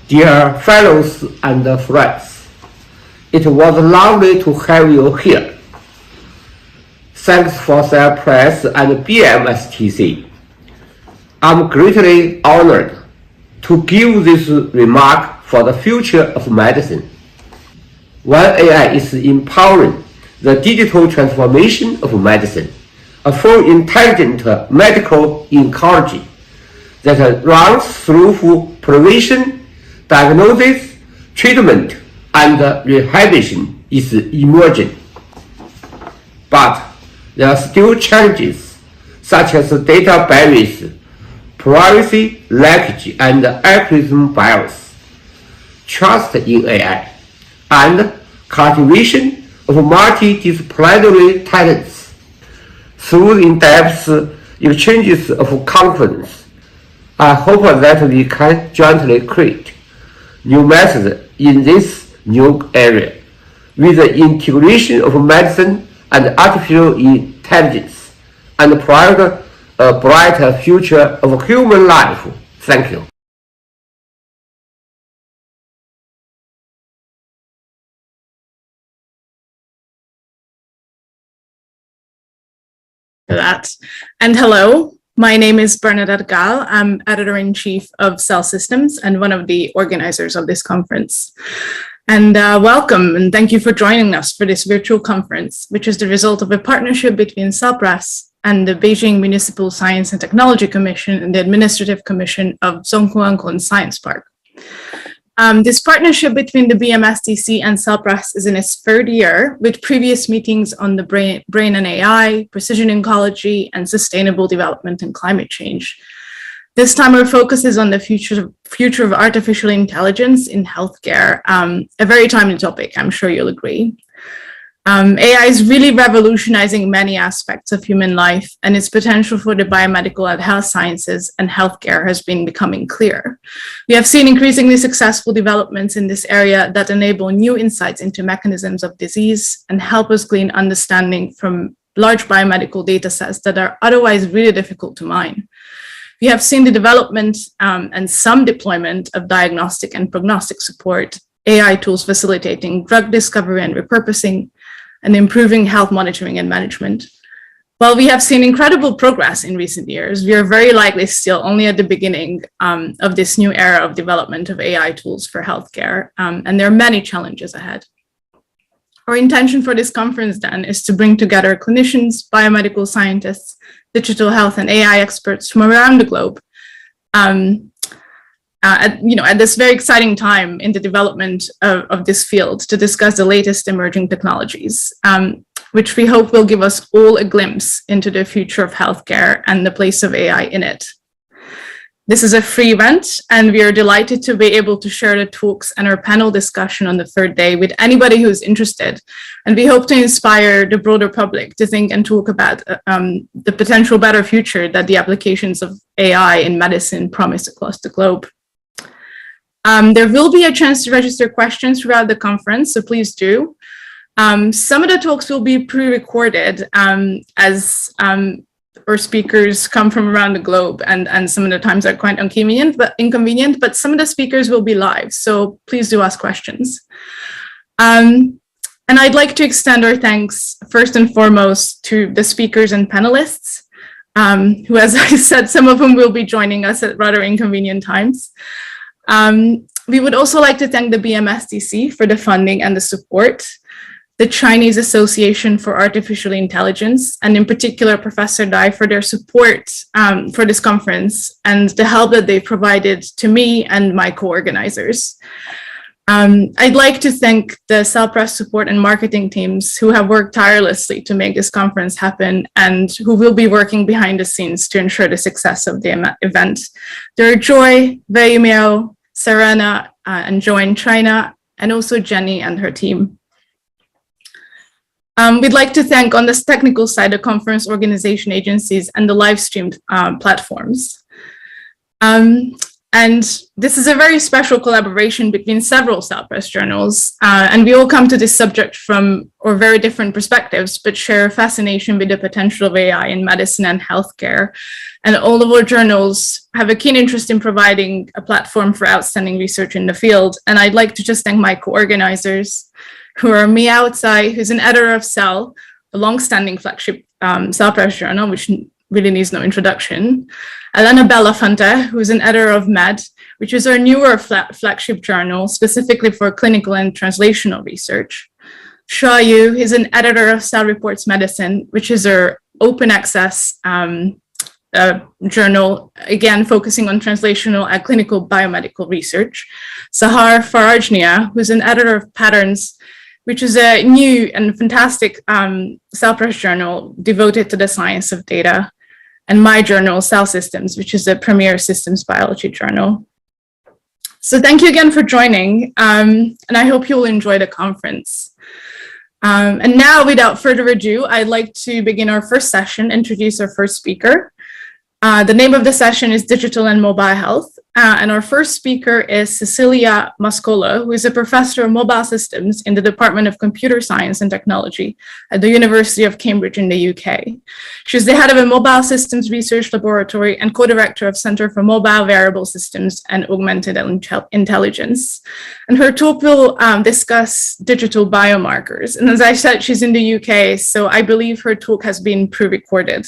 Dear fellows and friends, it was lovely to have you here. Thanks for Cell Press and BMSTC. I'm greatly honored to give this remark for the future of medicine. When AI is empowering the digital transformation of medicine, a full intelligent medical ecology that runs through prevention, diagnosis, treatment, and rehabilitation is emerging. But there are still challenges such as data barriers, privacy leakage, and algorithm bias, trust in AI, and cultivation of multidisciplinary talents. Through in-depth exchanges of confidence, I hope that we can jointly create new methods in this new area with the integration of medicine and artificial intelligence and provide a brighter future of human life. Thank you. For that. And hello, my name is Bernadette Gall. I'm editor-in-chief of Cell Systems and one of the organizers of this conference. And welcome and thank you for joining us for this virtual conference, which is the result of a partnership between Cell Press and the Beijing Municipal Science and Technology Commission and the Administrative Commission of Zhonghuangkun Science Park. This partnership between the BMSTC and Cell Press is in its third year, with previous meetings on the brain and AI, precision oncology, and sustainable development and climate change. This time our focus is on the future of artificial intelligence in healthcare, a very timely topic, I'm sure you'll agree. AI is really revolutionizing many aspects of human life, and its potential for the biomedical and health sciences and healthcare has been becoming clear. We have seen increasingly successful developments in this area that enable new insights into mechanisms of disease and help us glean understanding from large biomedical data sets that are otherwise really difficult to mine. We have seen the development and some deployment of diagnostic and prognostic support, AI tools facilitating drug discovery and repurposing, and improving health monitoring and management. While we have seen incredible progress in recent years, we are very likely still only at the beginning of this new era of development of AI tools for healthcare, and there are many challenges ahead. Our intention for this conference then is to bring together clinicians, biomedical scientists, digital health and AI experts from around the globe at this very exciting time in the development of this field to discuss the latest emerging technologies, which we hope will give us all a glimpse into the future of healthcare and the place of AI in it. This is a free event, and we are delighted to be able to share the talks and our panel discussion on the third day with anybody who is interested. And we hope to inspire the broader public to think and talk about the potential better future that the applications of AI in medicine promise across the globe. There will be a chance to register questions throughout the conference, so please do. Some of the talks will be pre-recorded as our speakers come from around the globe, and some of the times are quite inconvenient, but some of the speakers will be live, so please do ask questions. And I'd like to extend our thanks first and foremost to the speakers and panelists, who, as I said, some of them will be joining us at rather inconvenient times. We would also like to thank the BMSTC for the funding and the support, the Chinese Association for Artificial Intelligence, and in particular, Professor Dai for their support for this conference and the help that they provided to me and my co-organizers. I'd like to thank the Cell Press support and marketing teams who have worked tirelessly to make this conference happen and who will be working behind the scenes to ensure the success of the event. There are Joy, Wei Miao, Serena, and Jo in China, and also Jenny and her team. We'd like to thank on this technical side the conference organization agencies and the live streamed platforms. And this is a very special collaboration between several Cell Press journals, and we all come to this subject from very different perspectives, but share a fascination with the potential of AI in medicine and healthcare. And all of our journals have a keen interest in providing a platform for outstanding research in the field. And I'd like to just thank my co-organizers, who are Meow Tsai, who's an editor of Cell, a long-standing flagship Cell Press journal, which really needs no introduction. Elena Belafonte, who's an editor of Med, which is our newer flagship journal, specifically for clinical and translational research. Sha Yu is an editor of Cell Reports Medicine, which is our open access journal, again, focusing on translational and clinical biomedical research. Sahar Farajnia, who's an editor of Patterns, which is a new and fantastic Cell Press journal devoted to the science of data, and my journal, Cell Systems, which is a premier systems biology journal. So thank you again for joining, and I hope you'll enjoy the conference. And now, without further ado, I'd like to begin our first session, introduce our first speaker. The name of the session is Digital and Mobile Health, and our first speaker is Cecilia Mascola, who is a professor of mobile systems in the Department of Computer Science and Technology at the University of Cambridge in the UK. She's the head of a mobile systems research laboratory and co-director of Center for Mobile Variable Systems and Augmented Intelligence. And her talk will discuss digital biomarkers. And as I said, she's in the UK, so I believe her talk has been pre-recorded.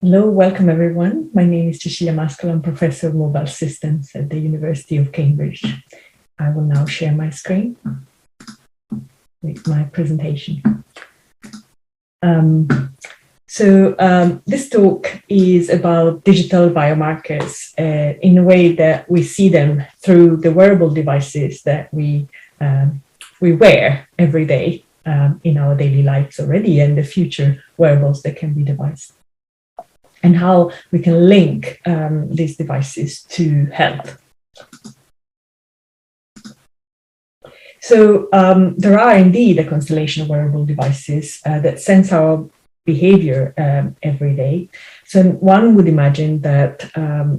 Hello, welcome everyone. My name is Cecilia Mascola. I'm Professor of Mobile Systems at the University of Cambridge. I will now share my screen with my presentation. This talk is about digital biomarkers in a way that we see them through the wearable devices that we wear every day in our daily lives already, and the future wearables that can be devised, and how we can link these devices to health. So there are indeed a constellation of wearable devices that sense our behavior every day. So one would imagine that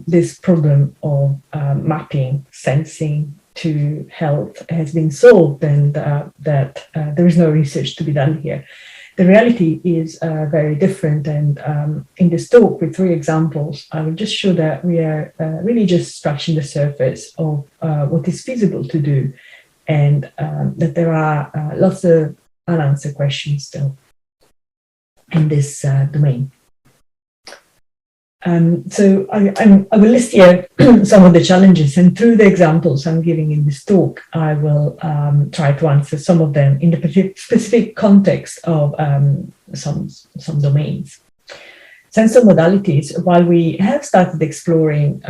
this problem of mapping sensing to health has been solved, and that there is no research to be done here. The reality is very different, and in this talk with 3 examples, I will just show that we are really just scratching the surface of what is feasible to do, and that there are lots of unanswered questions still in this domain. So I will list here some of the challenges, and through the examples I'm giving in this talk, I will try to answer some of them in the specific context of some domains. Sensor modalities, while we have started exploring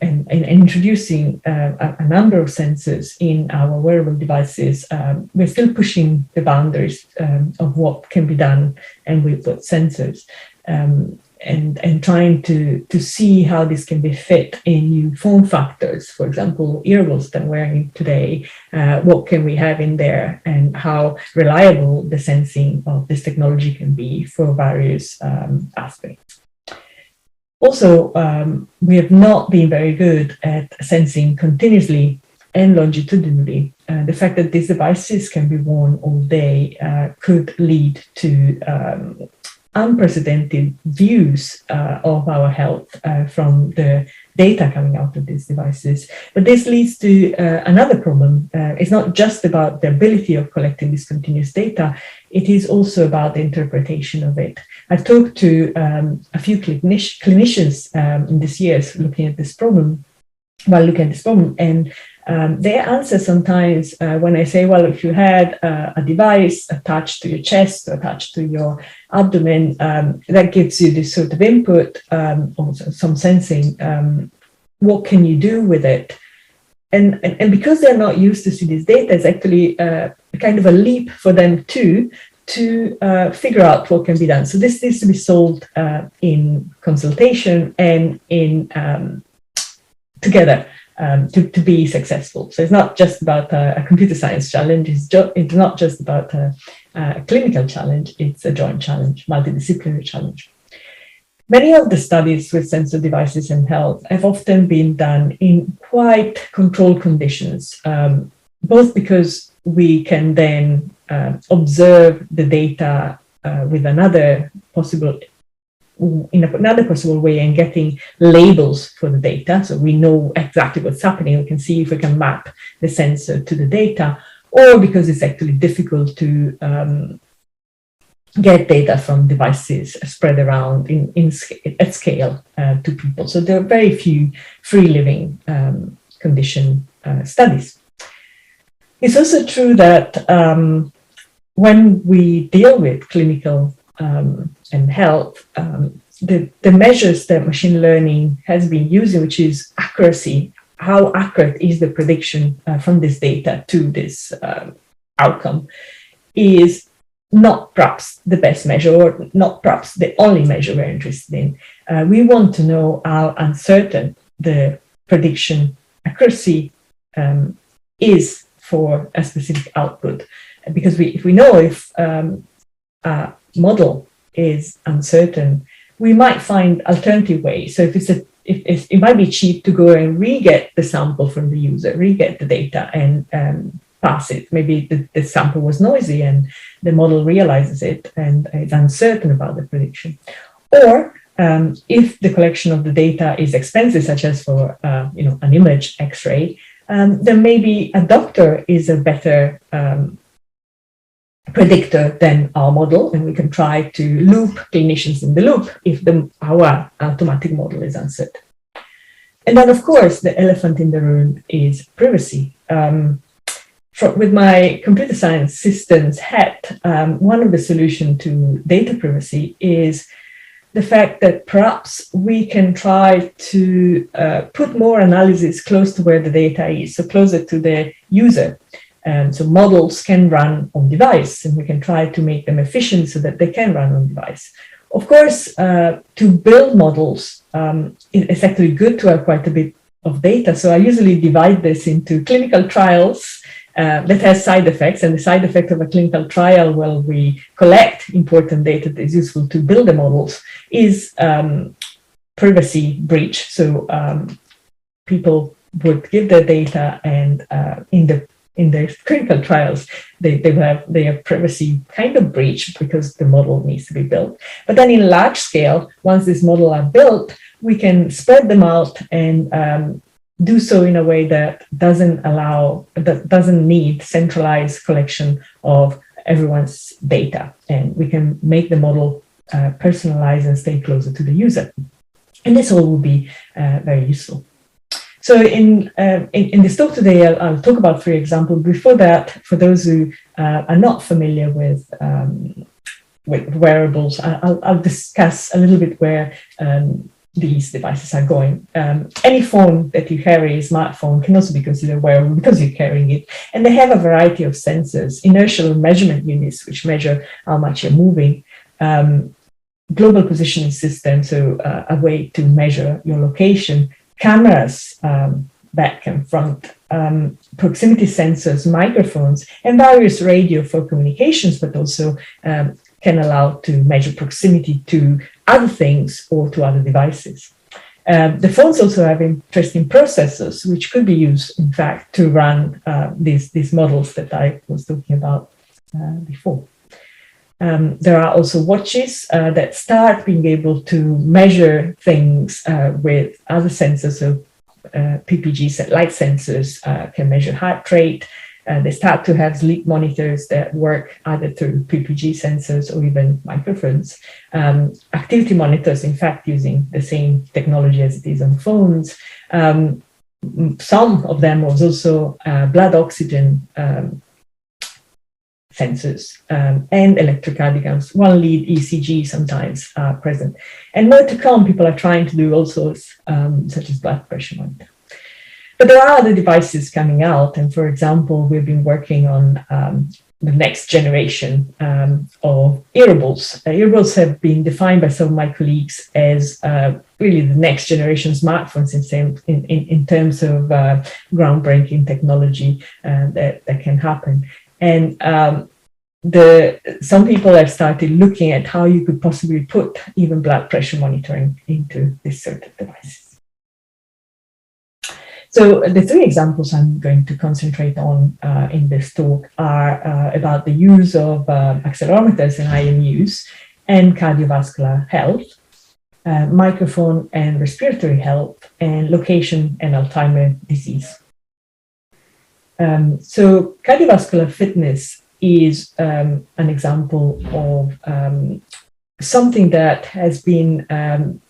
and introducing a number of sensors in our wearable devices, we're still pushing the boundaries of what can be done and with what sensors. And trying to see how this can be fit in new form factors. For example, earbuds that I'm wearing today, what can we have in there, and how reliable the sensing of this technology can be for various aspects. Also, we have not been very good at sensing continuously and longitudinally. The fact that these devices can be worn all day could lead to unprecedented views of our health from the data coming out of these devices. But this leads to another problem. It's not just about the ability of collecting this continuous data, it is also about the interpretation of it. I've talked to a few clinicians in this year looking at this problem, and their answer sometimes when I say, well, if you had a device attached to your chest, or attached to your abdomen, that gives you this sort of input, or some sensing, what can you do with it? And because they're not used to see this data, it's actually kind of a leap for them to figure out what can be done. So this needs to be solved in consultation and in together to be successful. So it's not just about a computer science challenge, it's not just about a clinical challenge, it's a joint challenge, multidisciplinary challenge. Many of the studies with sensor devices in health have often been done in quite controlled conditions, both because we can then observe the data with another possible way and getting labels for the data. So we know exactly what's happening. We can see if we can map the sensor to the data, or because it's actually difficult to get data from devices spread around at scale to people. So there are very few free living condition studies. It's also true that when we deal with clinical and health, the measures that machine learning has been using, which is accuracy, how accurate is the prediction from this data to this outcome, is not perhaps the best measure, or not perhaps the only measure we're interested in. We want to know how uncertain the prediction accuracy is for a specific output, because if we know if a model is uncertain, we might find alternative ways. So if it might be cheap to go and re-get the sample from the user, re-get the data and pass it. Maybe the sample was noisy and the model realizes it and is uncertain about the prediction. Or if the collection of the data is expensive, such as for an image X-ray, then maybe a doctor is a better predictor than our model, and we can try to loop clinicians in the loop if our automatic model is uncertain. And then, of course, the elephant in the room is privacy. With my computer science systems hat, one of the solutions to data privacy is the fact that perhaps we can try to put more analysis close to where the data is, so closer to the user. So models can run on device, and we can try to make them efficient so that they can run on device. Of course, to build models, it's actually good to have quite a bit of data. So I usually divide this into clinical trials that has side effects, and the side effect of a clinical trial, where we collect important data that is useful to build the models, is privacy breach. So people would give their data, and in the clinical trials, they have privacy kind of breach because the model needs to be built. But then in large scale, once these models are built, we can spread them out and do so in a way that doesn't need centralized collection of everyone's data. And we can make the model personalized and stay closer to the user. And this all will be very useful. So in this talk today, I'll talk about 3 examples. Before that, for those who are not familiar with wearables, I'll discuss a little bit where these devices are going. Any phone that you carry, a smartphone, can also be considered wearable because you're carrying it. And they have a variety of sensors, inertial measurement units, which measure how much you're moving, global positioning system, so a way to measure your location, cameras, back and front, proximity sensors, microphones, and various radio for communications, but also can allow to measure proximity to other things or to other devices. The phones also have interesting processors, which could be used, in fact, to run these models that I was talking about before. There are also watches that start being able to measure things with other sensors. So PPG light sensors can measure heart rate. They start to have sleep monitors that work either through PPG sensors or even microphones. Activity monitors, in fact, using the same technology as it is on phones. Some of them was also blood oxygen sensors and electrocardiograms, one lead ECG sometimes are present. And more to come, people are trying to do all sorts, such as blood pressure monitor. But there are other devices coming out. And for example, we've been working on the next generation of earables. Earables have been defined by some of my colleagues as really the next generation smartphones in terms of groundbreaking technology that can happen. And some people have started looking at how you could possibly put even blood pressure monitoring into this sort of devices. So the three examples I'm going to concentrate on in this talk are about the use of accelerometers and IMUs and cardiovascular health, microphone and respiratory health, and location and Alzheimer's disease. So cardiovascular fitness is an example of something that has been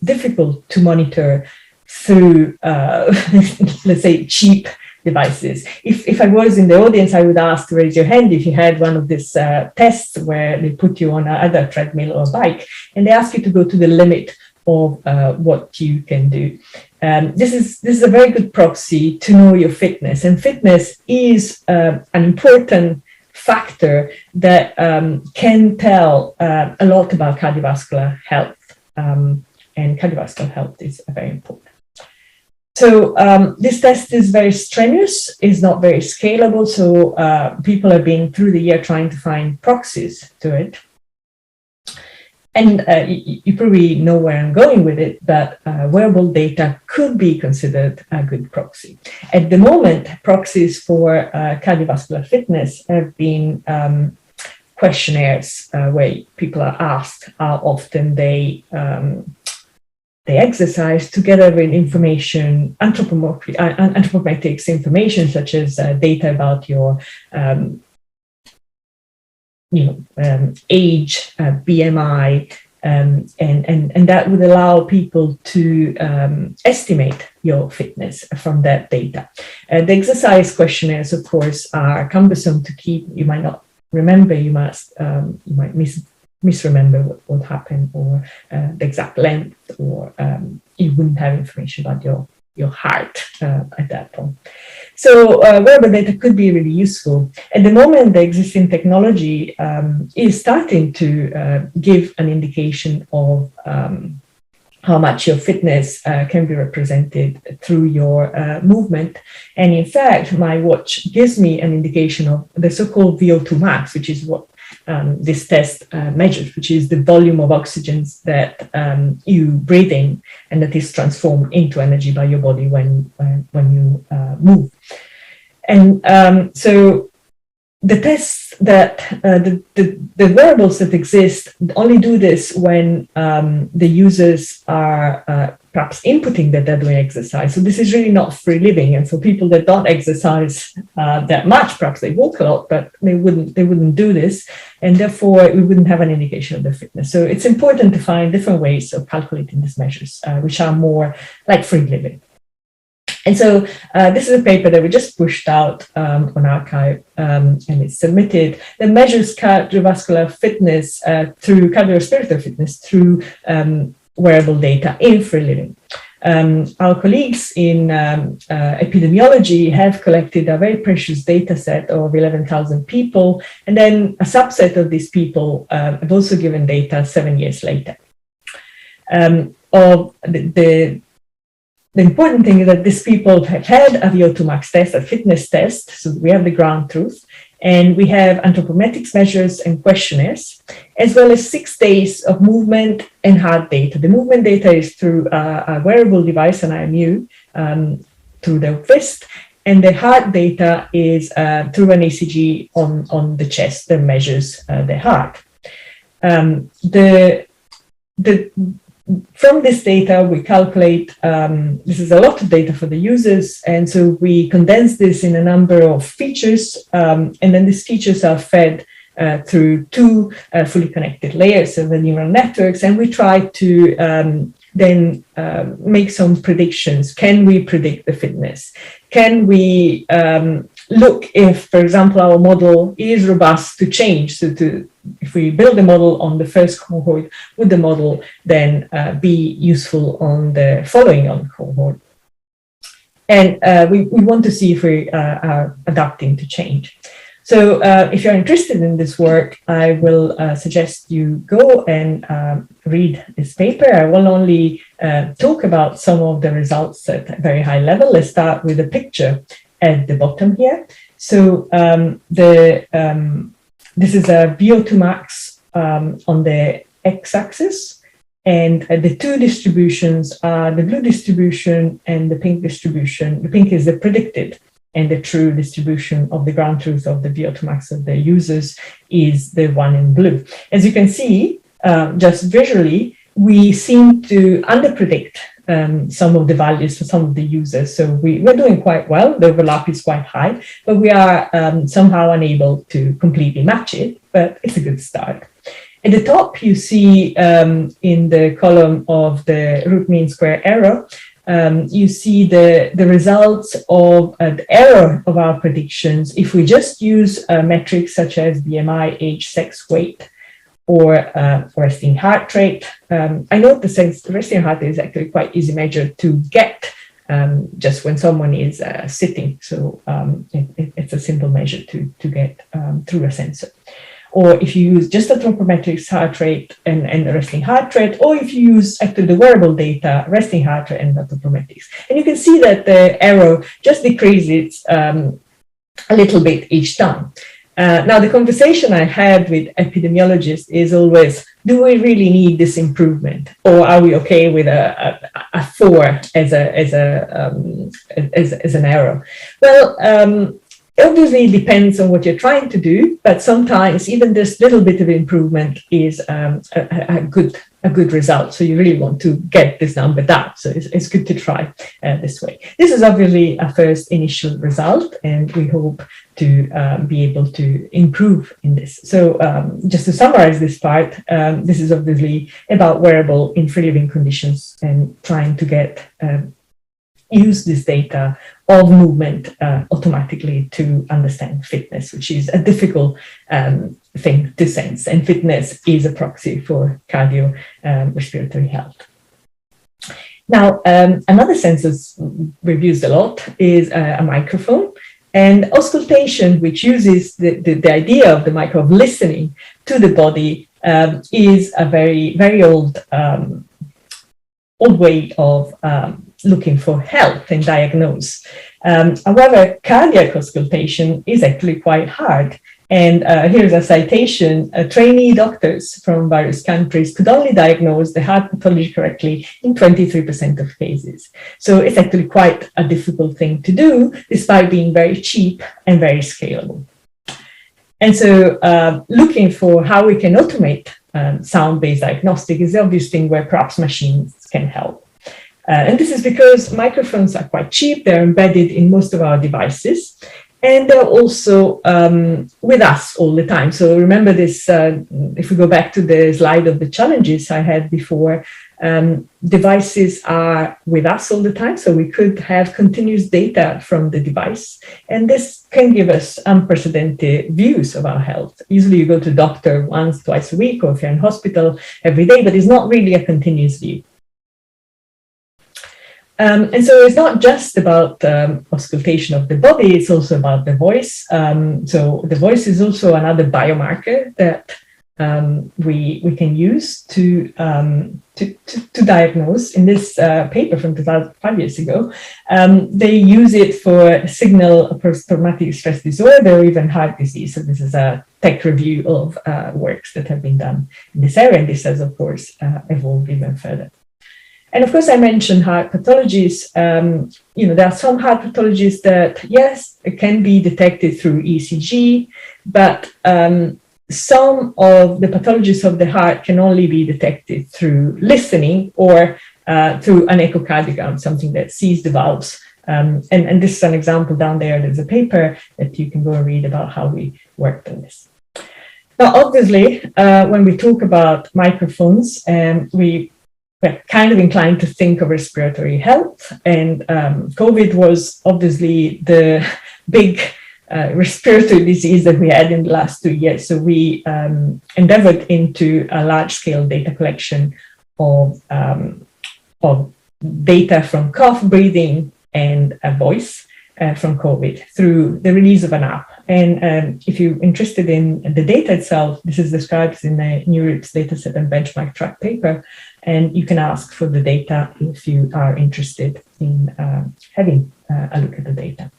difficult to monitor through, let's say, cheap devices. If I was in the audience, I would ask to raise your hand if you had one of these tests where they put you on either a treadmill or a bike, and they ask you to go to the limit of what you can do. This is a very good proxy to know your fitness, and fitness is an important factor that can tell a lot about cardiovascular health, and cardiovascular health is very important. So this test is very strenuous, is not very scalable, so people have been through the year trying to find proxies to it. And you probably know where I'm going with it, but wearable data could be considered a good proxy. At the moment, proxies for cardiovascular fitness have been questionnaires where people are asked how often they exercise, together with information, anthropometrics information such as data about your age, BMI, and that would allow people to estimate your fitness from that data. The exercise questionnaires, of course, are cumbersome to keep. You might not remember. You might misremember what happened, or the exact length, or you wouldn't have information about your heart at that point. So wearable data could be really useful. At the moment, the existing technology is starting to give an indication of how much your fitness can be represented through your movement. And in fact, my watch gives me an indication of the so-called VO2 max, which is what this test measures, which is the volume of oxygen that you breathe in and that is transformed into energy by your body when you move. And so the tests that the wearables that exist only do this when the users are perhaps inputting that they're doing exercise. So this is really not free living. And for people that don't exercise that much, perhaps they walk a lot, but they wouldn't do this, and therefore we wouldn't have an indication of their fitness. So it's important to find different ways of calculating these measures, which are more like free living. And so this is a paper that we just pushed out on arXiv, and it's submitted, that measures cardiovascular fitness through cardiorespiratory fitness through wearable data in free living. Our colleagues in epidemiology have collected a very precious data set of 11,000 people, and then a subset of these people have also given data 7 years later. The important thing is that these people have had a VO2 max test, a fitness test, so we have the ground truth, and we have anthropometrics measures and questionnaires, as well as 6 days of movement and heart data. The movement data is through a wearable device, an IMU, through the wrist, and the heart data is through an ECG on the chest that measures the heart. From this data, we calculate, this is a lot of data for the users, and so we condense this in a number of features, and then these features are fed through 2 fully connected layers of the neural networks, and we try to then make some predictions. Can we predict the fitness? Can we look if, for example, our model is robust to change? So if we build a model on the first cohort, would the model then be useful on the following on cohort? And we want to see if we are adapting to change. So if you're interested in this work, I will suggest you go and read this paper. I will only talk about some of the results at a very high level. Let's start with a picture at the bottom here. So this is a VO2 max on the x-axis, and the two distributions are the blue distribution and the pink distribution. The pink is the predicted, and the true distribution of the ground truth of the VO2 max of the users is the one in blue. As you can see, just visually, we seem to underpredict some of the values for some of the users. So we're doing quite well. The overlap is quite high, but we are somehow unable to completely match it, but it's a good start. At the top, you see in the column of the root mean square error, you see the results of the error of our predictions if we just use metrics such as BMI, age, sex, weight, or resting heart rate. I note the resting heart rate is actually quite easy measure to get just when someone is sitting. So it's a simple measure to get through a sensor. Or if you use just the anthropometric heart rate and the resting heart rate, or if you use actually the wearable data, resting heart rate and anthropometrics. And you can see that the error just decreases a little bit each time. Now, the conversation I had with epidemiologists is always, do we really need this improvement? Or are we okay with a 4 as an error? Well, obviously, it depends on what you're trying to do, but sometimes even this little bit of improvement is a good result. So you really want to get this number down. So it's good to try this way. This is obviously a first initial result, and we hope to be able to improve in this. So just to summarize this part, this is obviously about wearable in free living conditions and trying to get use this data of movement automatically to understand fitness, which is a difficult thing to sense. And fitness is a proxy for cardio respiratory health. Now, another sensor we've used a lot is a microphone. And auscultation, which uses the idea of the microphone of listening to the body, is a very, very old way of looking for health and diagnose. However, cardiac auscultation is actually quite hard. And here's a citation: trainee doctors from various countries could only diagnose the heart pathology correctly in 23% of cases. So it's actually quite a difficult thing to do, despite being very cheap and very scalable. And so looking for how we can automate sound-based diagnostic is the obvious thing where perhaps machines can help. And this is because microphones are quite cheap. They're embedded in most of our devices. And they're also with us all the time. So remember this, if we go back to the slide of the challenges I had before, devices are with us all the time. So we could have continuous data from the device. And this can give us unprecedented views of our health. Usually you go to the doctor once, twice a week, or if you're in hospital every day, but it's not really a continuous view. And so it's not just about auscultation of the body, it's also about the voice. So the voice is also another biomarker that we can use to diagnose. In this paper from 5 years ago, they use it for signal post-traumatic stress disorder or even heart disease. So this is a tech review of works that have been done in this area, and this has, of course, evolved even further. And of course, I mentioned heart pathologies. There are some heart pathologies that, yes, it can be detected through ECG, but some of the pathologies of the heart can only be detected through listening or through an echocardiogram, something that sees the valves. And this is an example down there. There's a paper that you can go and read about how we worked on this. Now, obviously, when we talk about microphones, we're kind of inclined to think of respiratory health, and COVID was obviously the big respiratory disease that we had in the last 2 years. So we endeavored into a large-scale data collection of data from cough, breathing, and voice from COVID through the release of an app. And if you're interested in the data itself, this is described in the NeurIPS dataset and benchmark track paper. And you can ask for the data if you are interested in having a look at the data.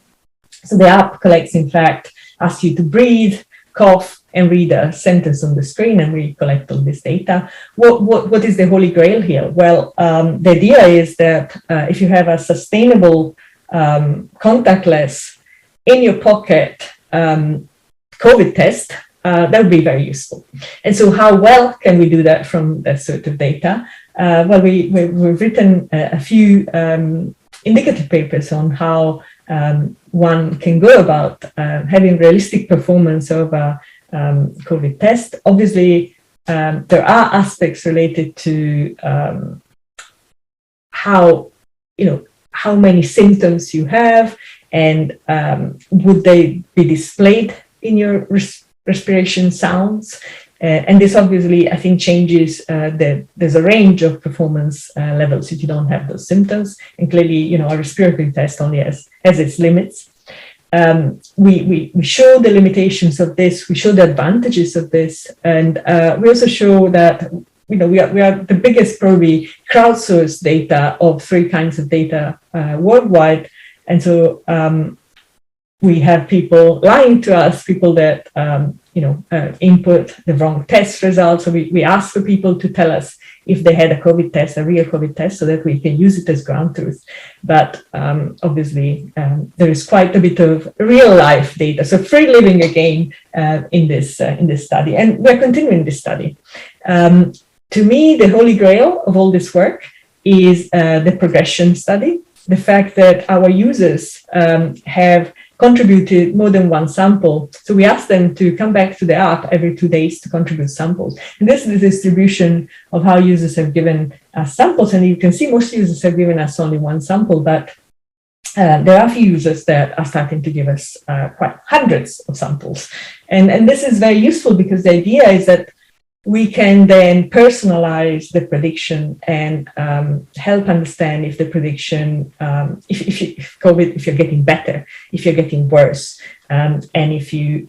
So the app collects, in fact, asks you to breathe, cough, and read a sentence on the screen, and we collect all this data. What is the holy grail here? Well, the idea is that if you have a sustainable contactless in your pocket COVID test, that would be very useful. And so how well can we do that from that sort of data? Well, we've written a few indicative papers on how one can go about having realistic performance of a COVID test. Obviously, there are aspects related to how many symptoms you have, and would they be displayed in your respiration sounds? And this obviously, I think, changes there's a range of performance levels if you don't have those symptoms. And clearly, a respiratory test only has its limits. We show the limitations of this, we show the advantages of this, and we also show that we are the biggest probably crowdsourced data of 3 kinds of data worldwide. And so we have people lying to us, people that input the wrong test results. So we ask for people to tell us if they had a COVID test, a real COVID test, so that we can use it as ground truth. But obviously, there is quite a bit of real life data. So free living again in this study, and we're continuing this study. To me, the holy grail of all this work is the progression study. The fact that our users have contributed more than one sample. So we asked them to come back to the app every 2 days to contribute samples. And this is the distribution of how users have given us samples. And you can see most users have given us only one sample, but there are a few users that are starting to give us quite hundreds of samples. And this is very useful because the idea is that we can then personalize the prediction and help understand if the prediction, if COVID, if you're getting better, if you're getting worse, and if you,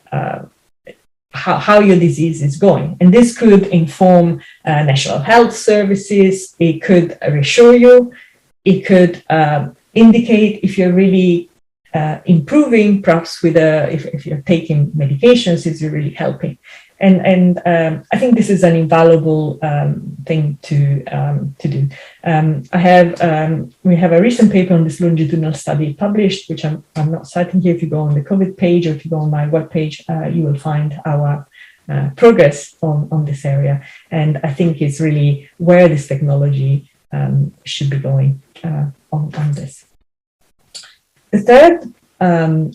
how your disease is going. And this could inform national health services. It could reassure you. It could indicate if you're really improving, perhaps with if you're taking medications, is you're really helping. And I think this is an invaluable thing to do. We have a recent paper on this longitudinal study published, which I'm not citing here. If you go on the COVID page, or if you go on my webpage, you will find our progress on this area. And I think it's really where this technology should be going on this. The third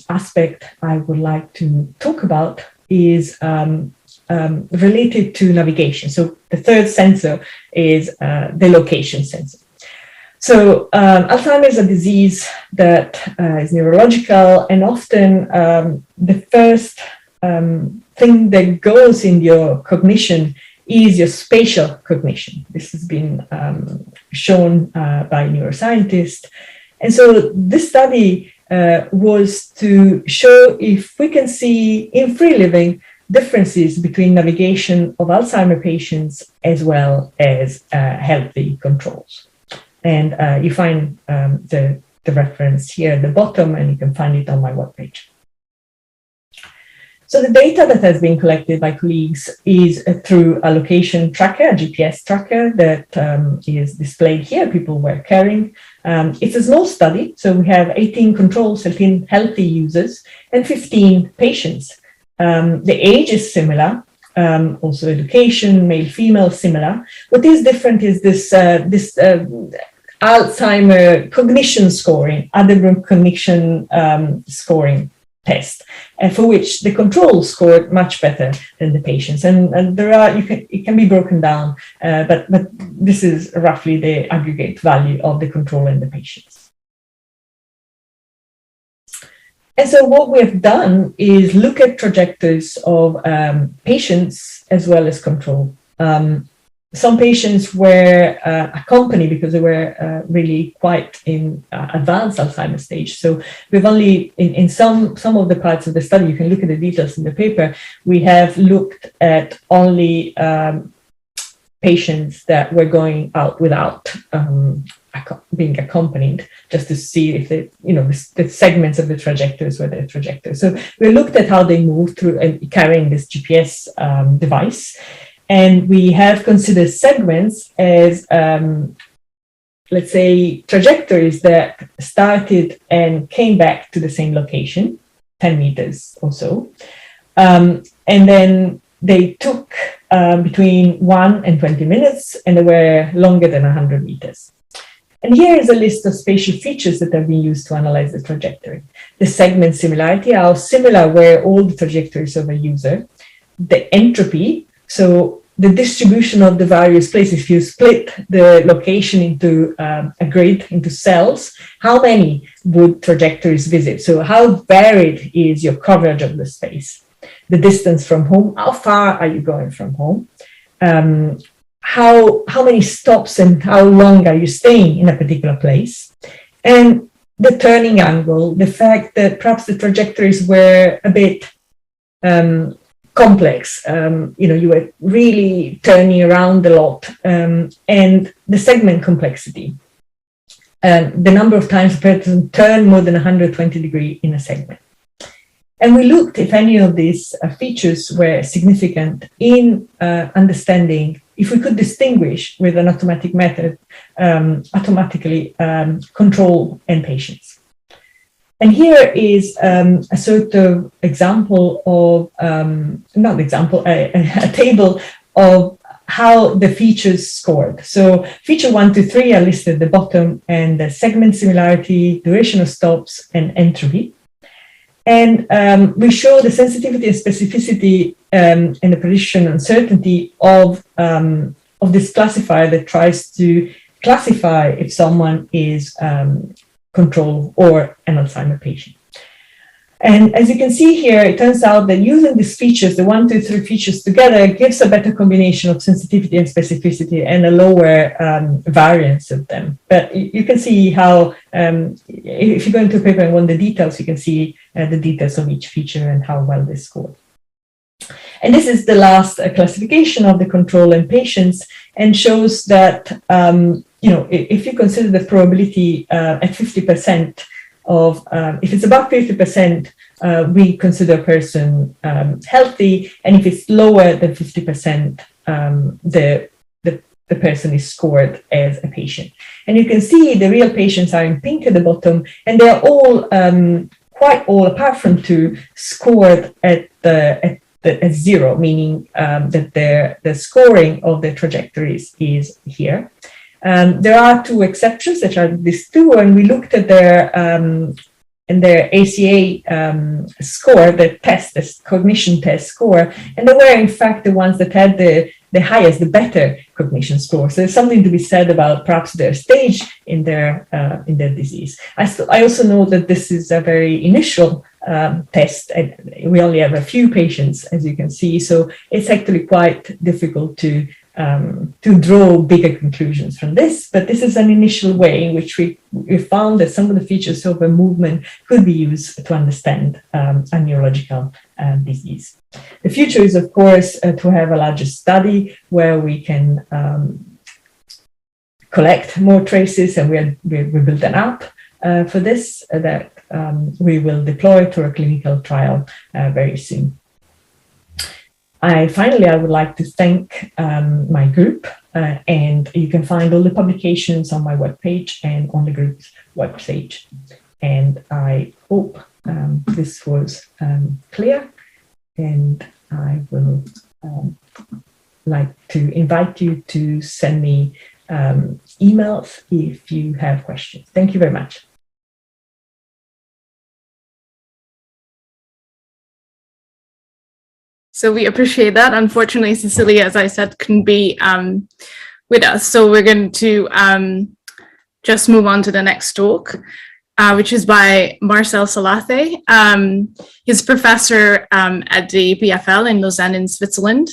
aspect I would like to talk about is related to navigation. So the third sensor is the location sensor. So Alzheimer's is a disease that is neurological, and often the first thing that goes in your cognition is your spatial cognition. This has been shown by neuroscientists. And so this study was to show if we can see in free living differences between navigation of Alzheimer's patients as well as healthy controls. And you find the reference here at the bottom, and you can find it on my webpage. So the data that has been collected by colleagues is through a location tracker, a GPS tracker that is displayed here, people were carrying. It's a small study, so we have 18 controls, 18 healthy users, and 15 patients. The age is similar, also education, male, female, similar. What is different is this Alzheimer cognition scoring, Addenbrooke cognition scoring test, for which the controls scored much better than the patients. And there are, it can be broken down, but this is roughly the aggregate value of the control and the patients. And so what we have done is look at trajectories of patients as well as control. some patients were accompanied because they were really quite in advanced Alzheimer's stage. So we've only, in some of the parts of the study, you can look at the details in the paper, we have looked at only patients that were going out without being accompanied, just to see if they, the segments of the trajectories were their trajectories. So we looked at how they moved through and carrying this GPS device. And we have considered segments as, let's say, trajectories that started and came back to the same location, 10 meters or so. And then they took between 1 and 20 minutes, and they were longer than 100 meters. And here is a list of spatial features that have been used to analyze the trajectory. The segment similarity, how similar were all the trajectories of a user. The entropy, so the distribution of the various places, if you split the location into a grid, into cells, how many would trajectories visit? So how varied is your coverage of the space? The distance from home, how far are you going from home? How many stops and how long are you staying in a particular place? And the turning angle, the fact that perhaps the trajectories were a bit complex, you were really turning around a lot, and the segment complexity, the number of times a person turned more than 120 degrees in a segment. And we looked if any of these features were significant in understanding if we could distinguish with an automatic method, automatically control and patients. And here is a sort of example of, a table of how the features scored. So feature 1 to 3 are listed at the bottom, and the segment similarity, duration of stops, and entropy. And we show the sensitivity and specificity and the prediction uncertainty of this classifier that tries to classify if someone is control or an Alzheimer's patient. And as you can see here, it turns out that using these features, the 1, 2, 3 features together, gives a better combination of sensitivity and specificity and a lower variance of them. But you can see how, if you go into a paper and want the details, you can see the details of each feature and how well they score. And this is the last classification of the control and patients, and shows that, if you consider the probability at 50%, of if it's above 50%, we consider a person healthy, and if it's lower than 50%, the person is scored as a patient. And you can see the real patients are in pink at the bottom, and they're all quite all, apart from 2, scored at 0, meaning that the scoring of the trajectories is here. There are 2 exceptions, that are these 2, and we looked at their ACA score, the cognition test score, and they were in fact the ones that had the highest, the better cognition score. So there's something to be said about perhaps their stage in their disease. I also know that this is a very initial test, and we only have a few patients, as you can see, so it's actually quite difficult to draw bigger conclusions from this, but this is an initial way in which we found that some of the features of a movement could be used to understand a neurological disease. The future is, of course, to have a larger study where we can collect more traces, and we built an app for this that we will deploy to a clinical trial very soon. Finally, I would like to thank my group, and you can find all the publications on my webpage and on the group's webpage. And I hope this was clear, and I will like to invite you to send me emails if you have questions. Thank you very much. So we appreciate that. Unfortunately, Cecilia, as I said, couldn't be with us. So we're going to just move on to the next talk, which is by Marcel Salathe. He's professor at the EPFL in Lausanne in Switzerland.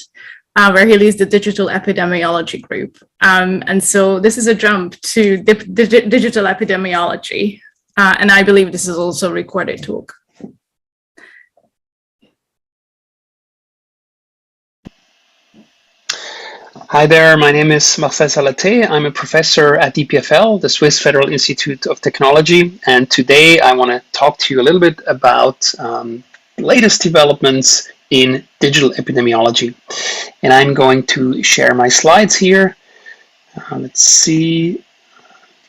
where he leads the digital epidemiology group. And so this is a jump to digital epidemiology. And I believe this is also a recorded talk. Hi there, my name is Marcel Salaté. I'm a professor at EPFL, the Swiss Federal Institute of Technology, and today I want to talk to you a little bit about the latest developments in digital epidemiology. And I'm going to share my slides here. Let's see,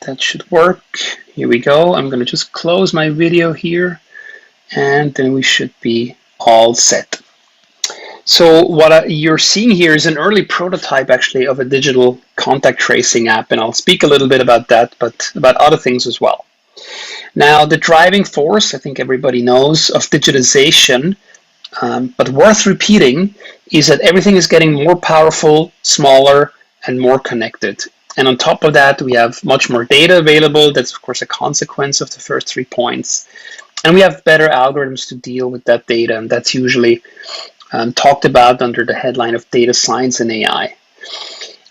that should work. Here we go. I'm going to just close my video here, and then we should be all set. So what you're seeing here is an early prototype actually of a digital contact tracing app, and I'll speak a little bit about that, but about other things as well. Now, the driving force, I think everybody knows, of digitization, but worth repeating, is that everything is getting more powerful, smaller, and more connected. And on top of that, we have much more data available. That's, of course, a consequence of the first 3 points. And we have better algorithms to deal with that data, and that's usually talked about under the headline of data science and AI.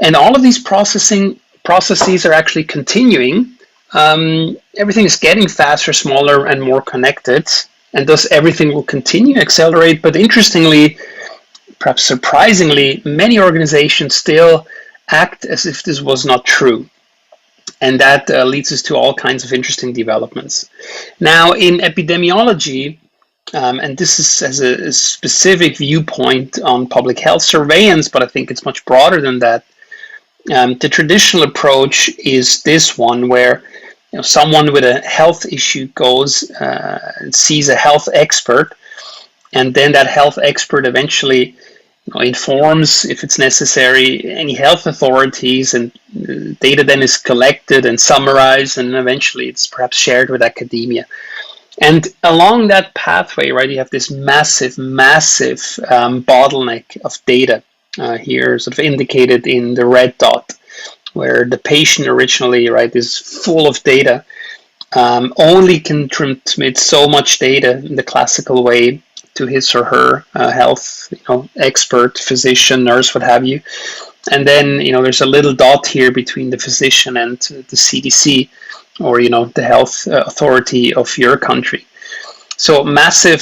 And all of these processes are actually continuing. Everything is getting faster, smaller, and more connected, and thus everything will continue to accelerate. But interestingly, perhaps surprisingly, many organizations still act as if this was not true. And that leads us to all kinds of interesting developments. Now, in epidemiology, and this is as a specific viewpoint on public health surveillance, but I think it's much broader than that. The traditional approach is this one where someone with a health issue goes and sees a health expert, and then that health expert eventually informs, if it's necessary, any health authorities, and data then is collected and summarized, and eventually it's perhaps shared with academia. And along that pathway, right, you have this massive bottleneck of data here, sort of indicated in the red dot, where the patient originally, right, is full of data, only can transmit so much data in the classical way to his or her health, expert, physician, nurse, what have you. And then, there's a little dot here between the physician and the CDC, or the health authority of your country. So massive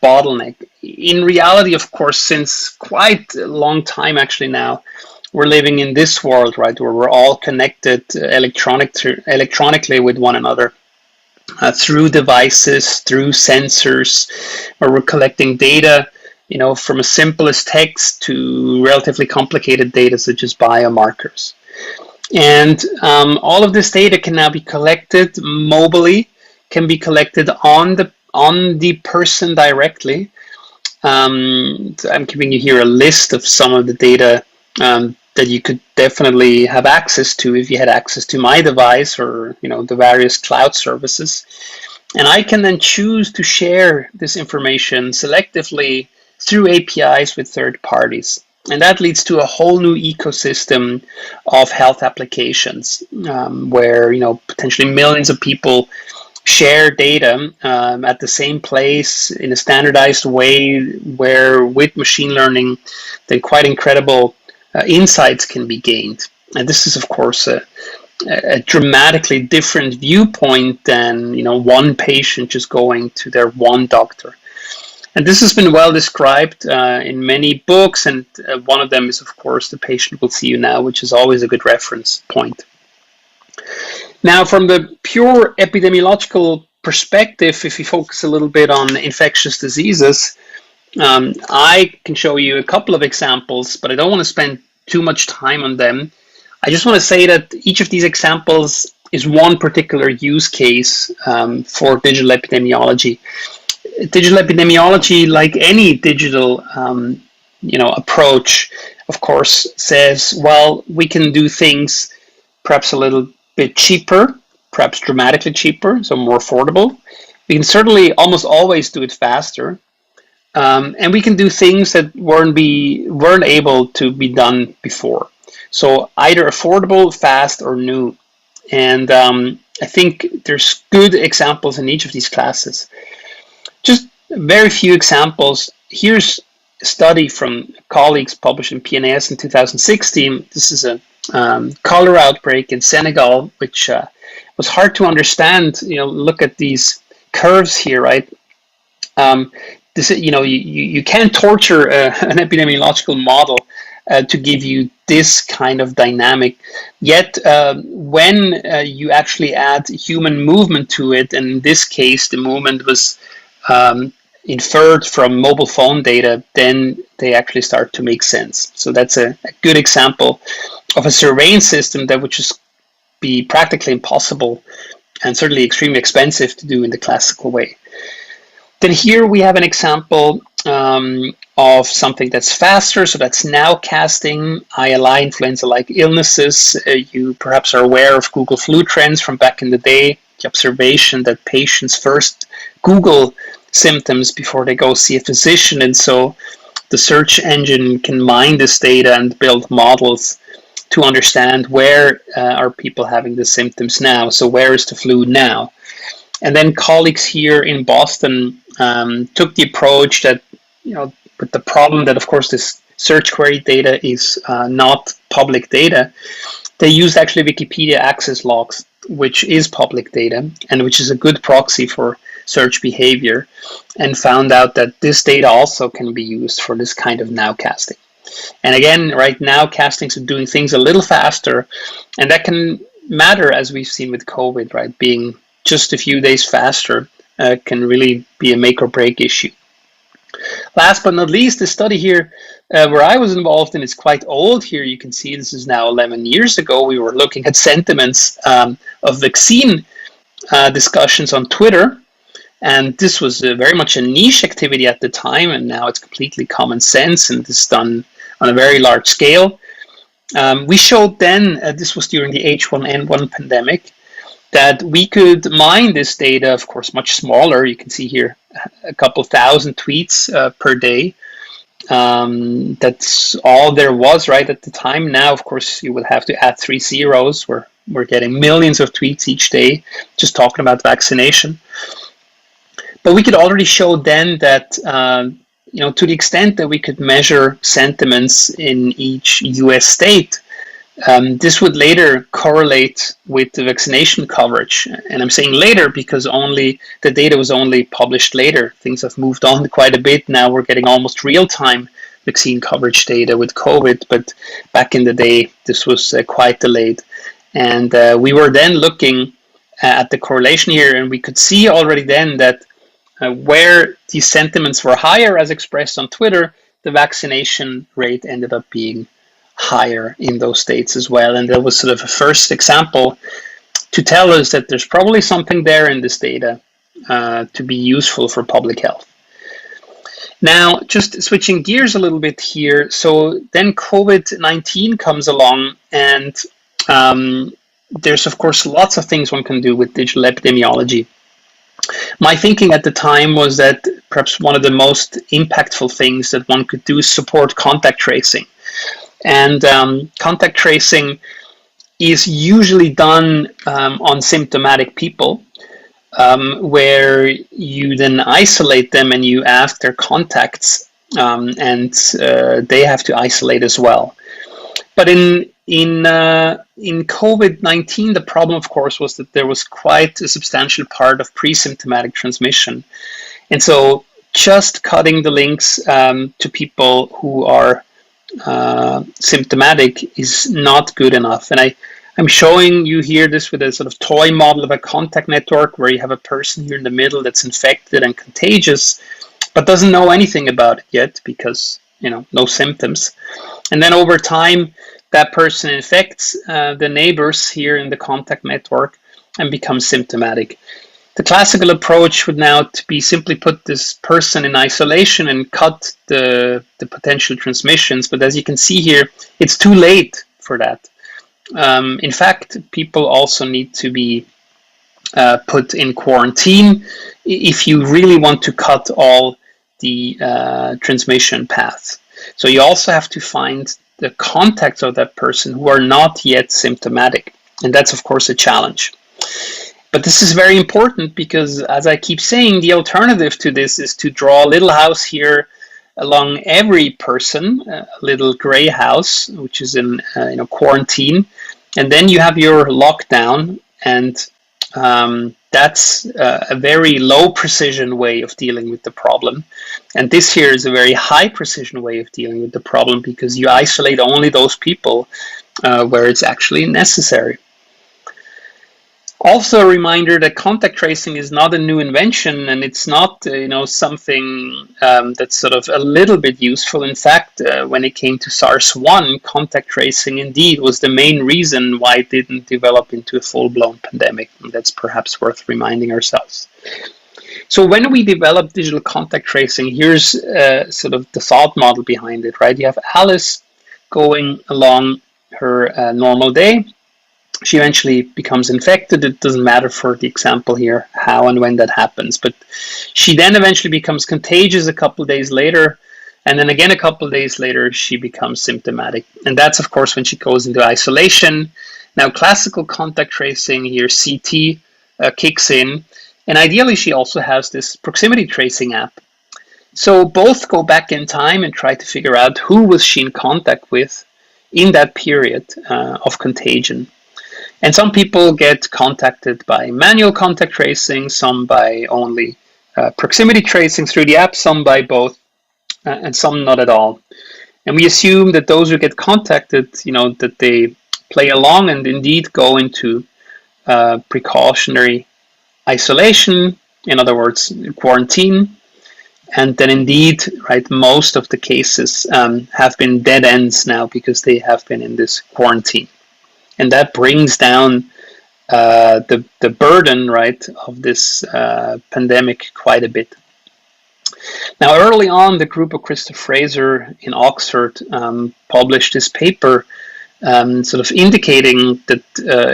bottleneck. In reality, of course, since quite a long time actually now, we're living in this world, right, where we're all connected electronically with one another through devices, through sensors, where we're collecting data, from as simple as text to relatively complicated data such as biomarkers. And all of this data can now be collected mobily, can be collected on the person directly. I'm giving you here a list of some of the data that you could definitely have access to if you had access to my device or the various cloud services. And I can then choose to share this information selectively through APIs with third parties. And that leads to a whole new ecosystem of health applications where potentially millions of people share data at the same place in a standardized way, where with machine learning, then quite incredible insights can be gained. And this is, of course, a dramatically different viewpoint than one patient just going to their one doctor. And this has been well described in many books, and one of them is, of course, The Patient Will See You Now, which is always a good reference point. Now, from the pure epidemiological perspective, if you focus a little bit on infectious diseases, I can show you a couple of examples, but I don't want to spend too much time on them. I just want to say that each of these examples is one particular use case for digital epidemiology. Digital epidemiology, like any digital approach, of course, says, well, we can do things perhaps a little bit cheaper, perhaps dramatically cheaper, so more affordable. We can certainly almost always do it faster. And we can do things that weren't able to be done before. So either affordable, fast, or new. And I think there's good examples in each of these classes. Just very few examples. Here's study from colleagues published in PNAS in 2016. This is a cholera outbreak in Senegal, which was hard to understand. Look at these curves here, right? This, you can't torture an epidemiological model to give you this kind of dynamic. Yet, when you actually add human movement to it, and in this case, the movement was inferred from mobile phone data, then they actually start to make sense. So that's a good example of a surveillance system that would just be practically impossible and certainly extremely expensive to do in the classical way. Then here we have an example of something that's faster. So that's nowcasting ILI, influenza-like illnesses. You perhaps are aware of Google Flu Trends from back in the day, the observation that patients first Google symptoms before they go see a physician. And so the search engine can mine this data and build models to understand where are people having the symptoms now. So where is the flu now? And then colleagues here in Boston took the approach that, with the problem that, of course, this search query data is not public data, they used actually Wikipedia access logs, which is public data and which is a good proxy for search behavior, and found out that this data also can be used for this kind of nowcasting. And again, right now, castings are doing things a little faster, and that can matter, as we've seen with COVID, right? Being just a few days faster can really be a make or break issue. Last but not least, the study here where I was involved in is quite old. Here you can see this is now 11 years ago. We were looking at sentiments of vaccine discussions on Twitter. And this was very much a niche activity at the time, and now it's completely common sense, and this is done on a very large scale. We showed then, this was during the H1N1 pandemic, that we could mine this data, of course, much smaller. You can see here a couple thousand tweets per day. That's all there was right at the time. Now, of course, you will have to add 3 zeros. We're getting millions of tweets each day just talking about vaccination. But we could already show then that, to the extent that we could measure sentiments in each US state, this would later correlate with the vaccination coverage. And I'm saying later because the data was only published later. Things have moved on quite a bit. Now we're getting almost real-time vaccine coverage data with COVID, but back in the day, this was quite delayed. And we were then looking at the correlation here, and we could see already then that where these sentiments were higher as expressed on Twitter, the vaccination rate ended up being higher in those states as well. And that was sort of a first example to tell us that there's probably something there in this data to be useful for public health. Now, just switching gears a little bit here. So then COVID-19 comes along, and there's, of course, lots of things one can do with digital epidemiology. My thinking at the time was that perhaps one of the most impactful things that one could do is support contact tracing. And contact tracing is usually done on symptomatic people, where you then isolate them and you ask their contacts, and they have to isolate as well. But in COVID-19, the problem, of course, was that there was quite a substantial part of pre-symptomatic transmission. And so just cutting the links to people who are symptomatic is not good enough. And I'm showing you here this with a sort of toy model of a contact network where you have a person here in the middle that's infected and contagious, but doesn't know anything about it yet because, no symptoms. And then over time, that person infects the neighbors here in the contact network and becomes symptomatic. The classical approach would now be simply put this person in isolation and cut the potential transmissions. But as you can see here, it's too late for that. In fact, people also need to be put in quarantine if you really want to cut all the transmission paths. So you also have to find the contacts of that person who are not yet symptomatic. And that's, of course, a challenge. But this is very important because, as I keep saying, the alternative to this is to draw a little house here along every person a little gray house, which is in quarantine, and then you have your lockdown, and that's a very low precision way of dealing with the problem. And this here is a very high precision way of dealing with the problem, because you isolate only those people where it's actually necessary. Also a reminder that contact tracing is not a new invention, and it's not something that's sort of a little bit useful. In fact, when it came to SARS-1, contact tracing indeed was the main reason why it didn't develop into a full-blown pandemic. And that's perhaps worth reminding ourselves. So when we develop digital contact tracing, here's sort of the thought model behind it, right? You have Alice going along her normal day. She eventually becomes infected. It doesn't matter for the example here how and when that happens, but she then eventually becomes contagious a couple of days later, and then again a couple of days later she becomes symptomatic, and that's of course when she goes into isolation. Now classical contact tracing here, CT, kicks in, and ideally she also has this proximity tracing app. So both go back in time and try to figure out who was she in contact with in that period of contagion. And some people get contacted by manual contact tracing, some by only proximity tracing through the app, some by both, and some not at all. And we assume that those who get contacted, that they play along and indeed go into precautionary isolation, in other words, quarantine. And then indeed, right, most of the cases have been dead ends now because they have been in this quarantine. And that brings down the burden, right, of this pandemic quite a bit. Now, early on, the group of Christoph Fraser in Oxford published this paper sort of indicating that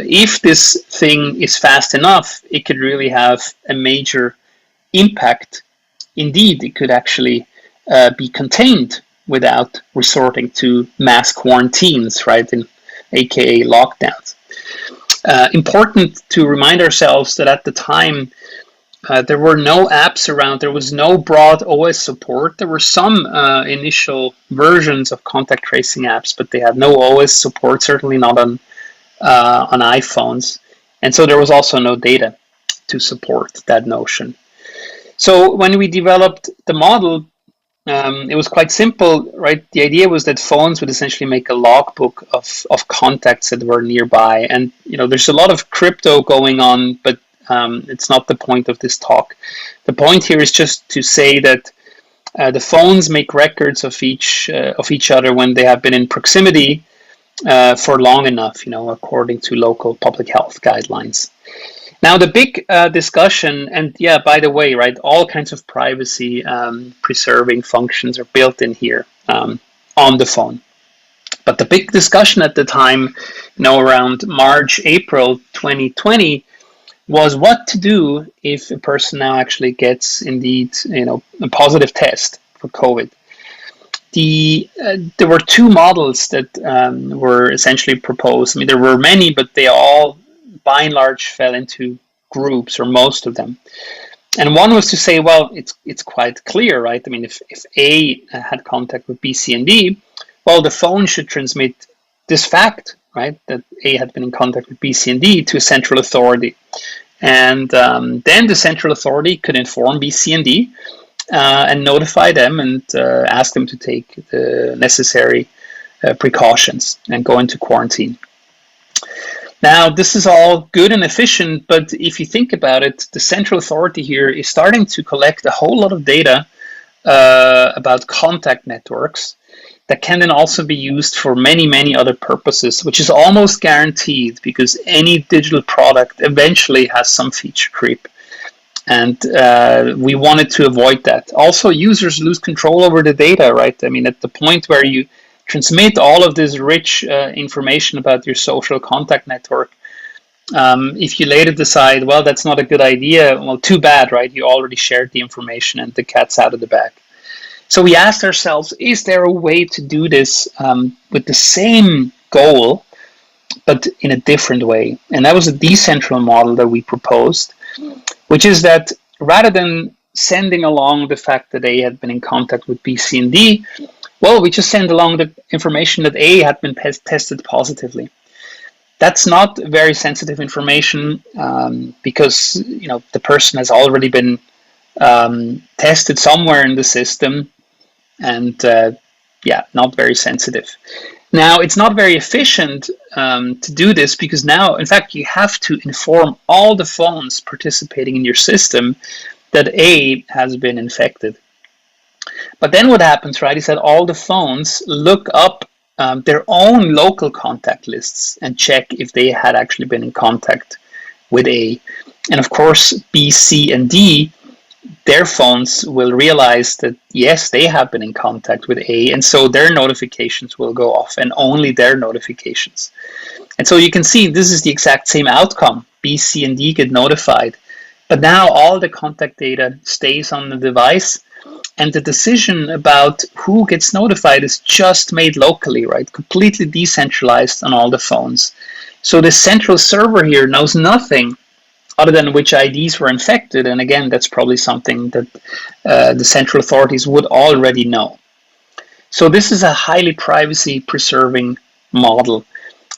if this thing is fast enough, it could really have a major impact. Indeed, it could actually be contained without resorting to mass quarantines, right, aka lockdowns. Important to remind ourselves that at the time there were no apps around, there was no broad OS support. There were some initial versions of contact tracing apps, but they had no OS support, certainly not on iPhones. And so there was also no data to support that notion. So when we developed the model, it was quite simple, right? The idea was that phones would essentially make a logbook of contacts that were nearby. And, there's a lot of crypto going on, but it's not the point of this talk. The point here is just to say that the phones make records of each other when they have been in proximity for long enough, according to local public health guidelines. Now, the big discussion, and yeah, by the way, right, all kinds of privacy preserving functions are built in here on the phone. But the big discussion at the time, around March, April 2020, was what to do if a person now actually gets indeed, a positive test for COVID. There were two models that were essentially proposed. I mean, there were many, but they all by and large fell into groups, or most of them. And one was to say, well, it's quite clear, right? I mean, if A had contact with B, C, and D, well, the phone should transmit this fact, right, that A had been in contact with B, C, and D to a central authority. And then the central authority could inform B, C, and D and notify them and ask them to take the necessary precautions and go into quarantine. Now, this is all good and efficient, but if you think about it, the central authority here is starting to collect a whole lot of data about contact networks that can then also be used for many, many other purposes, which is almost guaranteed because any digital product eventually has some feature creep. And we wanted to avoid that. Also, users lose control over the data, right? I mean, at the point where you transmit all of this rich information about your social contact network, if you later decide, well, that's not a good idea, well, too bad, right? You already shared the information and the cat's out of the bag. So we asked ourselves, is there a way to do this with the same goal, but in a different way? And that was a decentral model that we proposed, which is that rather than sending along the fact that A had been in contact with B, C, and D? Well, we just send along the information that A had been tested positively. That's not very sensitive information because the person has already been tested somewhere in the system, and not very sensitive. Now, it's not very efficient to do this because now, in fact, you have to inform all the phones participating in your system that A has been infected. But then what happens, right, is that all the phones look up their own local contact lists and check if they had actually been in contact with A. And of course, B, C, and D, their phones will realize that, yes, they have been in contact with A, and so their notifications will go off, and only their notifications. And so you can see this is the exact same outcome. B, C, and D get notified. But now all the contact data stays on the device, and the decision about who gets notified is just made locally, right? Completely decentralized on all the phones. So the central server here knows nothing other than which IDs were infected. And again, that's probably something that the central authorities would already know. So this is a highly privacy-preserving model.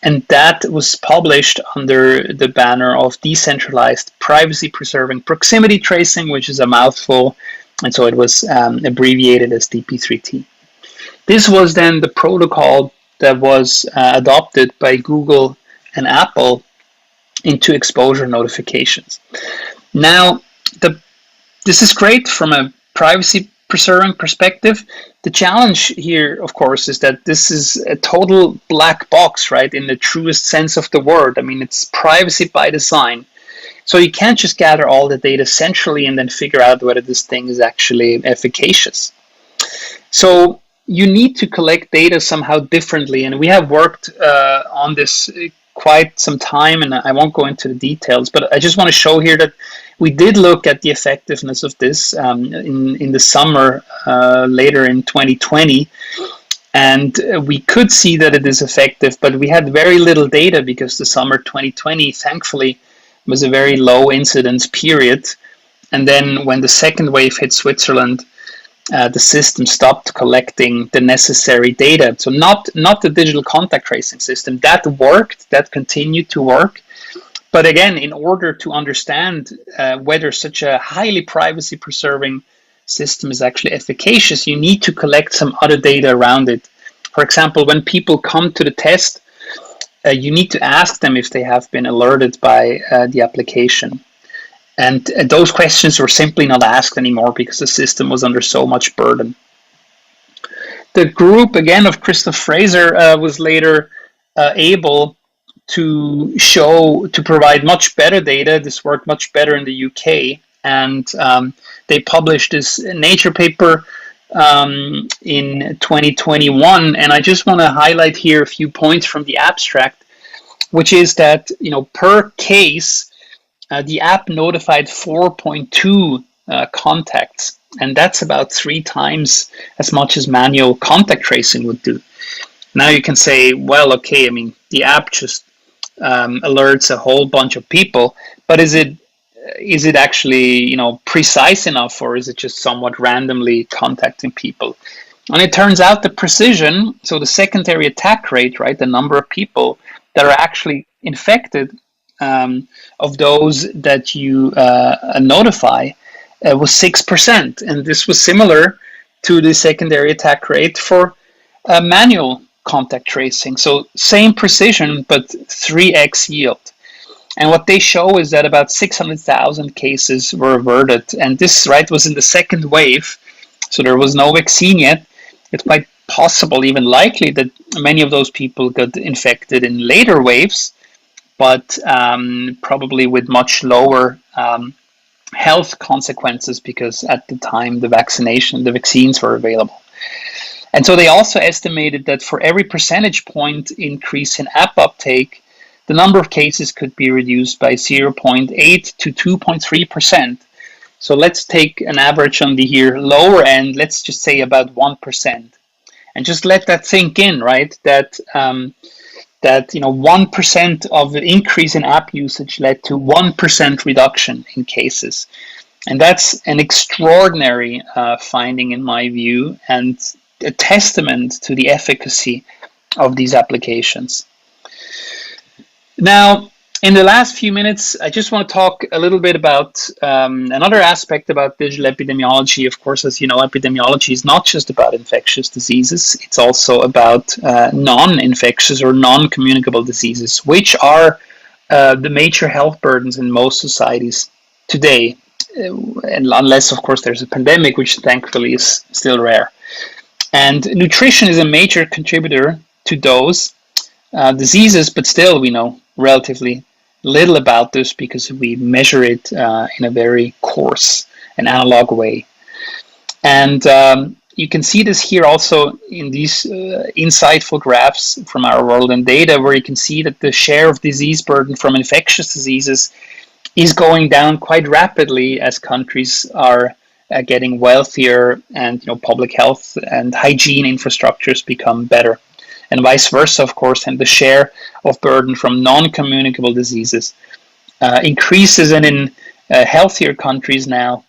And that was published under the banner of decentralized privacy-preserving proximity tracing, which is a mouthful. And so it was abbreviated as DP3T. This was then the protocol that was adopted by Google and Apple into exposure notifications. Now, this is great from a privacy preserving perspective. The challenge here, of course, is that this is a total black box, right, in the truest sense of the word. I mean, it's privacy by design. So you can't just gather all the data centrally and then figure out whether this thing is actually efficacious. So you need to collect data somehow differently, and we have worked on this quite some time, and I won't go into the details, but I just want to show here that we did look at the effectiveness of this in the summer later in 2020, and we could see that it is effective, but we had very little data because the summer 2020, thankfully, was a very low incidence period. And then when the second wave hit Switzerland, the system stopped collecting the necessary data. So not the digital contact tracing system. That worked, that continued to work. But again, in order to understand whether such a highly privacy preserving system is actually efficacious, you need to collect some other data around it. For example, when people come to the test, you need to ask them if they have been alerted by the application. And those questions were simply not asked anymore because the system was under so much burden. The group, again, of Christoph Fraser was later able to provide much better data. This worked much better in the UK. And they published this Nature paper in 2021. And I just want to highlight here a few points from the abstract, which is that, per case, the app notified 4.2 contacts, and that's about 3 times as much as manual contact tracing would do. Now you can say, well, okay, I mean, the app just alerts a whole bunch of people, but is it actually, precise enough, or is it just somewhat randomly contacting people? And it turns out the precision, so the secondary attack rate, right, the number of people that are actually infected of those that you notify was 6%. And this was similar to the secondary attack rate for manual contact tracing. So same precision, but 3x yield. And what they show is that about 600,000 cases were averted. And this, right, was in the second wave. So there was no vaccine yet. It's quite possible, even likely, that many of those people got infected in later waves, but probably with much lower health consequences because at the time the vaccines were available. And so they also estimated that for every percentage point increase in app uptake, the number of cases could be reduced by 0.8 to 2.3%. So let's take an average on the here lower end, let's just say about 1%. And just let that sink in, right? That 1% of the increase in app usage led to 1% reduction in cases. And that's an extraordinary finding in my view, and a testament to the efficacy of these applications. Now, in the last few minutes, I just want to talk a little bit about another aspect about digital epidemiology. Of course, as you know, epidemiology is not just about infectious diseases. It's also about non-infectious or non-communicable diseases, which are the major health burdens in most societies today. And unless, of course, there's a pandemic, which thankfully is still rare. And nutrition is a major contributor to those diseases, but still we know relatively little about this because we measure it in a very coarse and analog way. And you can see this here also in these insightful graphs from our World in Data, where you can see that the share of disease burden from infectious diseases is going down quite rapidly as countries are getting wealthier, and public health and hygiene infrastructures become better, and vice versa, of course. And the share of burden from non-communicable diseases increases, and in healthier countries now,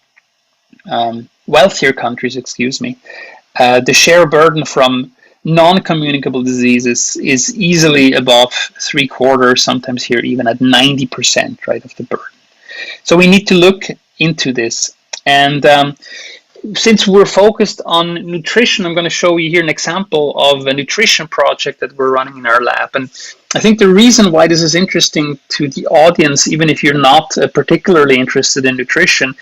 wealthier countries, the share of burden from non-communicable diseases is easily above 3/4, sometimes here even at 90%, right, of the burden. So we need to look into this. And since we're focused on nutrition, I'm going to show you here an example of a nutrition project that we're running in our lab. And I think the reason why this is interesting to the audience, even if you're not particularly interested in nutrition,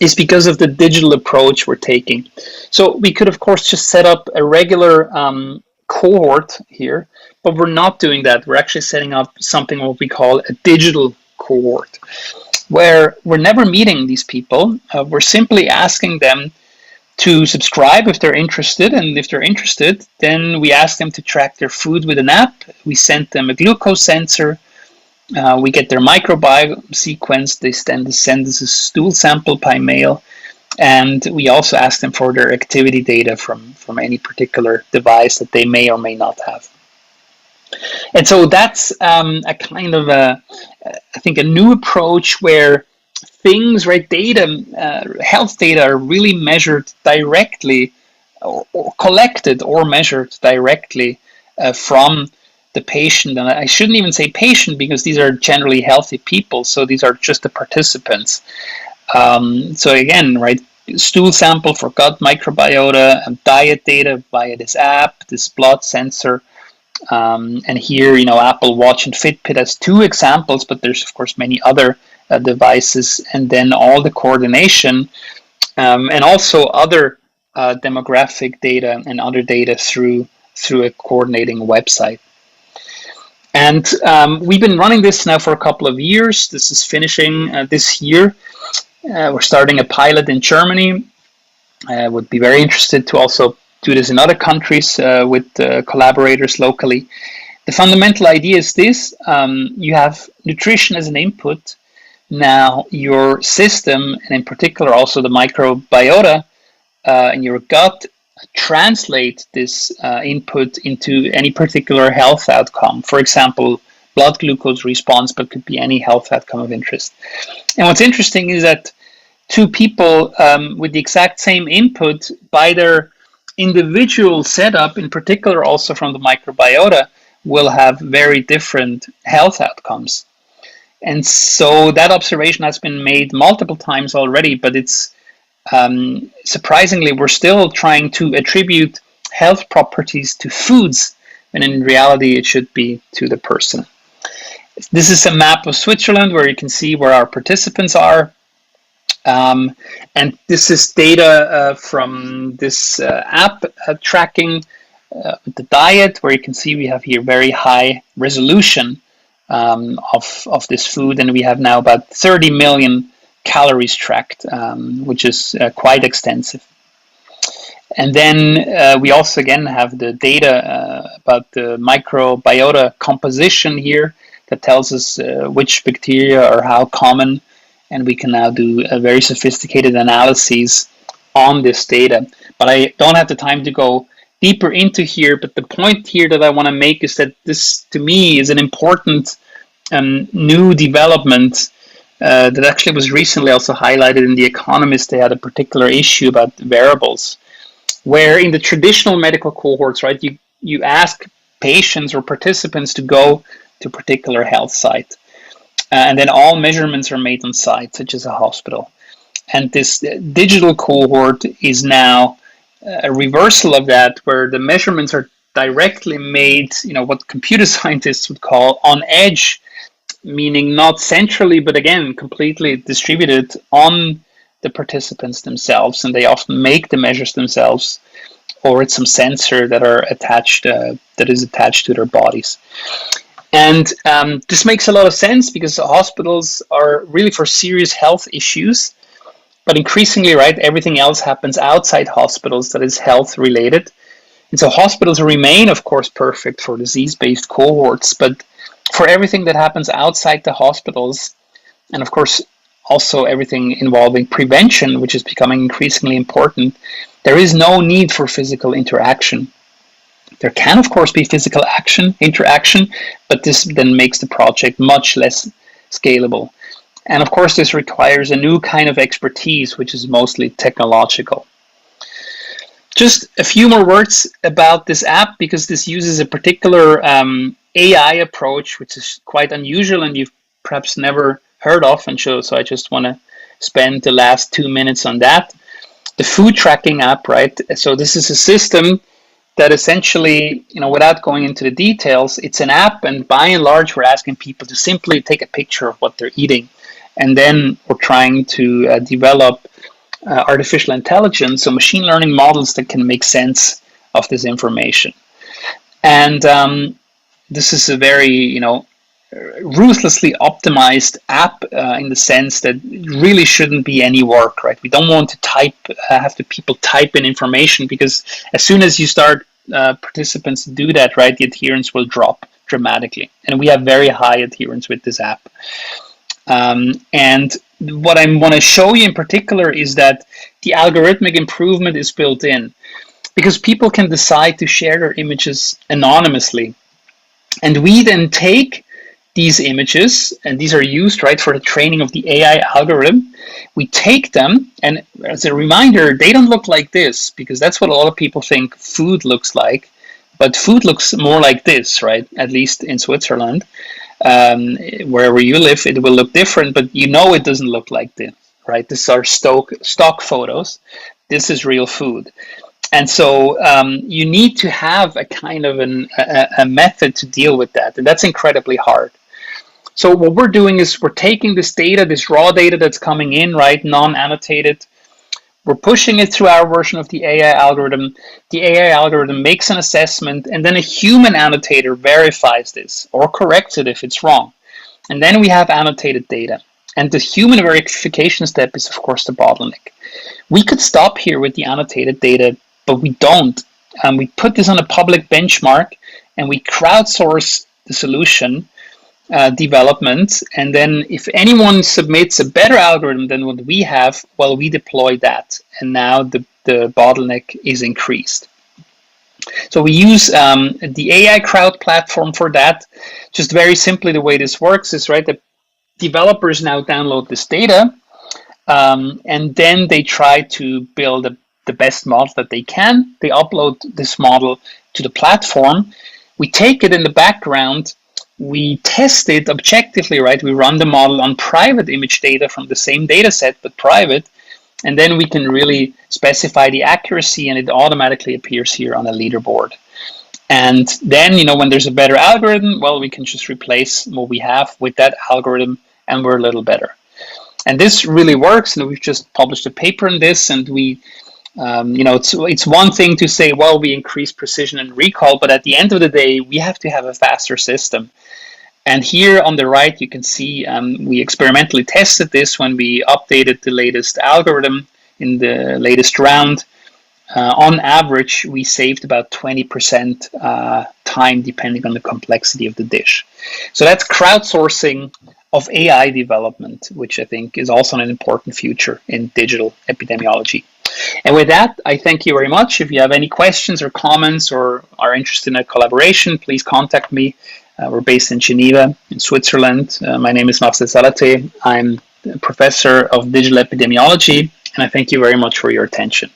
is because of the digital approach we're taking. So we could, of course, just set up a regular cohort here, but we're not doing that. We're actually setting up something what we call a digital cohort, where we're never meeting these people. We're simply asking them to subscribe if they're interested, and if they're interested, then we ask them to track their food with an app. We send them a glucose sensor. We get their microbiome sequenced. They send us a stool sample by mail, and we also ask them for their activity data from any particular device that they may or may not have. And so that's a kind of I think a new approach where things, right, health data are really measured directly, or collected or measured directly from the patient. And I shouldn't even say patient, because these are generally healthy people, so these are just the participants. So again, right, stool sample for gut microbiota, and diet data via this app, this blood sensor. And here, Apple Watch and Fitbit as two examples, but there's of course many other devices, and then all the coordination, and also other demographic data and other data through a coordinating website. And we've been running this now for a couple of years. This is finishing this year. We're starting a pilot in Germany. I would be very interested to also do this in other countries with collaborators locally. The fundamental idea is this: you have nutrition as an input. Now your system, and in particular also the microbiota in your gut, translate this input into any particular health outcome. For example, blood glucose response, but could be any health outcome of interest. And what's interesting is that two people with the exact same input, by their individual setup, in particular also from the microbiota, will have very different health outcomes. And so that observation has been made multiple times already, but it's surprisingly, we're still trying to attribute health properties to foods, and in reality it should be to the person. This is a map of Switzerland where you can see where our participants are. And this is data from this app tracking with the diet, where you can see we have here very high resolution of this food, and we have now about 30 million calories tracked, which is quite extensive. And then we also again have the data about the microbiota composition here that tells us which bacteria are how common, and we can now do a very sophisticated analyses on this data. But I don't have the time to go deeper into here, but the point here that I want to make is that this, to me, is an important new development that actually was recently also highlighted in The Economist. They had a particular issue about wearables, where in the traditional medical cohorts, right, you ask patients or participants to go to a particular health site, and then all measurements are made on site, such as a hospital. And this digital cohort is now a reversal of that, where the measurements are directly made, what computer scientists would call on edge, meaning not centrally, but again, completely distributed on the participants themselves. And they often make the measures themselves, or it's some sensor that is attached to their bodies. And this makes a lot of sense because hospitals are really for serious health issues, but increasingly, right, everything else happens outside hospitals that is health related. And so hospitals remain, of course, perfect for disease-based cohorts, but for everything that happens outside the hospitals, and of course, also everything involving prevention, which is becoming increasingly important, there is no need for physical interaction. There can, of course, be physical interaction, but this then makes the project much less scalable. And of course, this requires a new kind of expertise, which is mostly technological. Just a few more words about this app, because this uses a particular AI approach, which is quite unusual and you've perhaps never heard of. And so I just want to spend the last 2 minutes on that. The food tracking app, right? So this is a system that essentially, without going into the details, it's an app, and by and large, we're asking people to simply take a picture of what they're eating. And then we're trying to develop artificial intelligence, so machine learning models that can make sense of this information. And this is a very, ruthlessly optimized app in the sense that it really shouldn't be any work, right? We don't want to have the people type in information, because as soon as you start participants to do that, right, the adherence will drop dramatically. And we have very high adherence with this app. And what I want to show you in particular is that the algorithmic improvement is built in, because people can decide to share their images anonymously. And we then take these images, and these are used, right, for the training of the AI algorithm. We take them, and as a reminder, they don't look like this, because that's what a lot of people think food looks like. But food looks more like this, right, at least in Switzerland. Wherever you live, it will look different, but it doesn't look like this, right? These are stock photos. This is real food. And so you need to have a kind of a method to deal with that. And that's incredibly hard. So what we're doing is we're taking this data, this raw data that's coming in, right, non-annotated. We're pushing it through our version of the AI algorithm. The AI algorithm makes an assessment, and then a human annotator verifies this or corrects it if it's wrong. And then we have annotated data. And the human verification step is, of course, the bottleneck. We could stop here with the annotated data, but we don't. We put this on a public benchmark, and we crowdsource the solution development. And then if anyone submits a better algorithm than what we have, well, we deploy that. And now the bottleneck is increased. So we use the AI crowd platform for that. Just very simply, the way this works is, right, the developers now download this data, and then they try to build the best model that they can. They upload this model to the platform. We take it in the background. We test it objectively, right? We run the model on private image data from the same data set, but private. And then we can really specify the accuracy, and it automatically appears here on a leaderboard. And then, when there's a better algorithm, well, we can just replace what we have with that algorithm, and we're a little better. And this really works. And we've just published a paper on this, and we, it's one thing to say, well, we increase precision and recall, but at the end of the day, we have to have a faster system. And here on the right, you can see we experimentally tested this when we updated the latest algorithm in the latest round. On average, we saved about 20% time, depending on the complexity of the dish. So that's crowdsourcing of AI development, which I think is also an important future in digital epidemiology. And with that, I thank you very much. If you have any questions or comments or are interested in a collaboration, please contact me. We're based in Geneva, in Switzerland. My name is Marcel Salaté. I'm Professor of Digital Epidemiology, and I thank you very much for your attention.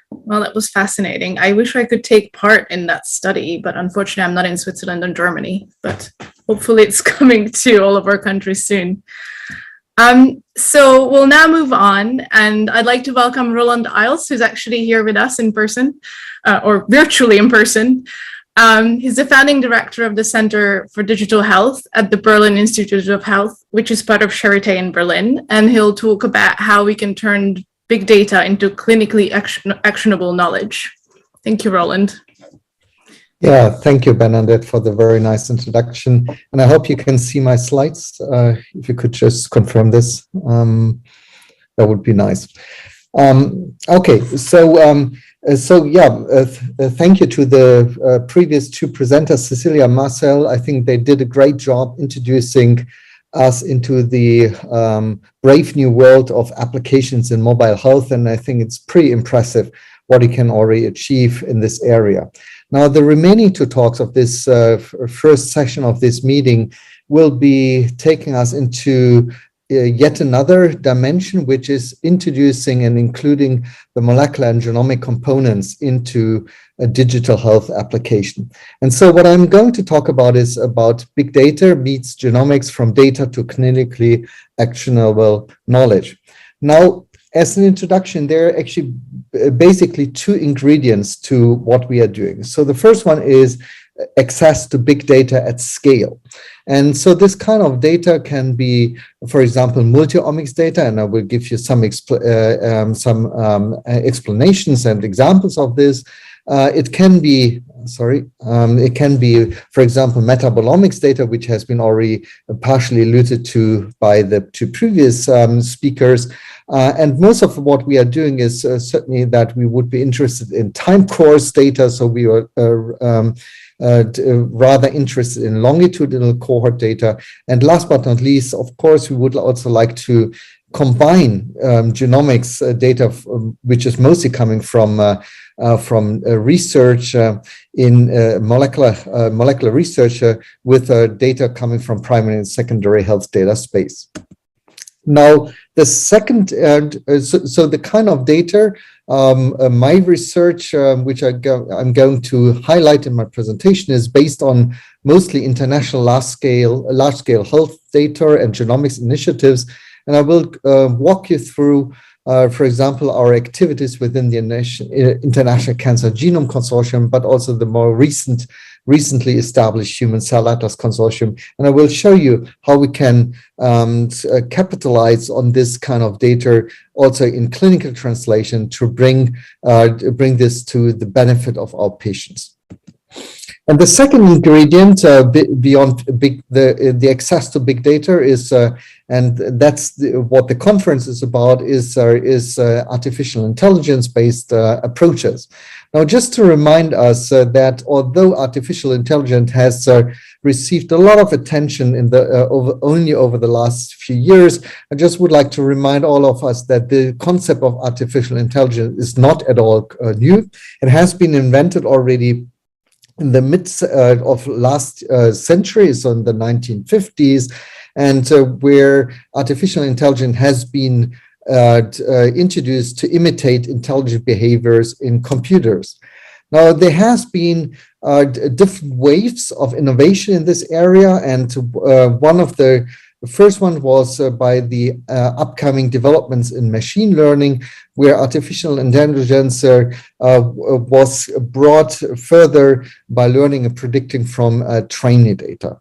Well, that was fascinating. I wish I could take part in that study, but unfortunately I'm not in Switzerland and Germany, but hopefully it's coming to all of our countries soon. So we'll now move on, and I'd like to welcome Roland Iles, who's actually here with us in person, or virtually in person. He's the founding director of the Center for Digital Health at the Berlin Institute of Health, which is part of Charité in Berlin, and he'll talk about how we can turn big data into clinically actionable knowledge. Thank you, Roland. Yeah, thank you, Bernadette, for the very nice introduction. And I hope you can see my slides. If you could just confirm this, that would be nice. Okay, thank you to the previous two presenters, Cecilia and Marcel. I think they did a great job introducing us into the brave new world of applications in mobile health, and I think it's pretty impressive what you can already achieve in this area. Now, the remaining two talks of this first session of this meeting will be taking us into yet another dimension, which is introducing and including the molecular and genomic components into a digital health application. And so what I'm going to talk about is about big data meets genomics, from data to clinically actionable knowledge. Now, as an introduction, there are actually basically two ingredients to what we are doing. So the first one is access to big data at scale. And so this kind of data can be, for example, multi-omics data, and I will give you some explanations and examples of this. It can be, for example, metabolomics data, which has been already partially alluded to by the two previous speakers. And most of what we are doing is certainly that we would be interested in time course data. So we are rather interested in longitudinal cohort data. And last but not least, of course, we would also like to combine genomics data, which is mostly coming from research in molecular research with data coming from primary and secondary health data space. Now, the second, so the kind of data, my research, which I'm going to highlight in my presentation, is based on mostly international large-scale health data and genomics initiatives. And I will walk you through, for example, our activities within the International Cancer Genome Consortium, but also the more recently established Human Cell Atlas Consortium. And I will show you how we can capitalize on this kind of data also in clinical translation to bring this to the benefit of our patients. And the second ingredient beyond the access to big data is, and that's what the conference is about, is artificial intelligence-based approaches. Now, just to remind us that although artificial intelligence has received a lot of attention in the only over the last few years, I just would like to remind all of us that the concept of artificial intelligence is not at all new. It has been invented already in the midst of last century, so in the 1950s, and where artificial intelligence has been introduced to imitate intelligent behaviors in computers. Now, there has been different waves of innovation in this area, and one of the first one was by the upcoming developments in machine learning, where artificial intelligence was brought further by learning and predicting from training data.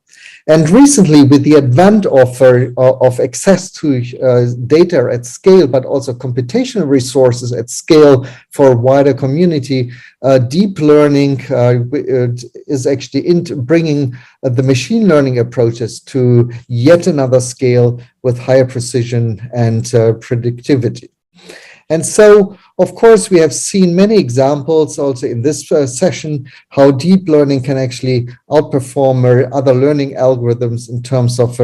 And recently, with the advent of access to data at scale, but also computational resources at scale for a wider community, deep learning is actually bringing the machine learning approaches to yet another scale with higher precision and predictivity. And so, of course, we have seen many examples also in this session how deep learning can actually outperform other learning algorithms in terms of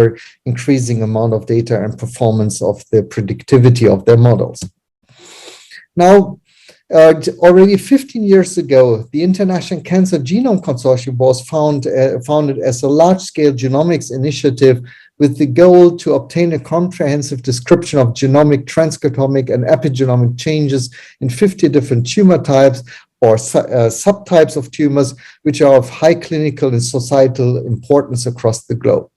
increasing amount of data and performance of the predictivity of their models. Now, Already 15 years ago, the International Cancer Genome Consortium was founded as a large-scale genomics initiative with the goal to obtain a comprehensive description of genomic, transcriptomic, and epigenomic changes in 50 different tumor types or subtypes of tumors, which are of high clinical and societal importance across the globe.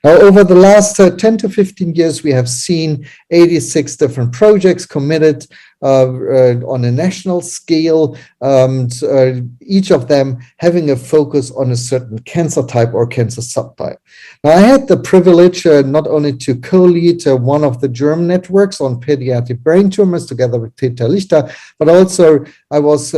Now, over the last 10 to 15 years, we have seen 86 different projects committed on a national scale, each of them having a focus on a certain cancer type or cancer subtype. Now, I had the privilege not only to co-lead one of the German networks on pediatric brain tumors together with Peter Lichter, but also I was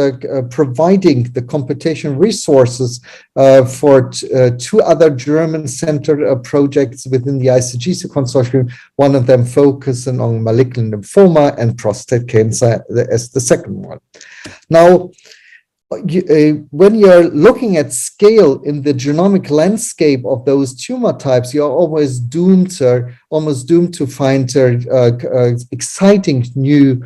providing the computation resources for two other German-centered projects within the ICGC consortium, one of them focusing on malignant lymphoma and prostate cancer as the second one. Now, when you're looking at scale in the genomic landscape of those tumor types, you're always almost doomed to find exciting new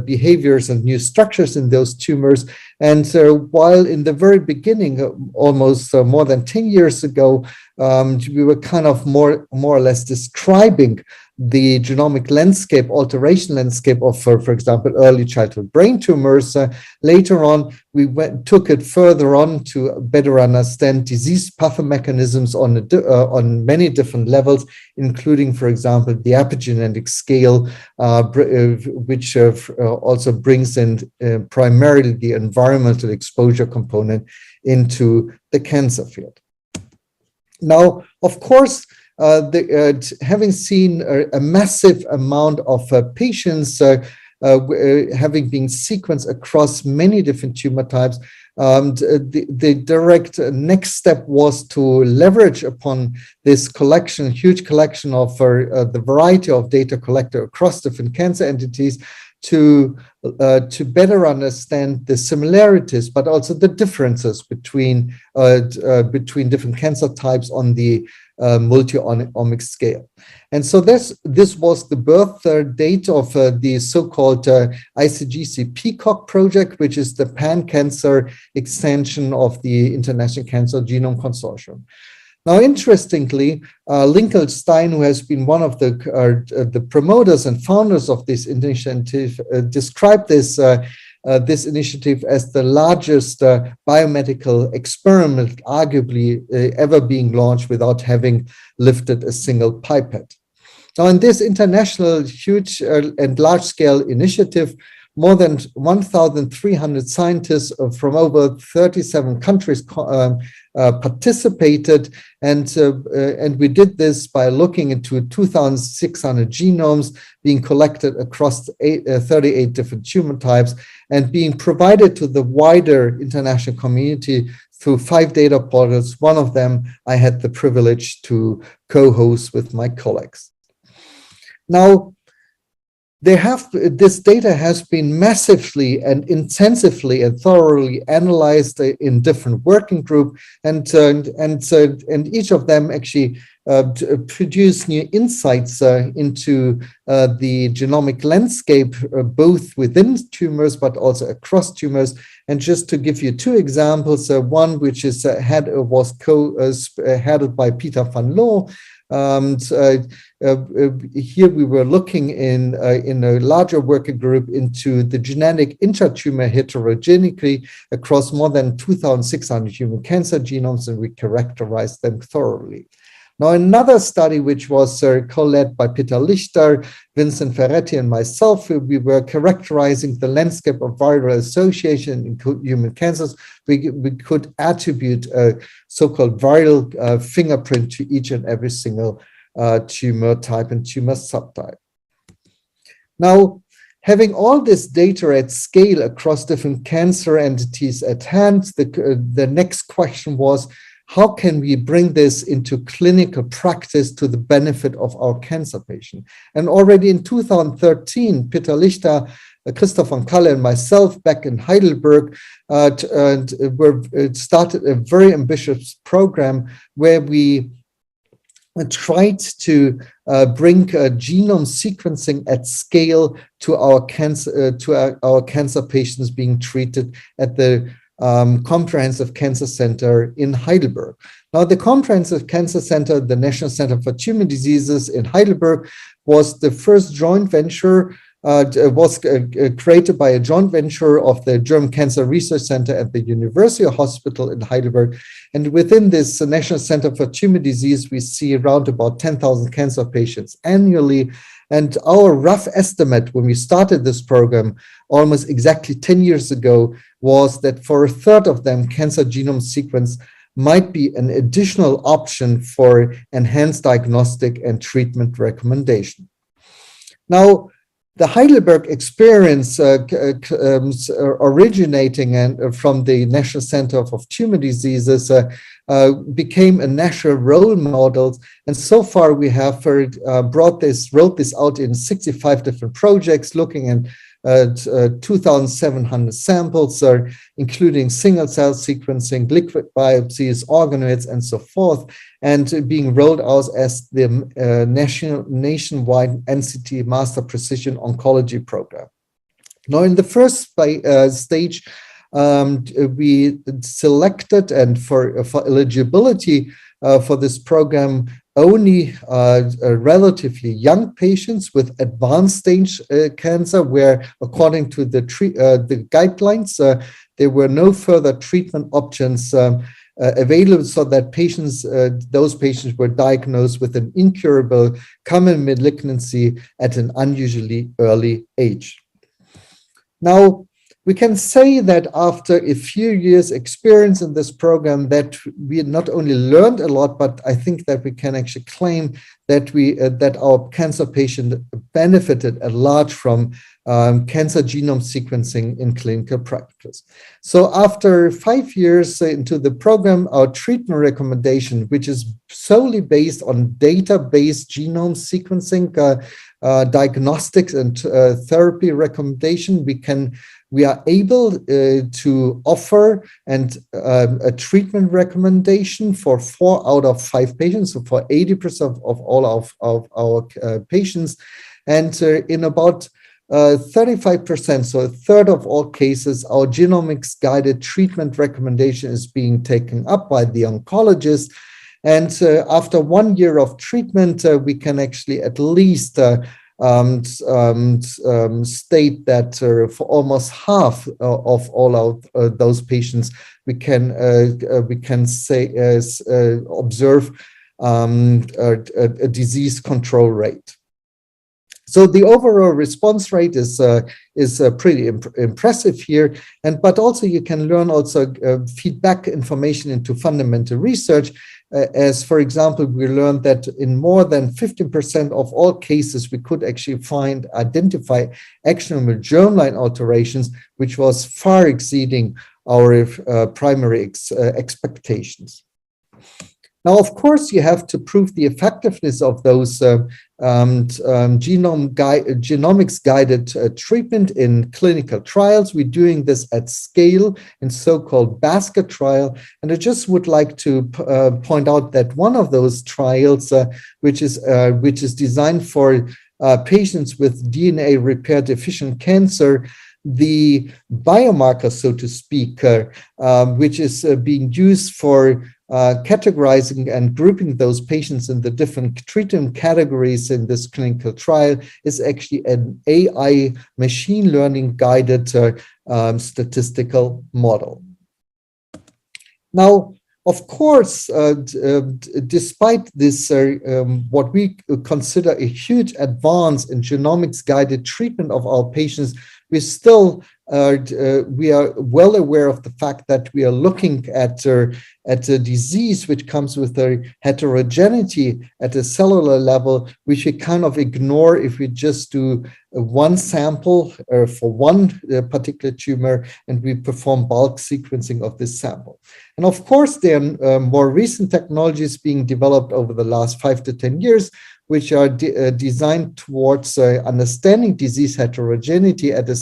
behaviors and new structures in those tumors. And while in the very beginning, almost more than 10 years ago, we were kind of more or less describing the genomic landscape, alteration landscape of, for example, early childhood brain tumors. Later on, we took it further on to better understand disease pathomechanisms on many different levels, including, for example, the epigenetic scale, which also brings in primarily the environmental exposure component into the cancer field. Now, of course, having seen a massive amount of patients having been sequenced across many different tumor types, the direct next step was to leverage upon this collection, huge collection of the variety of data collected across different cancer entities to better understand the similarities, but also the differences between different cancer types on the multi-omic scale. And so this was the birth date of the so-called ICGC PEACOCK project, which is the pan-cancer extension of the International Cancer Genome Consortium. Now, interestingly, Lincoln Stein, who has been one of the promoters and founders of this initiative, described this initiative as the largest biomedical experiment arguably ever being launched without having lifted a single pipette. Now, in this international huge and large-scale initiative, more than 1,300 scientists from over 37 countries participated, and we did this by looking into 2,600 genomes being collected across 38 different tumor types and being provided to the wider international community through 5 data portals. One of them I had the privilege to co-host with my colleagues. Now, this data has been massively and intensively and thoroughly analyzed in different working groups, and each of them actually produce new insights into the genomic landscape, both within tumors but also across tumors. And just to give you 2 examples, one which is headed by Peter van Loo. Here we were looking in a larger working group into the genetic intratumor heterogeneity across more than 2,600 human cancer genomes, and we characterized them thoroughly. Now, another study which was co-led by Peter Lichter, Vincent Ferretti, and myself, we were characterizing the landscape of viral association in human cancers. We could attribute a so-called viral fingerprint to each and every single tumor type and tumor subtype. Now, having all this data at scale across different cancer entities at hand, the next question was, how can we bring this into clinical practice to the benefit of our cancer patient? And already in 2013, Peter Lichter, Christoph von Kalle, and myself back in Heidelberg started a very ambitious program where we tried to bring genome sequencing at scale to our cancer patients being treated at the Comprehensive Cancer Center in Heidelberg. Now, the Comprehensive Cancer Center, the National Center for Tumor Diseases in Heidelberg, was the first joint venture, created by a joint venture of the German Cancer Research Center at the University Hospital in Heidelberg. And within this National Center for Tumor Disease, we see around about 10,000 cancer patients annually. And our rough estimate when we started this program almost exactly 10 years ago was that for a third of them, cancer genome sequence might be an additional option for enhanced diagnostic and treatment recommendation. Now, the Heidelberg experience originating from the National Center for Tumor Diseases became a national role model. And so far we have rolled this out in 65 different projects looking at 2,700 samples, including single cell sequencing, liquid biopsies, organoids, and so forth, and being rolled out as the nationwide NCT Master Precision Oncology Program. Now, in the first stage, we selected, and for eligibility for this program, only relatively young patients with advanced stage cancer, where according to the guidelines, there were no further treatment options available, so that those patients were diagnosed with an incurable common malignancy at an unusually early age. Now, we can say that after a few years experience in this program that we not only learned a lot, but I think that we can actually claim that that our cancer patient benefited at large from cancer genome sequencing in clinical practice. So after 5 years into the program, our treatment recommendation, which is solely based on data-based genome sequencing, diagnostics and therapy recommendation, we are able to offer a treatment recommendation for 4 out of 5 patients, so for 80% of all of our patients, and in about 35%, so a third of all cases, our genomics-guided treatment recommendation is being taken up by the oncologist. And after 1 year of treatment, we can actually at least state that for almost half of all of those patients, we can observe a disease control rate. So the overall response rate is pretty impressive here, but also you can learn feedback information into fundamental research. As for example, we learned that in more than 15% of all cases, we could actually identify actionable germline alterations, which was far exceeding our primary expectations. Now, of course, you have to prove the effectiveness of those genomics-guided treatment in clinical trials. We're doing this at scale in so-called basket trial. And I just would like to point out that one of those trials, which is designed for patients with DNA repair deficient cancer, the biomarker, so to speak, which is being used for categorizing and grouping those patients in the different treatment categories in this clinical trial, is actually an AI machine learning guided statistical model. Now, of course, despite this, what we consider a huge advance in genomics guided treatment of our patients, we are well aware of the fact that we are looking at a disease which comes with a heterogeneity at a cellular level, which we kind of ignore if we just do one sample for one particular tumor and we perform bulk sequencing of this sample. And of course, there are more recent technologies being developed over the last 5 to 10 years, which are designed towards understanding disease heterogeneity at a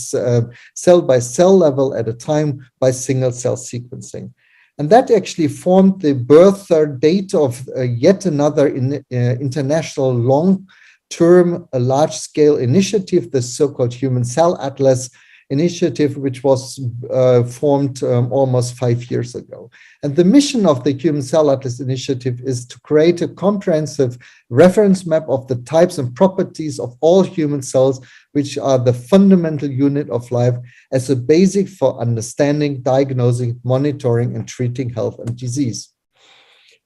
cell-by-cell level at a time by single-cell sequencing. And that actually formed the birth date of yet another international long-term, large-scale initiative, the so-called Human Cell Atlas initiative, which was formed almost 5 years ago. And the mission of the Human Cell Atlas initiative is to create a comprehensive reference map of the types and properties of all human cells, which are the fundamental unit of life, as a basic for understanding, diagnosing, monitoring, and treating health and disease.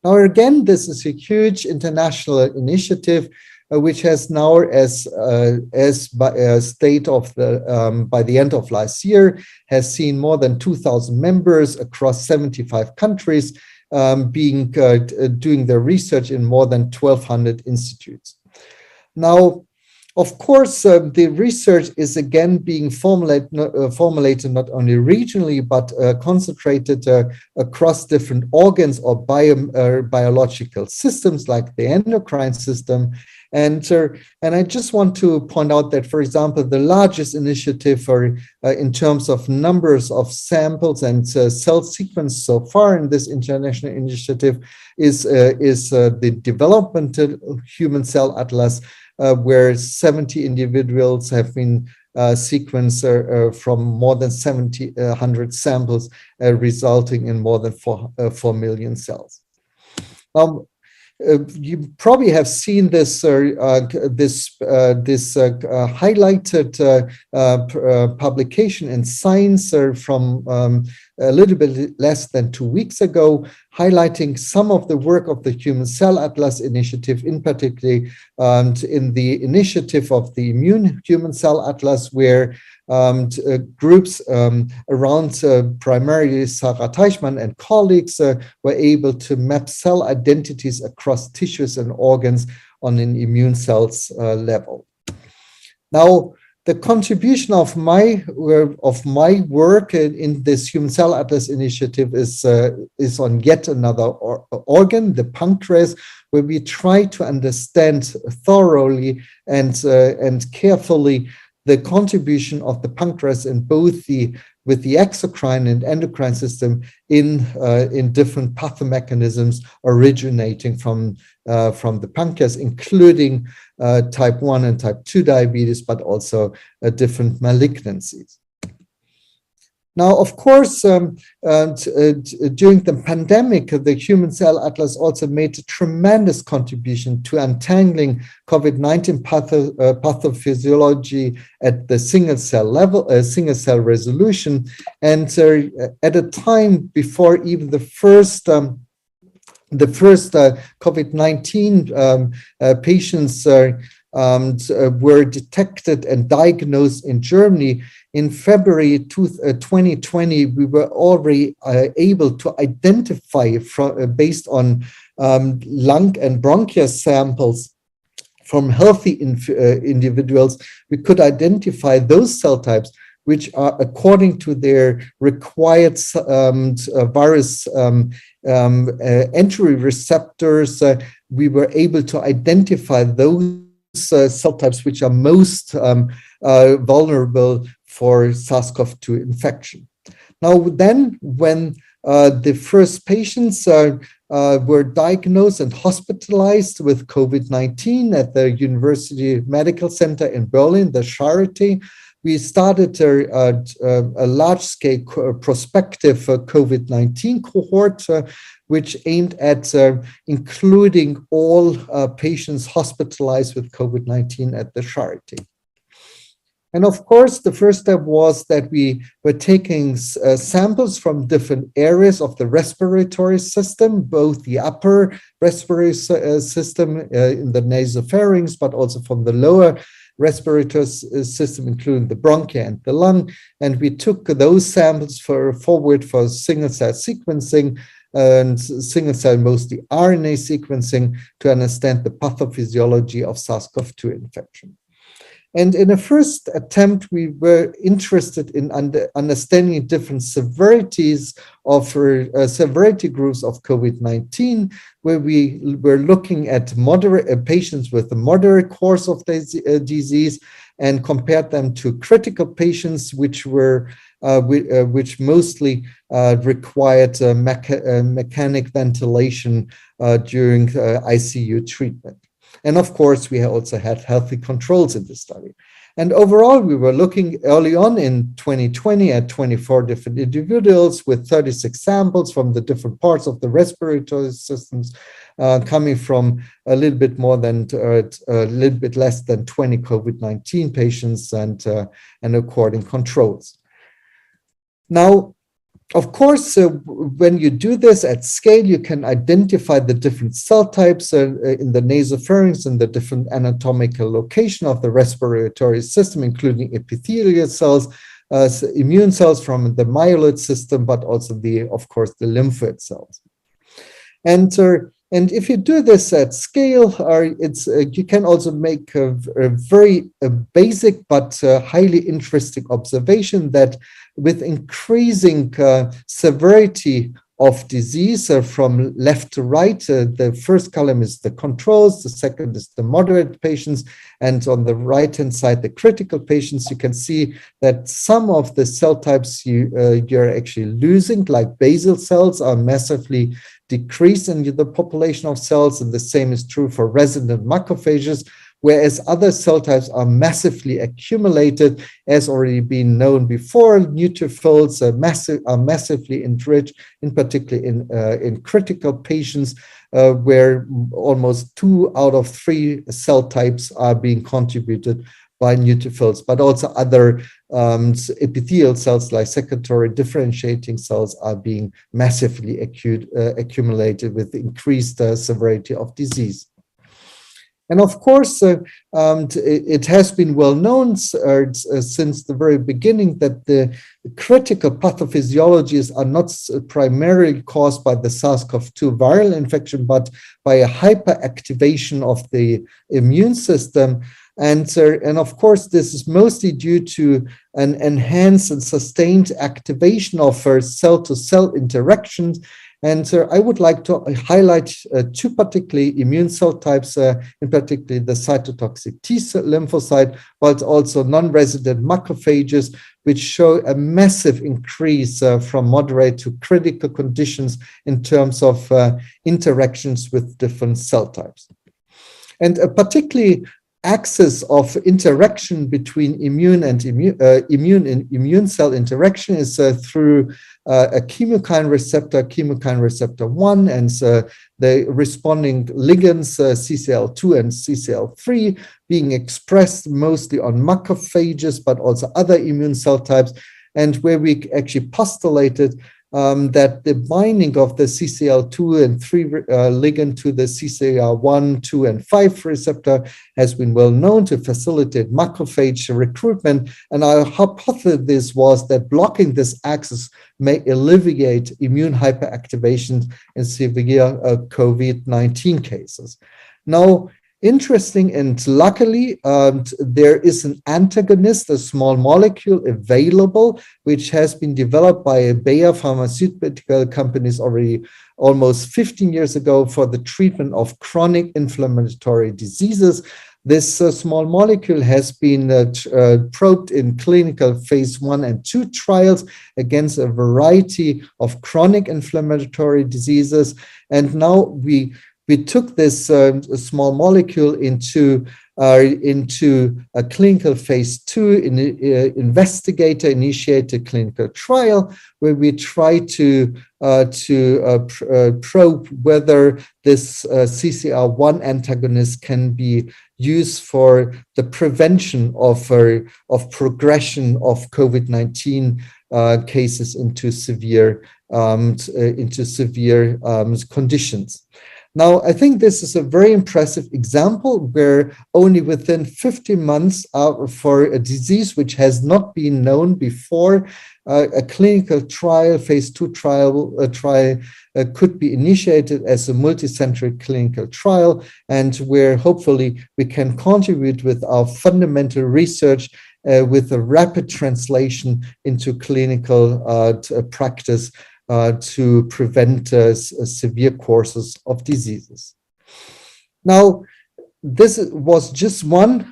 Now, again, this is a huge international initiative which has now, as state of the by the end of last year, has seen more than 2,000 members across 75 countries doing their research in more than 1,200 institutes. Now, of course, the research is again being formulated not only regionally, but concentrated across different organs or biological systems like the endocrine system. And I just want to point out that, for example, the largest initiative in terms of numbers of samples and cell sequence so far in this international initiative is the developmental Human Cell Atlas, where 70 individuals have been sequenced from more than 100 samples, resulting in more than 4 million cells. You probably have seen this highlighted publication in Science from a little bit less than 2 weeks ago, highlighting some of the work of the Human Cell Atlas initiative, in particular in the initiative of the Immune Human Cell Atlas, where groups around primarily Sarah Teichmann and colleagues were able to map cell identities across tissues and organs on an immune cells level. Now, the contribution of my work in this Human Cell Atlas initiative is on yet another organ, the pancreas, where we try to understand thoroughly and carefully the contribution of the pancreas in both with the exocrine and endocrine system in different pathomechanisms originating from the pancreas, including type 1 and type 2 diabetes, but also different malignancies. Now, of course, during the pandemic, the Human Cell Atlas also made a tremendous contribution to untangling COVID-19 pathophysiology at the single cell level, single cell resolution. And at a time before even the first COVID-19 patients were detected and diagnosed in Germany, in February 2020, we were already able to identify based on lung and bronchial samples from healthy individuals, we could identify those cell types which are according to their required virus entry receptors. We were able to identify those cell types which are most vulnerable for SARS-CoV-2 infection. Now then, when the first patients were diagnosed and hospitalized with COVID-19 at the University Medical Center in Berlin, the Charité, we started a large-scale prospective COVID-19 cohort, which aimed at including all patients hospitalized with COVID-19 at the Charité. And of course, the first step was that we were taking samples from different areas of the respiratory system, both the upper respiratory system in the nasopharynx, but also from the lower respiratory system, including the bronchi and the lung. And we took those samples forward for single-cell sequencing and single-cell, mostly RNA sequencing, to understand the pathophysiology of SARS-CoV-2 infection. And in a first attempt, we were interested in understanding different severities of severity groups of COVID-19, where we were looking at moderate patients with a moderate course of disease and compared them to critical patients, which were which mostly required mechanic ventilation during ICU treatment. And of course, we also had healthy controls in the study. And overall, we were looking early on in 2020 at 24 different individuals with 36 samples from the different parts of the respiratory systems, coming from a little bit more than, a little bit less than 20 COVID-19 patients and according controls. Now, of course, when you do this at scale, you can identify the different cell types in the nasopharynx and the different anatomical location of the respiratory system, including epithelial cells, immune cells from the myeloid system, but also of course, the lymphoid cells. And if you do this at scale, you can also make a very basic but highly interesting observation that with increasing severity of disease from left to right, the first column is the controls, the second is the moderate patients, and on the right-hand side, the critical patients, you can see that some of the cell types you're actually losing, like basal cells, are massively decreased in the population of cells, and the same is true for resident macrophages, whereas other cell types are massively accumulated, as already been known before. Neutrophils are massively enriched, in particular in critical patients, where almost 2 out of 3 cell types are being contributed by neutrophils, but also other epithelial cells like secretory differentiating cells are being massively accumulated with increased severity of disease. And of course, it has been well known since the very beginning that the critical pathophysiologies are not primarily caused by the SARS-CoV-2 viral infection, but by a hyperactivation of the immune system. And of course, this is mostly due to an enhanced and sustained activation of cell-to-cell interactions. And I would like to highlight 2 particularly immune cell types, in particular the cytotoxic T cell lymphocyte, but also non-resident macrophages, which show a massive increase from moderate to critical conditions in terms of interactions with different cell types. And particularly axis of interaction between immune and immune cell interaction is through a chemokine receptor 1, and the responding ligands CCL2 and CCL3 being expressed mostly on macrophages, but also other immune cell types, and where we actually postulated that the binding of the CCL2 and 3 ligand to the CCR1, 2, and 5 receptor has been well known to facilitate macrophage recruitment. And our hypothesis was that blocking this axis may alleviate immune hyperactivation in severe COVID-19 cases. Now, interesting and luckily, there is an antagonist, a small molecule available, which has been developed by Bayer pharmaceutical companies already almost 15 years ago for the treatment of chronic inflammatory diseases. This small molecule has been probed in clinical phase 1 and 2 trials against a variety of chronic inflammatory diseases. And now we took this small molecule into a clinical phase 2 investigator-initiated clinical trial, where we try to probe whether this CCR1 antagonist can be used for the prevention of progression of COVID-19 cases into severe conditions. Now, I think this is a very impressive example where only within 50 months for a disease which has not been known before, a clinical trial, phase 2 trial could be initiated as a multicentric clinical trial, and where hopefully we can contribute with our fundamental research with a rapid translation into clinical practice to prevent severe courses of diseases. Now, this was just one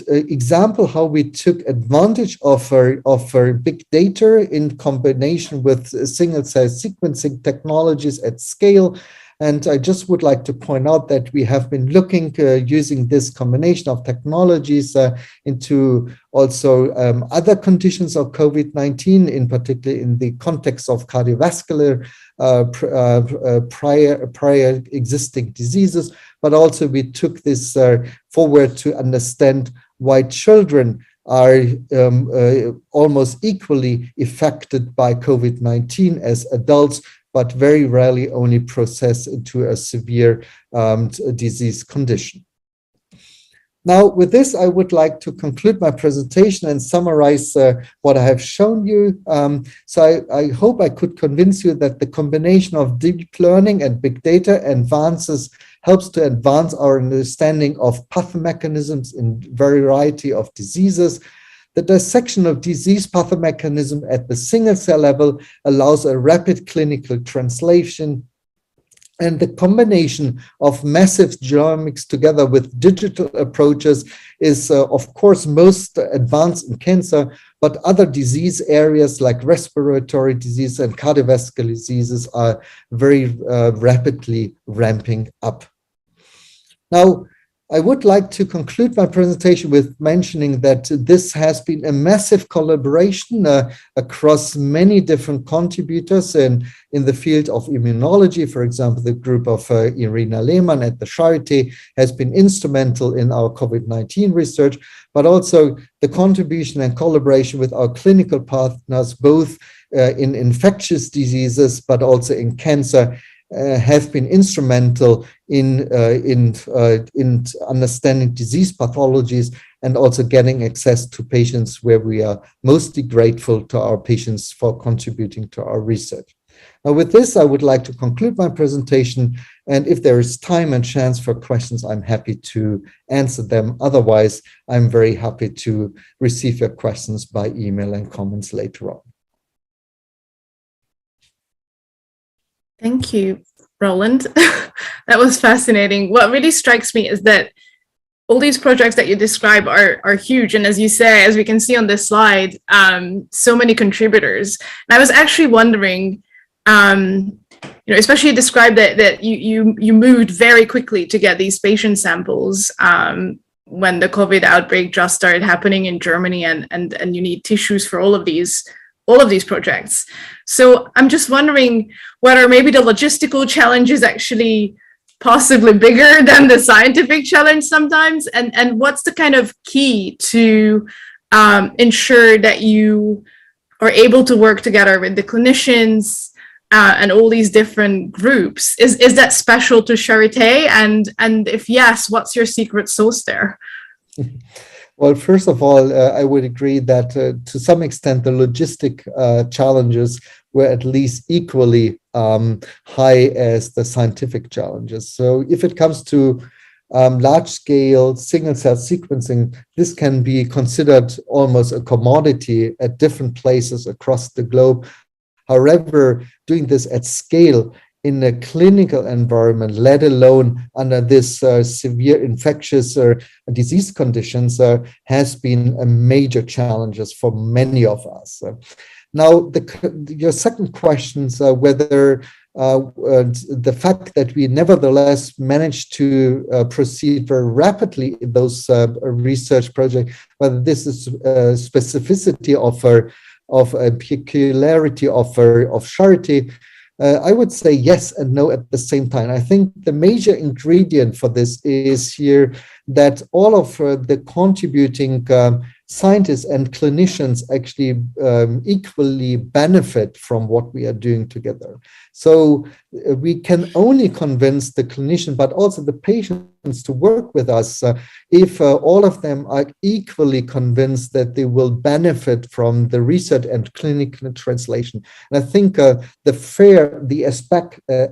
example how we took advantage of our big data in combination with single-cell sequencing technologies at scale. And I just would like to point out that we have been looking using this combination of technologies into also other conditions of COVID-19, in particular in the context of cardiovascular prior existing diseases, but also we took this forward to understand why children are almost equally affected by COVID-19 as adults, but very rarely only process into a severe disease condition. Now, with this, I would like to conclude my presentation and summarize what I have shown you. So I hope I could convince you that the combination of deep learning and big data advances helps to advance our understanding of pathomechanisms in a variety of diseases. The dissection of disease pathomechanism at the single cell level allows a rapid clinical translation, and the combination of massive genomics together with digital approaches is, of course, most advanced in cancer, but other disease areas like respiratory disease and cardiovascular diseases are very rapidly ramping up. Now, I would like to conclude my presentation with mentioning that this has been a massive collaboration across many different contributors in the field of immunology. For example, the group of Irina Lehmann at the Charité has been instrumental in our COVID-19 research, but also the contribution and collaboration with our clinical partners, both in infectious diseases, but also in cancer, have been instrumental in understanding disease pathologies and also getting access to patients, where we are mostly grateful to our patients for contributing to our research. Now, with this, I would like to conclude my presentation, and if there is time and chance for questions, I'm happy to answer them. Otherwise, I'm very happy to receive your questions by email and comments later on. Thank you, Roland. That was fascinating. What really strikes me is that all these projects that you describe are huge. And as you say, as we can see on this slide, so many contributors. And I was actually wondering, especially you described that you moved very quickly to get these patient samples when the COVID outbreak just started happening in Germany, and you need tissues for all of these projects. So I'm just wondering whether maybe the logistical challenge is actually possibly bigger than the scientific challenge sometimes, and what's the kind of key to ensure that you are able to work together with the clinicians and all these different groups? Is that special to Charité? And if yes, what's your secret sauce there? Well, first of all, I would agree that to some extent the logistic challenges were at least equally high as the scientific challenges. So if it comes to large-scale single-cell sequencing, this can be considered almost a commodity at different places across the globe. However, doing this at scale in a clinical environment, let alone under this severe infectious disease conditions, has been a major challenge for many of us. Now, your second question is whether the fact that we nevertheless managed to proceed very rapidly in those research projects, whether this is a specificity of a peculiarity of Charité. I would say yes and no at the same time. I think the major ingredient for this is here that all of the contributing scientists and clinicians actually equally benefit from what we are doing together. So we can only convince the clinician, but also the patients to work with us if all of them are equally convinced that they will benefit from the research and clinical translation. And I think the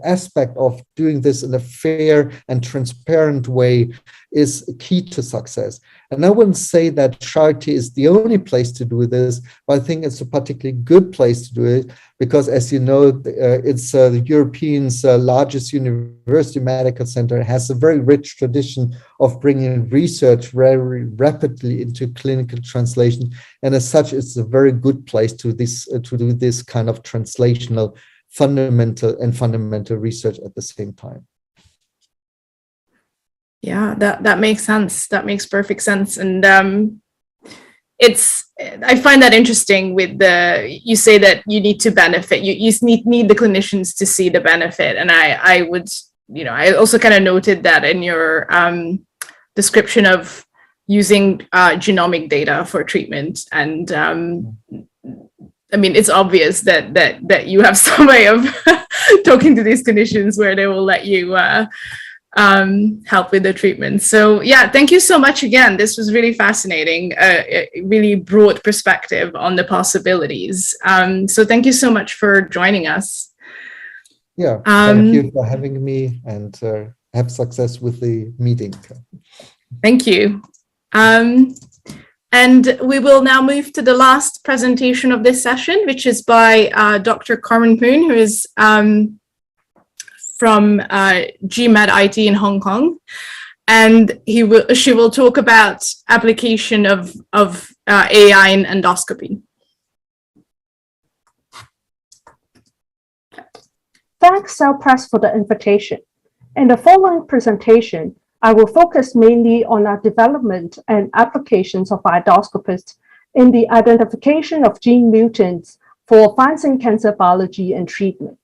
aspect of doing this in a fair and transparent way is key to success. And I wouldn't say that Charité is the only place to do this, but I think it's a particularly good place to do it because, as you know, it's the European's largest university medical center. It has a very rich tradition of bringing research very rapidly into clinical translation. And as such, it's a very good place to do this kind of translational fundamental research at the same time. Yeah, that makes sense. That makes perfect sense. And I find that interesting with you say that you need to benefit, you need the clinicians to see the benefit. And I would, I also kind of noted that in your description of using genomic data for treatment. And I mean, it's obvious that you have some way of talking to these clinicians where they will let you help with the treatment. So yeah, thank you so much again. This was really fascinating, a really broad perspective on the possibilities. So thank you so much for joining us. Yeah, thank you for having me, and have success with the meeting. Thank you. And we will now move to the last presentation of this session, which is by Dr. Carmen Poon, who is from GMed IT in Hong Kong, and she will talk about application of AI in endoscopy. Thanks, CellPress, for the invitation. In the following presentation, I will focus mainly on our development and applications of endoscopists in the identification of gene mutants for advancing cancer biology and treatment.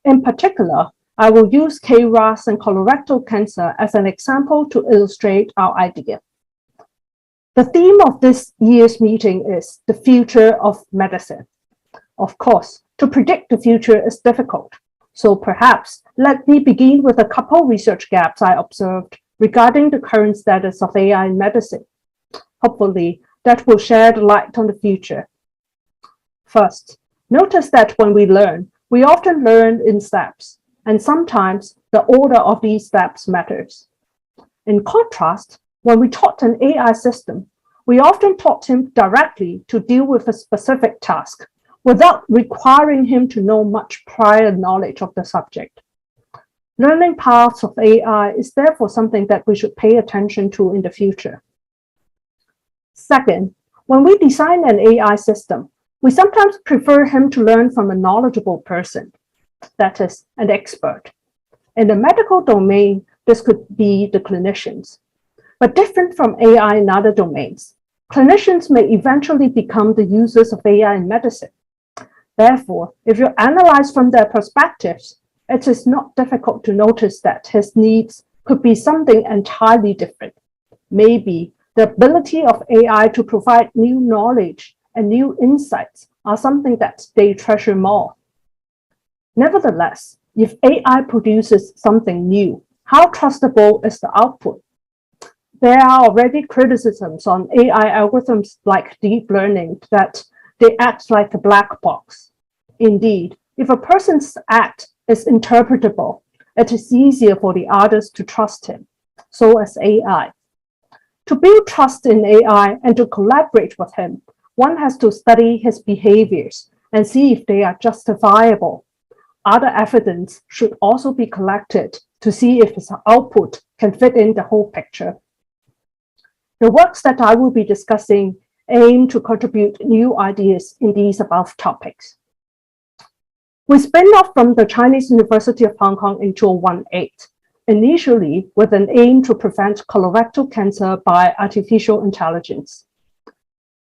In particular, I will use KRAS and colorectal cancer as an example to illustrate our idea. The theme of this year's meeting is the future of medicine. Of course, to predict the future is difficult. So perhaps let me begin with a couple research gaps I observed regarding the current status of AI in medicine. Hopefully, that will shed light on the future. First, notice that when we learn, we often learn in steps, and sometimes the order of these steps matters. In contrast, when we taught an AI system, we often taught him directly to deal with a specific task without requiring him to know much prior knowledge of the subject. Learning paths of AI is therefore something that we should pay attention to in the future. Second, when we design an AI system, we sometimes prefer him to learn from a knowledgeable person, that is, an expert. In the medical domain, this could be the clinicians. But different from AI in other domains, clinicians may eventually become the users of AI in medicine. Therefore, if you analyze from their perspectives, it is not difficult to notice that his needs could be something entirely different. Maybe the ability of AI to provide new knowledge and new insights are something that they treasure more. Nevertheless, if AI produces something new, how trustable is the output? There are already criticisms on AI algorithms like deep learning that they act like a black box. Indeed, if a person's act is interpretable, it is easier for the others to trust him. So as AI. To build trust in AI and to collaborate with him, one has to study his behaviors and see if they are justifiable. Other evidence should also be collected to see if his output can fit in the whole picture. The works that I will be discussing aim to contribute new ideas in these above topics. We spin off from the Chinese University of Hong Kong in 2018, initially with an aim to prevent colorectal cancer by artificial intelligence.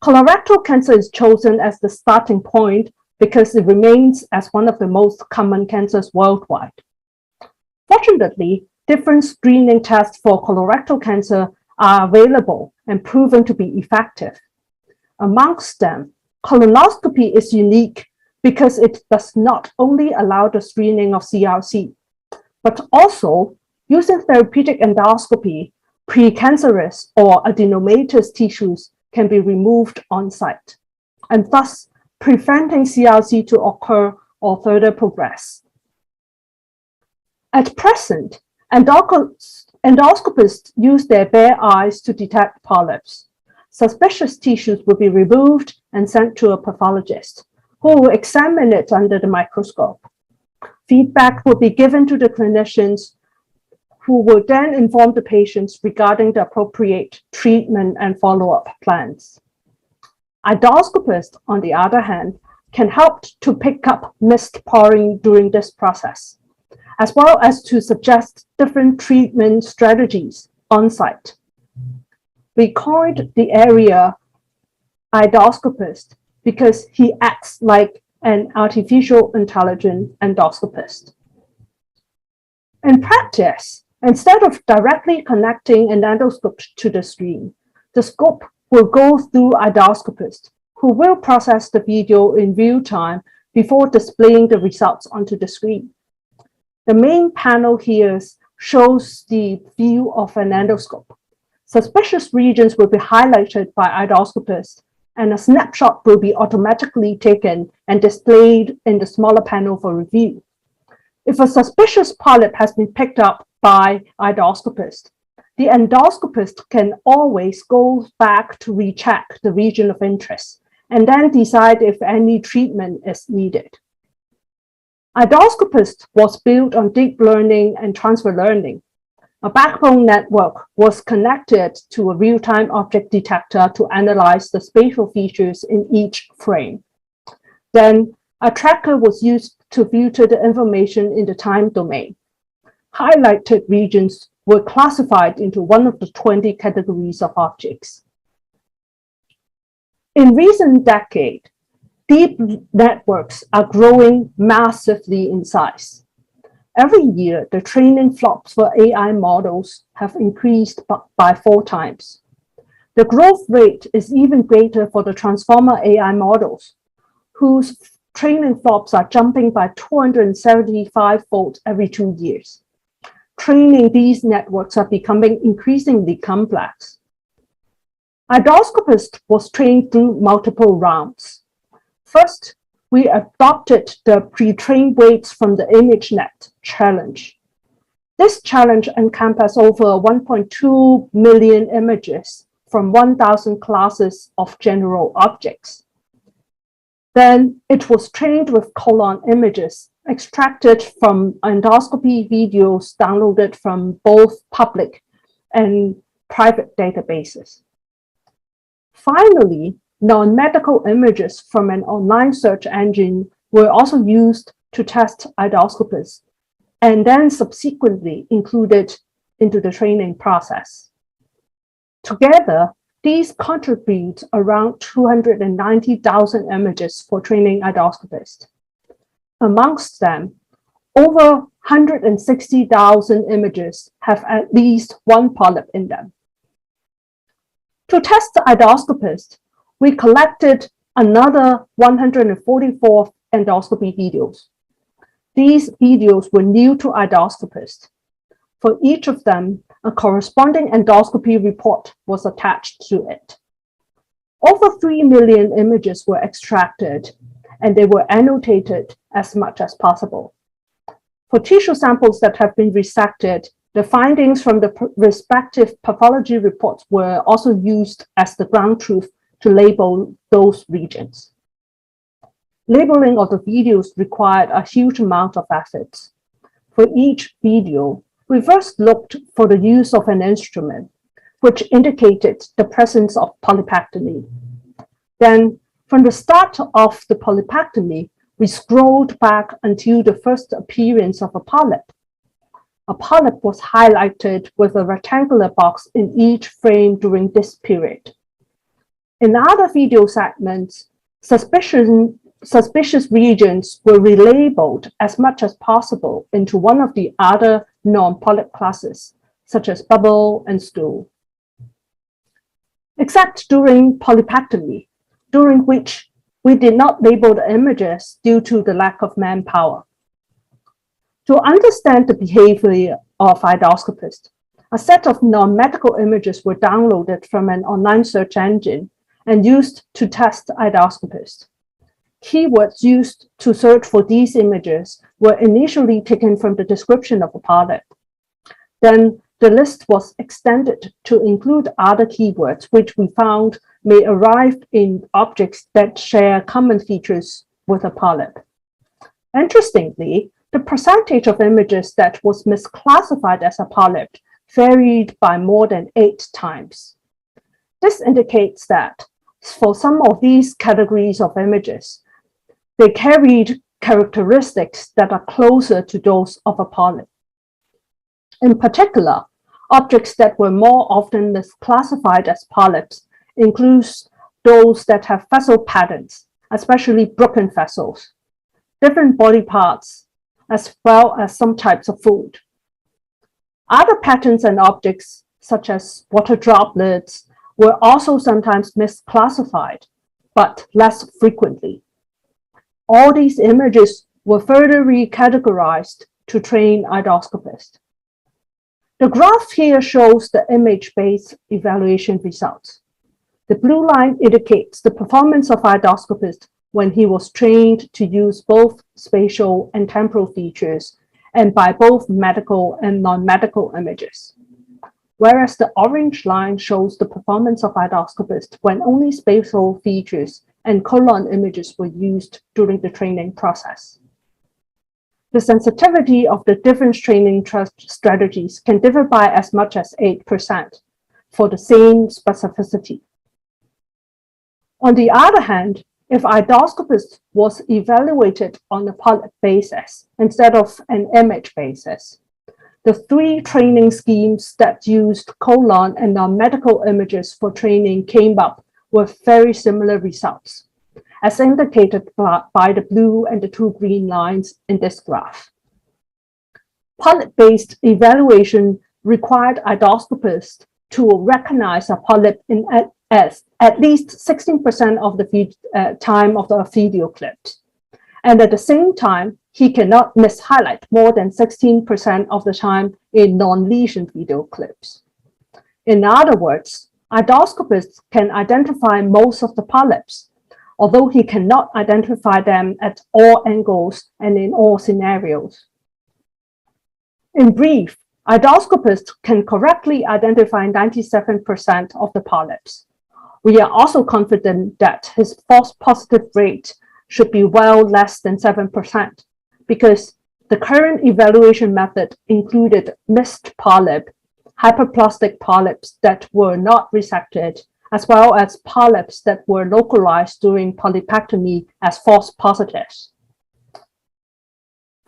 Colorectal cancer is chosen as the starting point because it remains as one of the most common cancers worldwide. Fortunately, different screening tests for colorectal cancer are available and proven to be effective. Amongst them, colonoscopy is unique because it does not only allow the screening of CRC, but also using therapeutic endoscopy, precancerous or adenomatous tissues can be removed on site, and thus preventing CRC to occur or further progress. At present, endoscopists use their bare eyes to detect polyps. Suspicious tissues will be removed and sent to a pathologist, who will examine it under the microscope. Feedback will be given to the clinicians, who will then inform the patients regarding the appropriate treatment and follow-up plans. Endoscopists, on the other hand, can help to pick up mist pouring during this process, as well as to suggest different treatment strategies on site. We called the area endoscopist because he acts like an artificial intelligence endoscopist. In practice, instead of directly connecting an endoscope to the screen, the scope will go through endoscopist, who will process the video in real time before displaying the results onto the screen. The main panel here shows the view of an endoscope. Suspicious regions will be highlighted by endoscopists, and a snapshot will be automatically taken and displayed in the smaller panel for review. If a suspicious polyp has been picked up by endoscopist, the endoscopist can always go back to recheck the region of interest and then decide if any treatment is needed. Endoscopist was built on deep learning and transfer learning. A backbone network was connected to a real-time object detector to analyze the spatial features in each frame. Then a tracker was used to filter the information in the time domain. Highlighted regions were classified into one of the 20 categories of objects. In recent decades, deep networks are growing massively in size. Every year, the training flops for AI models have increased by 4 times. The growth rate is even greater for the transformer AI models, whose training flops are jumping by 275-fold every 2 years. Training these networks are becoming increasingly complex. Endoscopist was trained through multiple rounds. First, we adopted the pre-trained weights from the ImageNet challenge. This challenge encompassed over 1.2 million images from 1,000 classes of general objects. Then it was trained with colon images extracted from endoscopy videos downloaded from both public and private databases. Finally, non-medical images from an online search engine were also used to test endoscopists and then subsequently included into the training process. Together, these contribute around 290,000 images for training endoscopists. Amongst them, over 160,000 images have at least one polyp in them. To test the endoscopist, we collected another 144 endoscopy videos. These videos were new to endoscopists. For each of them, a corresponding endoscopy report was attached to it. Over 3 million images were extracted, and they were annotated as much as possible. For tissue samples that have been resected, the findings from the respective pathology reports were also used as the ground truth to label those regions. Labeling of the videos required a huge amount of effort. For each video, we first looked for the use of an instrument, which indicated the presence of polypectomy. Then, from the start of the polypectomy, we scrolled back until the first appearance of a polyp. A polyp was highlighted with a rectangular box in each frame during this period. In other video segments, suspicious regions were relabeled as much as possible into one of the other non-polyp classes, such as bubble and stool. Except during polypectomy, during which we did not label the images due to the lack of manpower. To understand the behavior of endoscopists, a set of non-medical images were downloaded from an online search engine and used to test endoscopists. Keywords used to search for these images were initially taken from the description of a polyp. Then the list was extended to include other keywords which we found may arrive in objects that share common features with a polyp. Interestingly, the percentage of images that was misclassified as a polyp varied by more than 8 times. This indicates that for some of these categories of images, they carried characteristics that are closer to those of a polyp. In particular, objects that were more often misclassified as polyps includes those that have vessel patterns, especially broken vessels, different body parts, as well as some types of food. Other patterns and objects, such as water droplets, were also sometimes misclassified, but less frequently. All these images were further recategorized to train endoscopists. The graph here shows the image-based evaluation results. The blue line indicates the performance of endoscopist when he was trained to use both spatial and temporal features and by both medical and non-medical images. Whereas the orange line shows the performance of endoscopist when only spatial features and colon images were used during the training process. The sensitivity of the different training strategies can differ by as much as 8% for the same specificity. On the other hand, if endoscopist was evaluated on a polyp basis instead of an image basis, the 3 training schemes that used colon and non-medical images for training came up with very similar results, as indicated by the blue and the 2 green lines in this graph. Polyp-based evaluation required endoscopists to recognize a polyp in at least 16% of the time of the video clips. And at the same time, he cannot mis-highlight more than 16% of the time in non-lesion video clips. In other words, endoscopists can identify most of the polyps, although he cannot identify them at all angles and in all scenarios. In brief, endoscopists can correctly identify 97% of the polyps. We are also confident that his false positive rate should be well less than 7%, because the current evaluation method included missed polyp, hyperplastic polyps that were not resected, as well as polyps that were localized during polypectomy as false positives.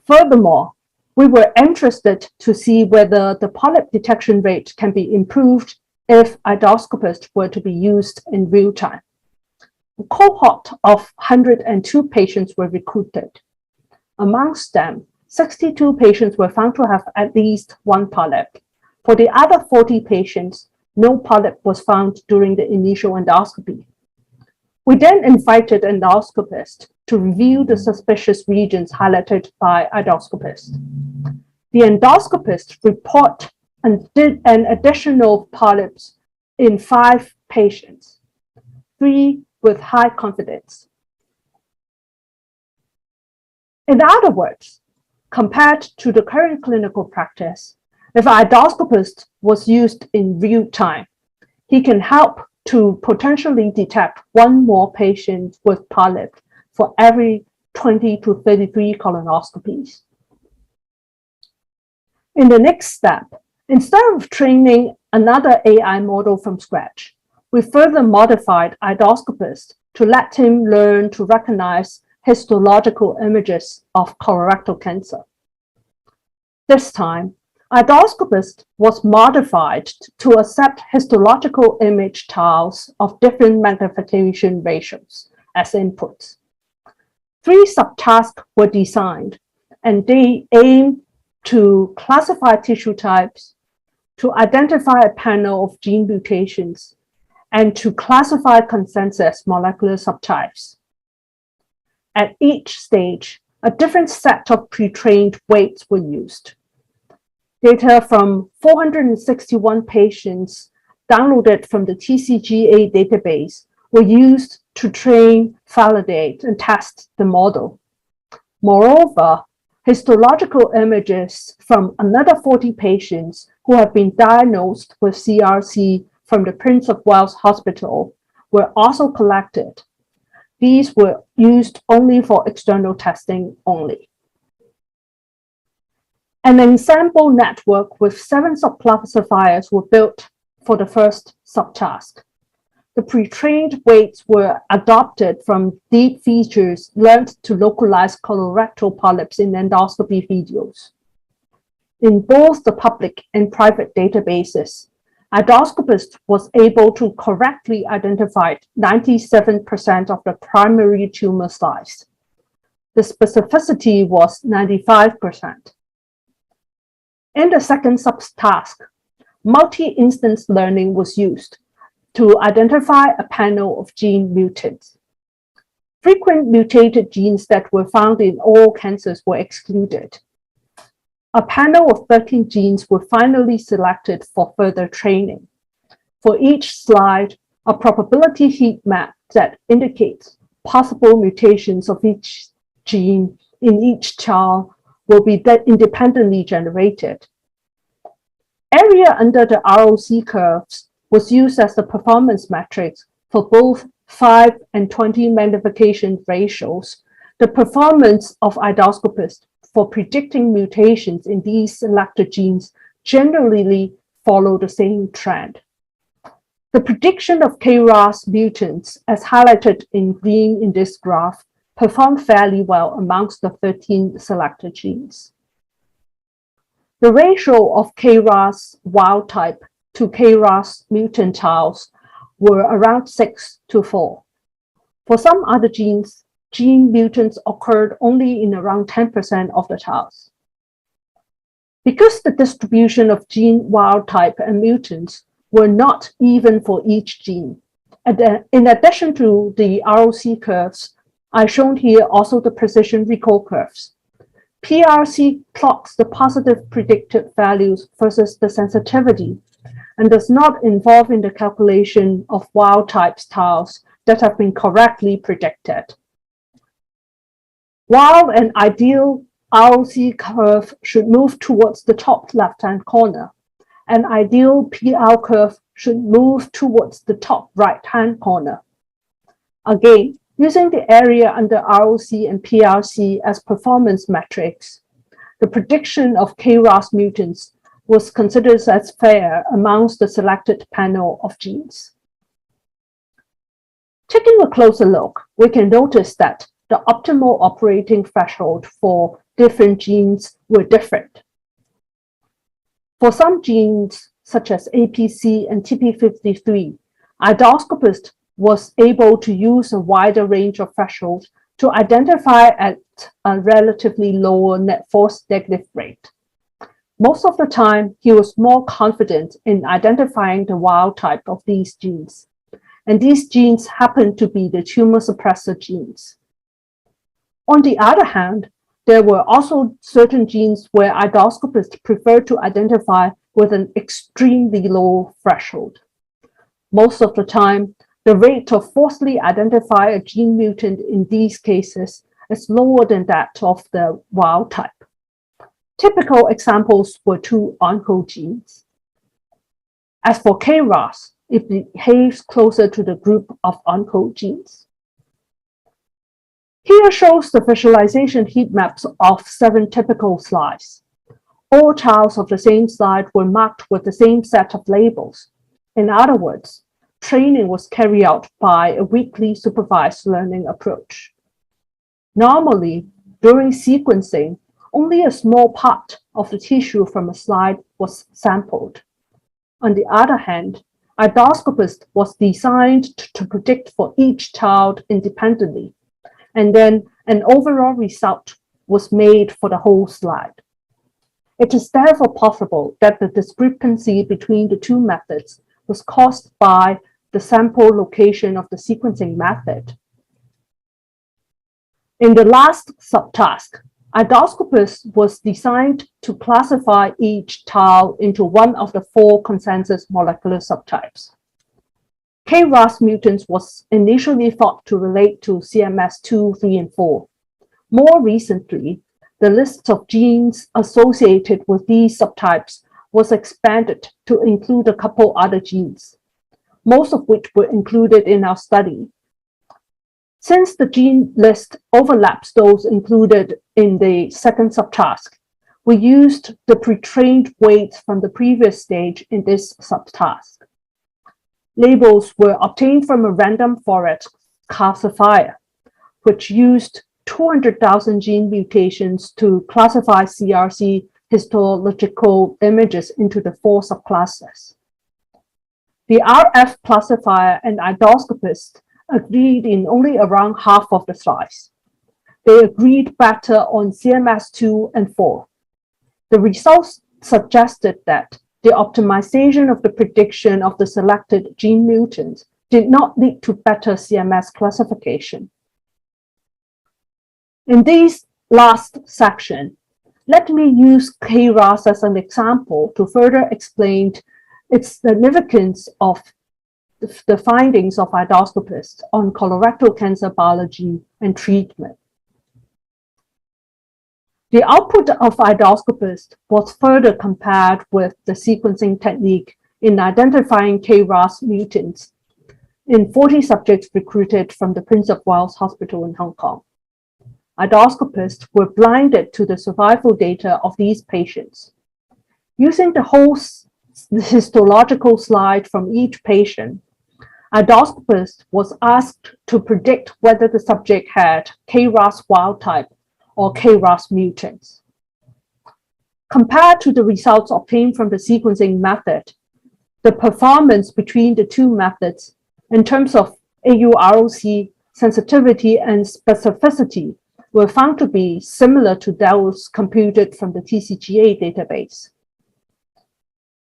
Furthermore, we were interested to see whether the polyp detection rate can be improved if endoscopists were to be used in real time. A cohort of 102 patients were recruited. Amongst them, 62 patients were found to have at least 1 polyp. For the other 40 patients, no polyp was found during the initial endoscopy. We then invited endoscopists to review the suspicious regions highlighted by endoscopists. The endoscopists report and did an additional polyps in 5 patients, 3 with high confidence. In other words, compared to the current clinical practice, if an endoscopist was used in real time, he can help to potentially detect 1 more patient with polyp for every 20 to 33 colonoscopies. In the next step, instead of training another AI model from scratch, we further modified endoscopists to let him learn to recognize histological images of colorectal cancer. This time, endoscopist was modified to accept histological image tiles of different magnification ratios as inputs. 3 subtasks were designed, and they aim to classify tissue types, to identify a panel of gene mutations, and to classify consensus molecular subtypes. At each stage, a different set of pre-trained weights were used. Data from 461 patients downloaded from the TCGA database were used to train, validate, and test the model. Moreover, histological images from another 40 patients who have been diagnosed with CRC from the Prince of Wales Hospital were also collected. These were used only for external testing only. An ensemble network with 7 subclassifiers were built for the first subtask. The pre-trained weights were adopted from deep features learned to localize colorectal polyps in endoscopy videos. In both the public and private databases, Idoscopist was able to correctly identify 97% of the primary tumor size. The specificity was 95%. In the second subtask, multi-instance learning was used to identify a panel of gene mutants. Frequent mutated genes that were found in all cancers were excluded. A panel of 13 genes were finally selected for further training. For each slide, a probability heat map that indicates possible mutations of each gene in each child will be independently generated. Area under the ROC curves was used as the performance metrics for both 5 and 20 magnification ratios. The performance of Idoscopist for predicting mutations in these selected genes generally follow the same trend. The prediction of KRAS mutants, as highlighted in green in this graph, performed fairly well amongst the 13 selected genes. The ratio of KRAS wild type to KRAS mutant tiles were around 6:4. For some other genes, gene mutants occurred only in around 10% of the tiles. Because the distribution of gene wild type and mutants were not even for each gene, in addition to the ROC curves, I shown here also the precision recall curves. PRC plots the positive predicted values versus the sensitivity and does not involve in the calculation of wild type tiles that have been correctly predicted. While an ideal ROC curve should move towards the top left-hand corner, an ideal PR curve should move towards the top right-hand corner. Again, using the area under ROC and PRC as performance metrics, the prediction of KRAS mutants was considered as fair amongst the selected panel of genes. Taking a closer look, we can notice that the optimal operating threshold for different genes were different. For some genes, such as APC and TP53, Idoscopist was able to use a wider range of thresholds to identify at a relatively lower net false negative rate. Most of the time, he was more confident in identifying the wild type of these genes, and these genes happen to be the tumor suppressor genes. On the other hand, there were also certain genes where Idoscopists preferred to identify with an extremely low threshold. Most of the time, the rate of falsely identify a gene mutant in these cases is lower than that of the wild type. Typical examples were 2 oncogenes. As for KRAS, it behaves closer to the group of oncogenes. Here shows the visualization heat maps of 7 typical slides. All tiles of the same slide were marked with the same set of labels. In other words, training was carried out by a weekly supervised learning approach. Normally, during sequencing, only a small part of the tissue from a slide was sampled. On the other hand, Idoscopist was designed to predict for each child independently, and then an overall result was made for the whole slide. It is therefore possible that the discrepancy between the 2 methods was caused by the sample location of the sequencing method. In the last subtask, Idoscopus was designed to classify each tau into one of the 4 consensus molecular subtypes. KRAS mutants was initially thought to relate to CMS2, 3, and 4. More recently, the list of genes associated with these subtypes was expanded to include a couple other genes, most of which were included in our study. Since the gene list overlaps those included in the second subtask, we used the pre-trained weights from the previous stage in this subtask. Labels were obtained from a random forest classifier, which used 200,000 gene mutations to classify CRC histological images into the 4 subclasses. The RF classifier and Idoscopus agreed in only around half of the slides. They agreed better on CMS2 and 4. The results suggested that the optimization of the prediction of the selected gene mutants did not lead to better CMS classification. In this last section, let me use KRAS as an example to further explain its significance of the findings of Idoscopus on colorectal cancer biology and treatment. The output of Idoscopus was further compared with the sequencing technique in identifying KRAS mutants in 40 subjects recruited from the Prince of Wales Hospital in Hong Kong. Idoscopists were blinded to the survival data of these patients. Using the whole histological slide from each patient, Idoscopist was asked to predict whether the subject had KRAS wild type or KRAS mutants. Compared to the results obtained from the sequencing method, the performance between the 2 methods in terms of AUROC, sensitivity, and specificity were found to be similar to those computed from the TCGA database.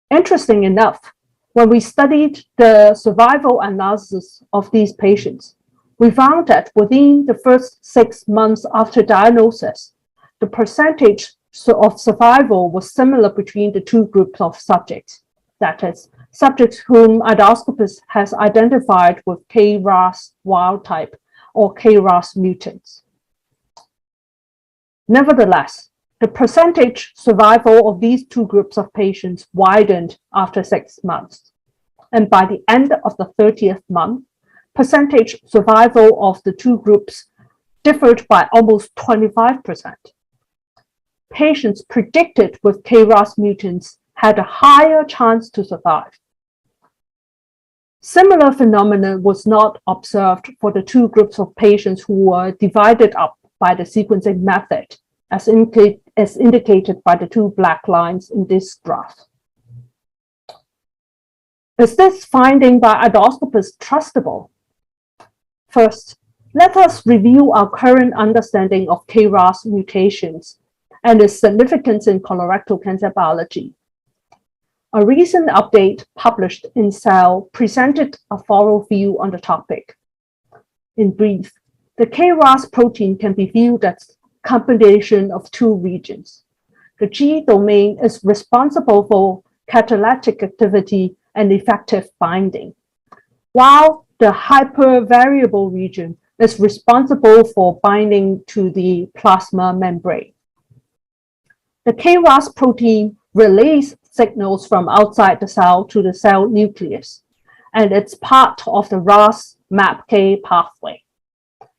Interesting enough, when we studied the survival analysis of these patients, we found that within the first 6 months after diagnosis, the percentage of survival was similar between the 2 groups of subjects, that is, subjects whom Idoscopus has identified with KRAS wild type or KRAS mutants. Nevertheless, the percentage survival of these 2 groups of patients widened after 6 months. And by the end of the 30th month, percentage survival of the 2 groups differed by almost 25%. Patients predicted with KRAS mutants had a higher chance to survive. Similar phenomena was not observed for the 2 groups of patients who were divided up by the sequencing method, as indicated by the 2 black lines in this graph. Is this finding by Idoscopus trustable? First, let us review our current understanding of KRAS mutations and its significance in colorectal cancer biology. A recent update published in Cell presented a thorough view on the topic. In brief, the KRAS protein can be viewed as a combination of 2 regions. The G domain is responsible for catalytic activity and effective binding, while the hypervariable region is responsible for binding to the plasma membrane. The KRAS protein relays signals from outside the cell to the cell nucleus, and it's part of the RAS-MAPK pathway.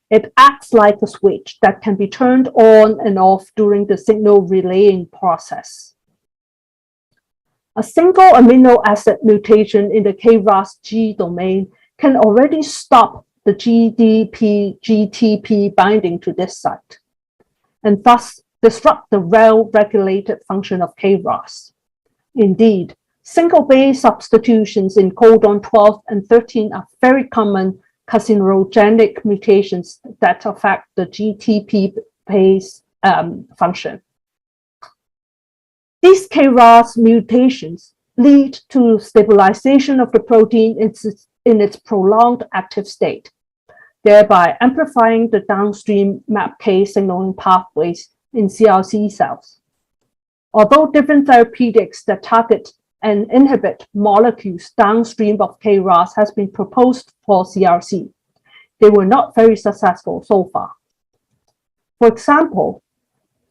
It acts like a switch that can be turned on and off during the signal relaying process. A single amino acid mutation in the KRAS G domain can already stop the GDP-GTP binding to this site, and thus disrupt the well-regulated function of KRAS. Indeed, single base substitutions in codon 12 and 13 are very common carcinogenic mutations that affect the GTP base function. These KRAS mutations lead to stabilization of the protein in its prolonged active state, thereby amplifying the downstream MAPK signaling pathways in CRC cells. Although different therapeutics that target and inhibit molecules downstream of KRAS has been proposed for CRC, they were not very successful so far. For example,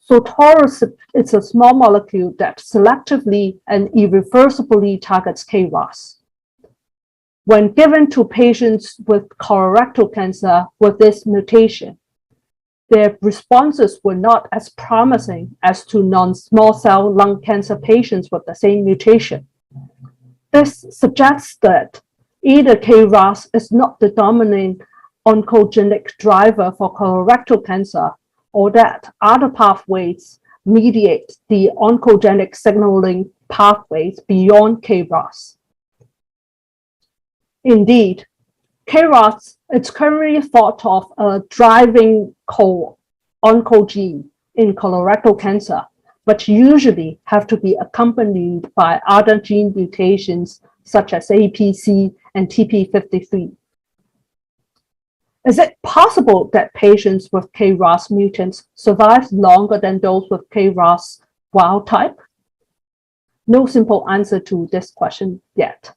sotorasib is a small molecule that selectively and irreversibly targets KRAS. When given to patients with colorectal cancer with this mutation, their responses were not as promising as to non-small cell lung cancer patients with the same mutation. This suggests that either KRAS is not the dominant oncogenic driver for colorectal cancer, or that other pathways mediate the oncogenic signaling pathways beyond KRAS. Indeed, KRAS is currently thought of a driving oncogene in colorectal cancer, but usually have to be accompanied by other gene mutations such as APC and TP53. Is it possible that patients with KRAS mutants survive longer than those with KRAS wild type? No simple answer to this question yet.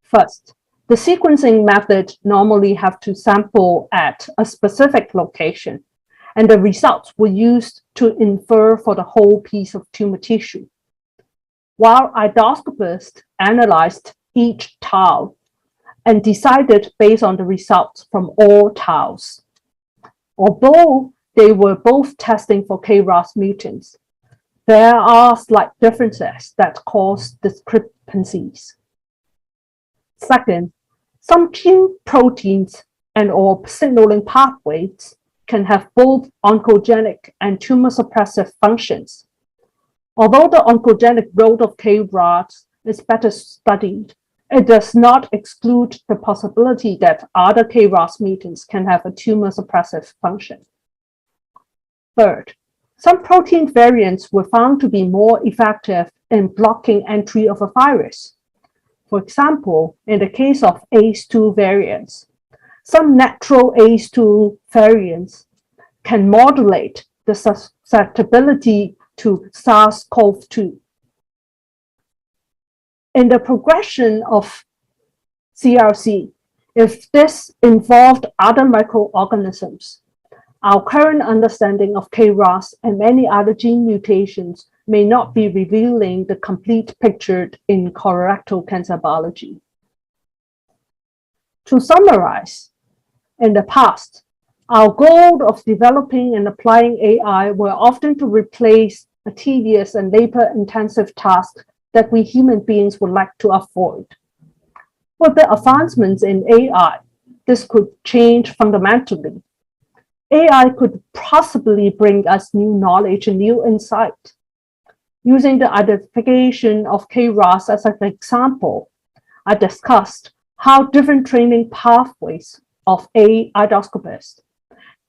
First, the sequencing method normally have to sample at a specific location, and the results were used to infer for the whole piece of tumor tissue, while endoscopists analyzed each tile and decided based on the results from all tiles. Although they were both testing for KRAS mutants, there are slight differences that cause discrepancies. Second, some gene proteins and or signaling pathways can have both oncogenic and tumor suppressive functions. Although the oncogenic role of KRAS is better studied, it does not exclude the possibility that other KRAS mutants can have a tumor suppressive function. Third, some protein variants were found to be more effective in blocking entry of a virus. For example, in the case of ACE2 variants, some natural ACE2 variants can modulate the susceptibility to SARS-CoV-2. In the progression of CRC, if this involved other microorganisms, our current understanding of KRAS and many other gene mutations may not be revealing the complete picture in colorectal cancer biology. To summarize, in the past, our goal of developing and applying AI were often to replace a tedious and labor-intensive task that we human beings would like to avoid. With the advancements in AI, this could change fundamentally. AI could possibly bring us new knowledge and new insight. Using the identification of KRAS as an example, I discussed how different training pathways of endoscopists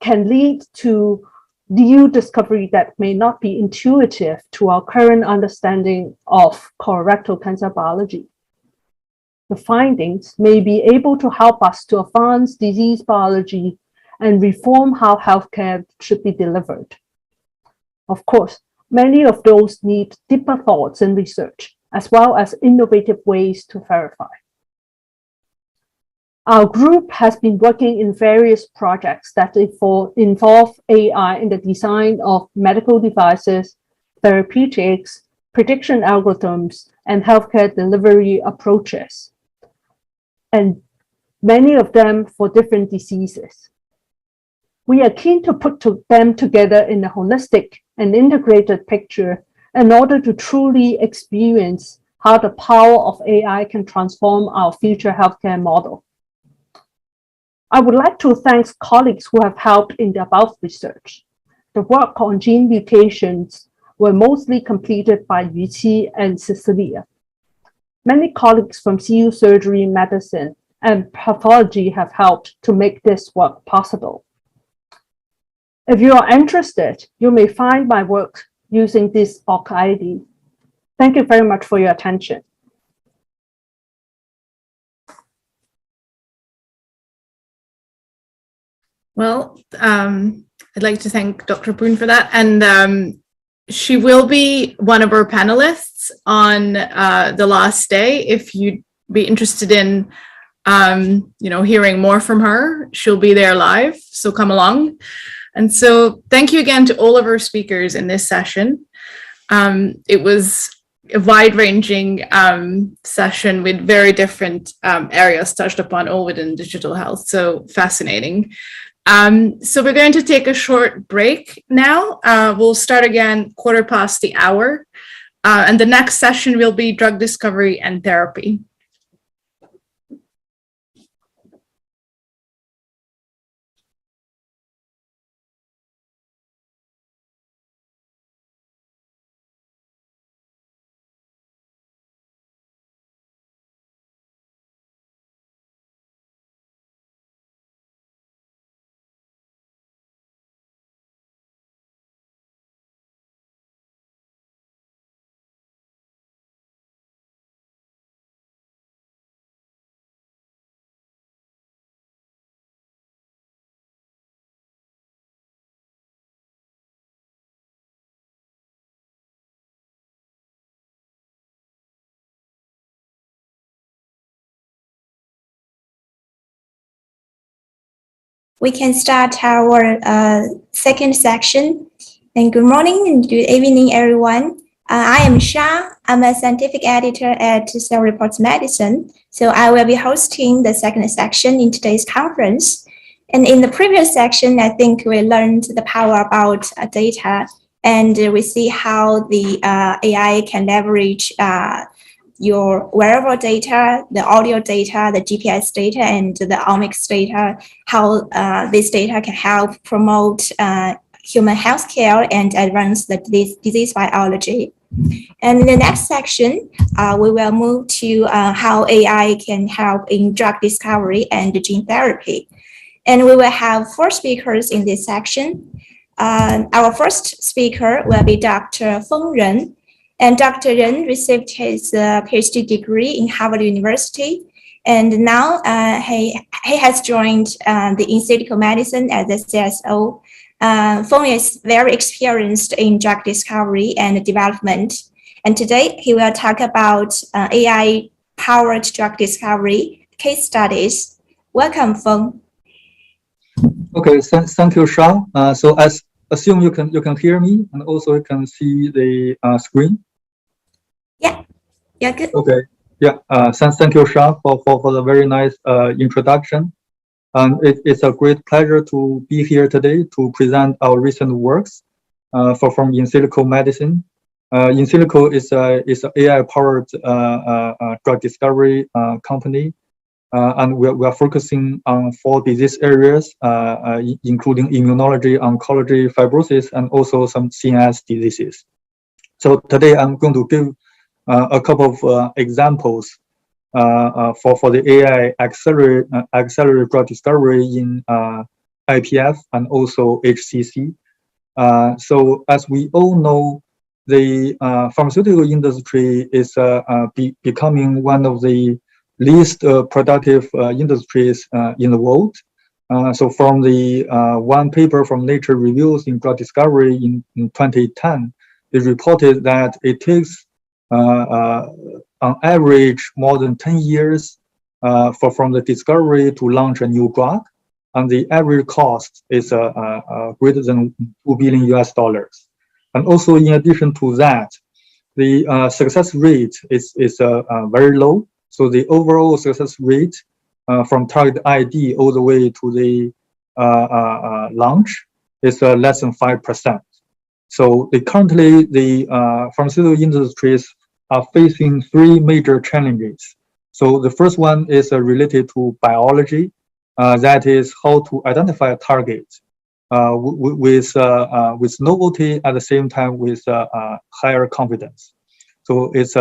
can lead to new discovery that may not be intuitive to our current understanding of colorectal cancer biology. The findings may be able to help us to advance disease biology and reform how healthcare should be delivered. Of course, many of those need deeper thoughts and research, as well as innovative ways to verify. Our group has been working in various projects that involve AI in the design of medical devices, therapeutics, prediction algorithms, and healthcare delivery approaches, and many of them for different diseases. We are keen to put them together in a holistic and integrated picture in order to truly experience how the power of AI can transform our future healthcare model. I would like to thank colleagues who have helped in the above research. The work on gene mutations were mostly completed by Yuqi and Cecilia. Many colleagues from CU Surgery Medicine and Pathology have helped to make this work possible. If you are interested, you may find my work using this ORG-ID. Thank you very much for your attention. Well, I'd like to thank Dr. Poon for that. And she will be one of our panelists on the last day. If you'd be interested in, hearing more from her, she'll be there live. So come along. And so thank you again to all of our speakers in this session. It was a wide-ranging session with very different areas touched upon, all within digital health. So fascinating. So we're going to take a short break now. We'll start again 1:15. And the next session will be drug discovery and therapy. We can start our second section. And good morning and good evening, everyone. I am Sha. I'm a scientific editor at Cell Reports Medicine. So I will be hosting the second section in today's conference. And in the previous section, I think we learned the power about data, and we see how the AI can leverage your wearable data, the audio data, the GPS data, and the omics data, how this data can help promote human healthcare and advance the disease biology. And in the next section, we will move to how AI can help in drug discovery and gene therapy. And we will have 4 speakers in this section. Our first speaker will be Dr. Feng Ren. And Dr. Ren received his PhD degree in Harvard University. And now he has joined the In Silico Medicine as a CSO. Feng is very experienced in drug discovery and development. And today he will talk about AI-powered drug discovery case studies. Welcome, Feng. Okay, thank you, Sha. So I assume you can hear me, and also you can see the screen. Yeah, good. Okay, yeah. Thank you, Sha, for the very nice introduction. It's a great pleasure to be here today to present our recent works from In Silico Medicine. In Silico is an AI-powered drug discovery company. And we are focusing on 4 disease areas, including immunology, oncology, fibrosis, and also some CNS diseases. So today I'm going to give a couple of examples for the AI accelerated drug discovery in IPF and also HCC. So as we all know, the pharmaceutical industry is becoming one of the least productive industries in the world. So from the one paper from Nature Reviews in Drug Discovery in 2010, it reported that it takes on average more than 10 years from the discovery to launch a new drug, and the average cost is greater than $2 billion. And also, in addition to that, the success rate is very low. So the overall success rate from target ID all the way to the launch is less than 5%. So currently the pharmaceutical industries are facing 3 major challenges. So the first one is related to biology, that is how to identify a target with novelty at the same time with higher confidence. So it's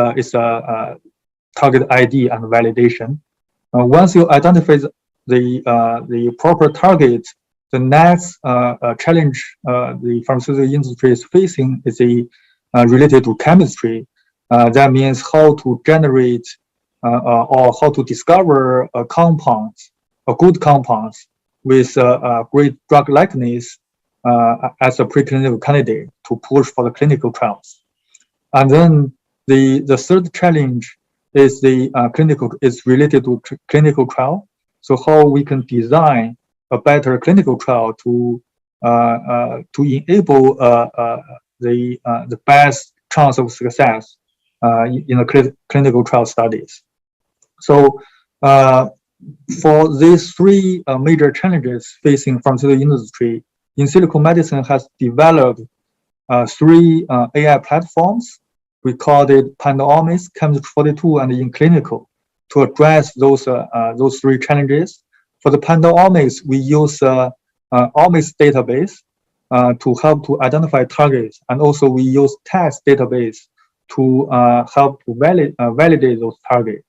target ID and validation. Once you identify the proper target, the next challenge the pharmaceutical industry is facing is related to chemistry. That means how to generate or how to discover compounds, good compounds with great drug likeness as a preclinical candidate to push for the clinical trials. And then the third challenge is related to clinical trial. So how we can design a better clinical trial to enable the best chance of success in the clinical trial studies. So for these three major challenges facing pharmaceutical industry, InSilico Medicine has developed three AI platforms. We called it PandaOmics, Chemistry42, and InClinical to address those three challenges. For the PandaOmics, we use omics database to help to identify targets, and also we use text database to help to validate those targets.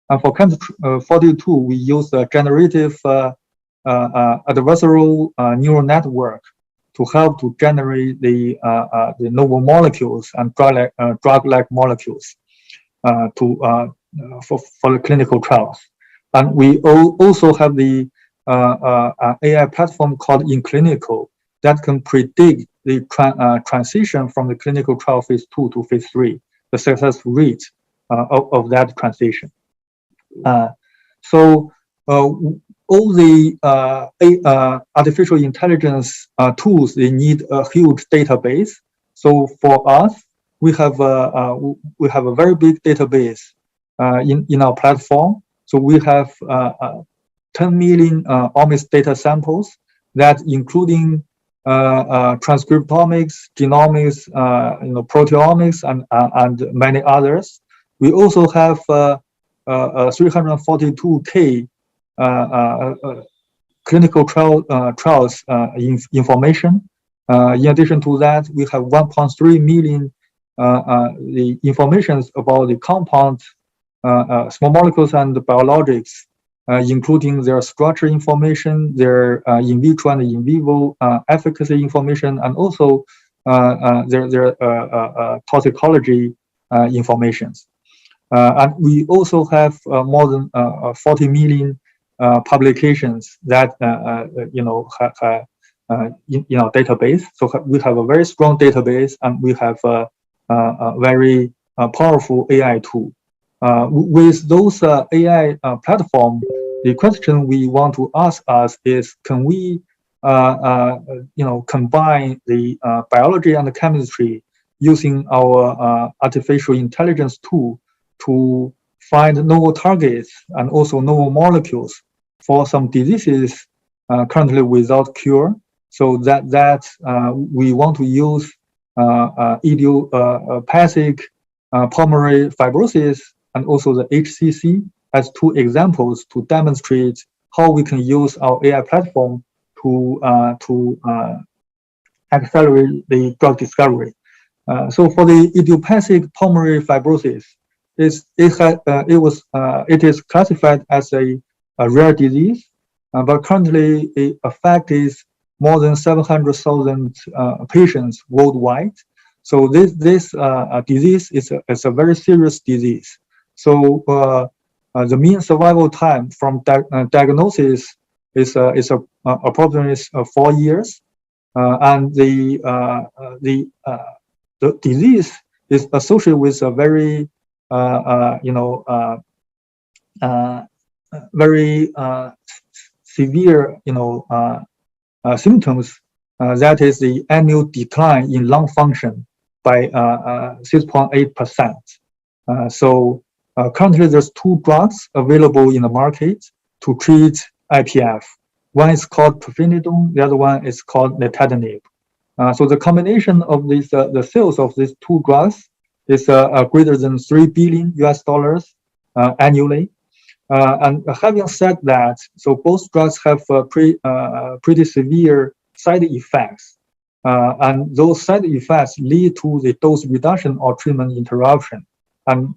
And for Chemistry42, we use the generative adversarial neural network to help to generate the novel molecules and drug-like molecules for the clinical trials. And we also have the AI platform called InClinical that can predict the transition from the clinical trial phase 2 to phase 3, the success rate of that transition. So all the artificial intelligence tools, they need a huge database. So for us, we have a very big database in our platform. So we have 10 million omics data samples that including transcriptomics, genomics, proteomics, and many others. We also have 342K clinical trials information. In addition to that, we have 1.3 million the information about the compound, small molecules and biologics, including their structure information, their in vitro and in vivo efficacy information, and also their toxicology information. And we also have more than 40 million publications that in our database. So we have a very strong database, and we have a very powerful AI tool. With those AI platform, the question we want to ask us is, can we combine the biology and the chemistry using our artificial intelligence tool to find novel targets and also novel molecules for some diseases currently without cure. So that we want to use idiopathic pulmonary fibrosis and also the HCC as two examples to demonstrate how we can use our AI platform to accelerate the drug discovery. So for the idiopathic pulmonary fibrosis, it is classified as a rare disease, but currently it affects more than 700,000 patients worldwide. So this disease is a very serious disease. So the mean survival time from diagnosis is approximately 4 years, and the disease is associated with a very very severe symptoms. That is the annual decline in lung function by 6.8%. So currently there's 2 drugs available in the market to treat IPF. One is called pirfenidone, the other one is called nintedanib. So the combination of these, the sales of these 2 drugs is greater than $3 billion annually. And having said that, so both drugs have pretty severe side effects. And those side effects lead to the dose reduction or treatment interruption. And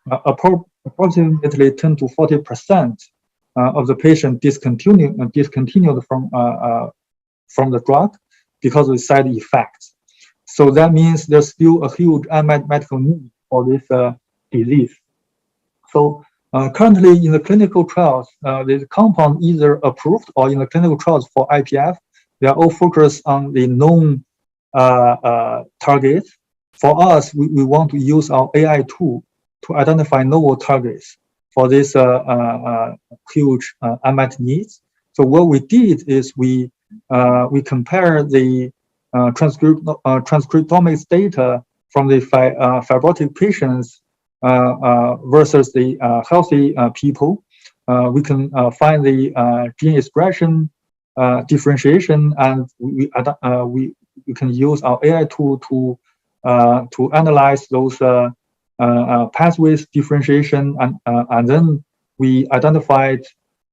approximately 10 to 40% of the patient discontinued from the drug because of the side effects. So that means there's still a huge unmet medical need for this disease. So Currently, in the clinical trials, the compound either approved or in the clinical trials for IPF, they are all focused on the known targets. For us, we want to use our AI tool to identify novel targets for this huge unmet needs. So what we did is we compare the transcriptomics data from the fibrotic patients versus the healthy people. We can find the gene expression differentiation, and we can use our AI tool to analyze those pathways differentiation, and then we identified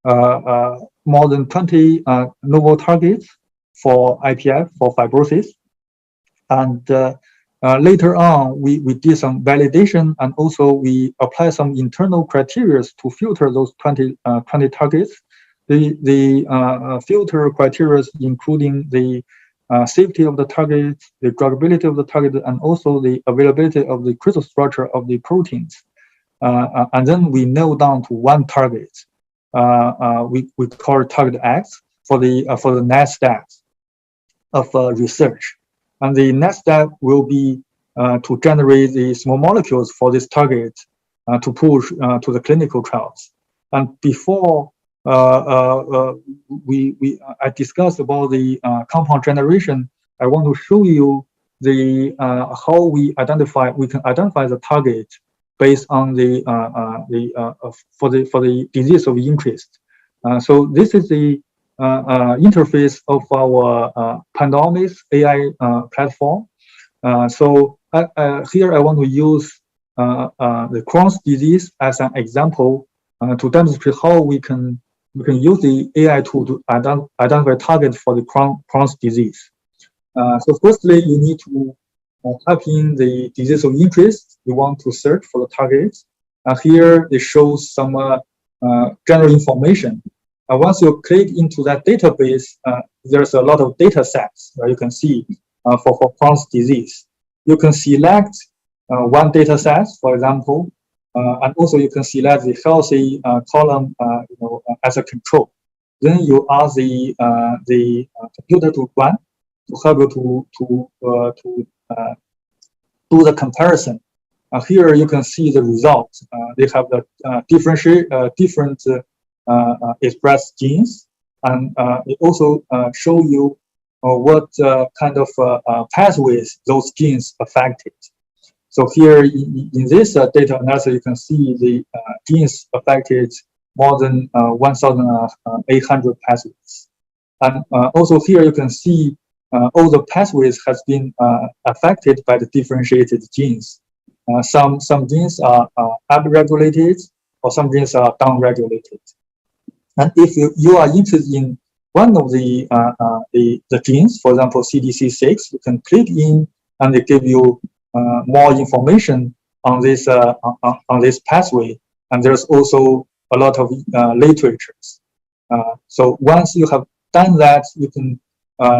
more than 20 novel targets for IPF, for fibrosis. And later on, we did some validation, and also we applied some internal criteria to filter those 20 targets. The filter criteria including the safety of the target, the druggability of the target, and also the availability of the crystal structure of the proteins. And then we nail down to one target. We call it target X for the next steps of research. And the next step will be to generate the small molecules for this target to push to the clinical trials. And before I discussed about the compound generation, I want to show you the how we can identify the target based on the for the disease of interest. So this is the interface of our PanDomics AI platform. So here I want to use the Crohn's disease as an example to demonstrate how we can use the AI tool to identify targets for the Crohn's disease. So firstly, you need to type in the disease of interest you want to search for the targets. Here it shows some general information. Once you click into that database, there's a lot of data sets you can see for Crohn's disease. You can select one data set, for example, and also you can select the healthy column as a control. Then you ask the computer to run to help you to do the comparison. Here you can see the results. They have the different expressed genes, and it also show you what kind of pathways those genes affected. So here in this data analysis, you can see the genes affected more than 1,800 pathways. And also here you can see all the pathways has been affected by the differentiated genes. Some genes are upregulated, or some genes are downregulated. And if you are interested in one of the genes, for example, CDC6, you can click in and they give you more information on this pathway. And there's also a lot of literatures. So once you have done that, you can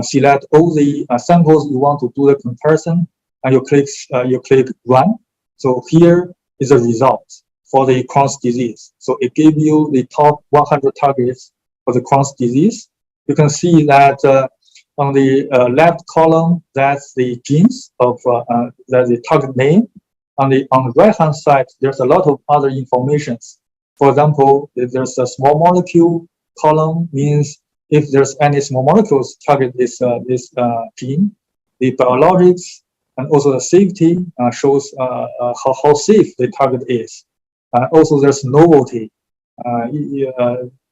select all the samples you want to do the comparison, and you click run. So here is the result for the Crohn's disease. So it gives you the top 100 targets for the Crohn's disease. You can see that on the left column, that's the genes of that's the target name. On the right hand side, there's a lot of other information. For example, if there's a small molecule column, means if there's any small molecules target this gene. The biologics and also the safety shows how safe the target is. Also, there's novelty.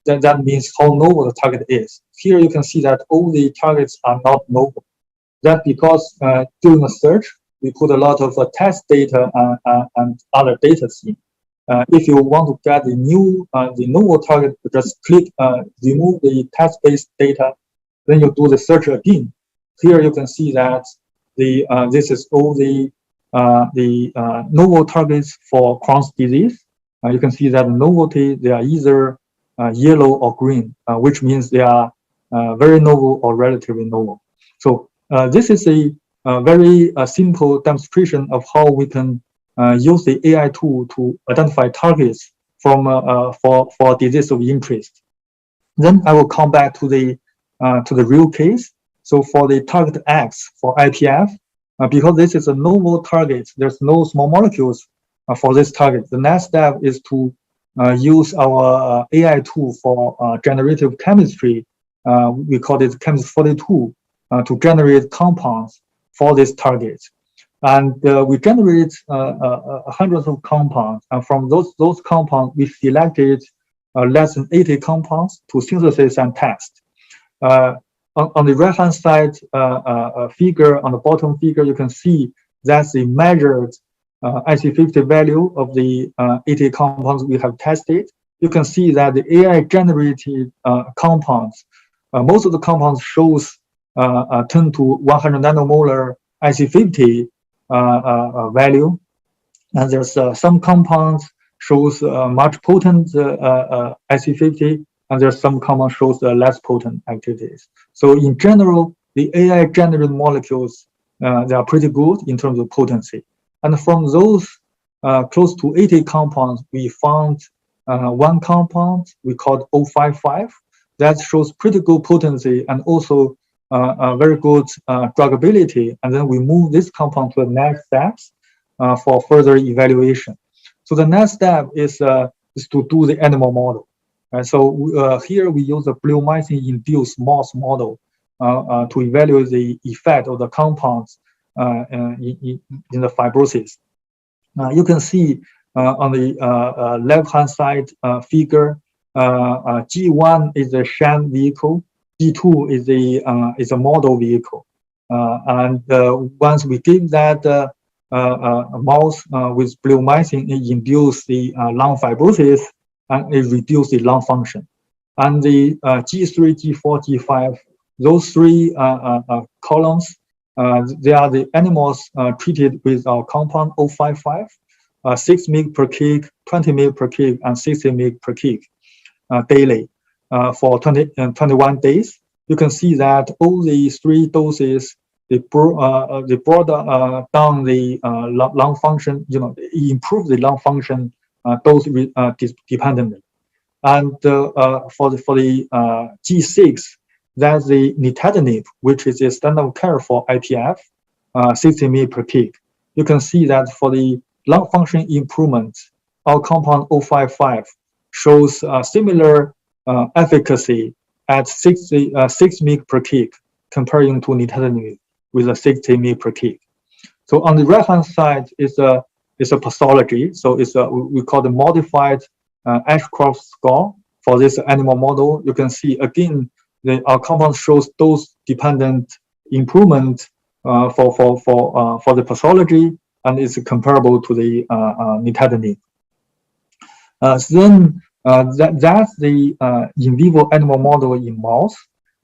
That means how novel the target is. Here you can see that all the targets are not novel. That because during the search, we put a lot of test data and other data sets. If you want to get the novel target, just click remove the test-based data, then you do the search again. Here you can see that this is all the novel targets for Crohn's disease. You can see that novelty, they are either yellow or green, which means they are very novel or relatively novel. So this is a very simple demonstration of how we can use the AI tool to identify targets for disease of interest. Then I will come back to the real case. So for the target X for IPF, because this is a novel target, there's no small molecules for this target. The next step is to use our AI tool for generative chemistry. We call it Chemist42 to generate compounds for this target. And we generate hundreds of compounds. And from those compounds, we selected less than 80 compounds to synthesize and test. On the right-hand side figure, on the bottom figure, you can see that's the measured IC50 value of the 80 compounds we have tested. You can see that the AI-generated compounds, most of the compounds shows 10 to 100 nanomolar IC50 value, and there's some compounds shows much potent IC50, and there's some compounds shows less potent activities. So in general, the AI-generated molecules, they are pretty good in terms of potency. And from those close to 80 compounds, we found one compound we called 055 that shows pretty good potency and also very good druggability. And then we move this compound to the next steps for further evaluation. So the next step is to do the animal model. So here we use a bleomycin-induced mouse model to evaluate the effect of the compounds in the fibrosis. You can see on the left-hand side figure, G1 is a sham vehicle, G2 is a model vehicle, and once we give that mouse with bleomycin, it induces the lung fibrosis and it reduces the lung function. And the G3, G4, G5, those three columns, they are the animals treated with our compound 055, 6 mg per kg, 20 mg per kg, and 60 mg per kg daily for 21 days. You can see that all these three doses, they brought down the lung function, improve the lung function dose dependently. And for the G6, that's the nintedanib, which is the standard of care for IPF, 60 mg per kg. You can see that for the lung function improvement, our compound 055 shows similar efficacy at 6 mg per kg comparing to nintedanib with a 60 mg per kg. So on the right-hand side is a pathology. So it's we call the modified Ashcroft score for this animal model. You can see again our compound shows dose-dependent improvement for the pathology, and is comparable to the nintedanib. Then that's the in vivo animal model in mouse,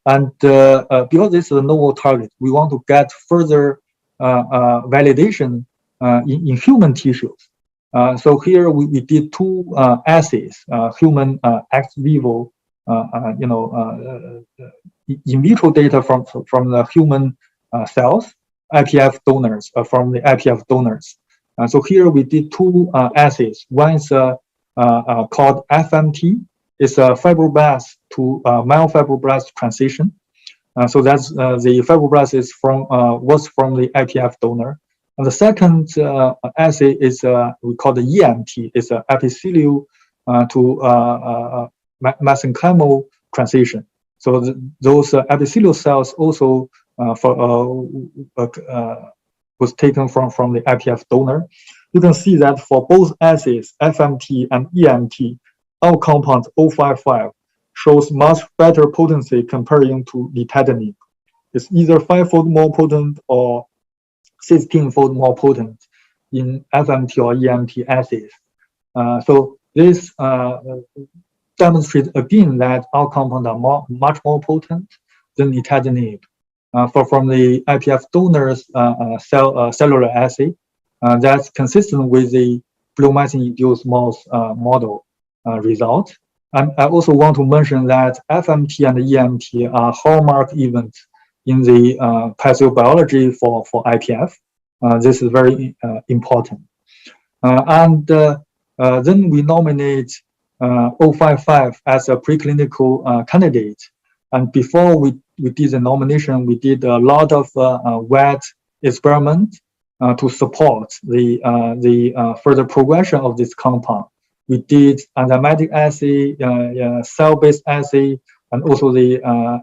and because this is a novel target, we want to get further validation in human tissues. So here we did two assays, human ex vivo, in vitro data from the human cells, IPF donors, from the IPF donors. So here we did two assays. One is called FMT. It's a fibroblast to myofibroblast transition. So that's the fibroblast is was from the IPF donor. And the second assay is we call the EMT. It's an epithelial to mesenchymal transition. So those epithelial cells also was taken from the IPF donor. You can see that for both assays, FMT and EMT, our compound 055 shows much better potency comparing to nintedanib. It's either 5-fold more potent or 16-fold more potent in FMT or EMT assays. So this demonstrates again that our compounds are much more potent than nintedanib. From the IPF donors cellular assay, that's consistent with the bleomycin-induced mouse model result. And I also want to mention that FMT and EMT are hallmark events in the pathobiology for IPF. This is very important. And then we nominate 055 as a preclinical candidate. And before we did the nomination, we did a lot of wet experiment to support the further progression of this compound. We did enzymatic assay, cell-based assay, and also the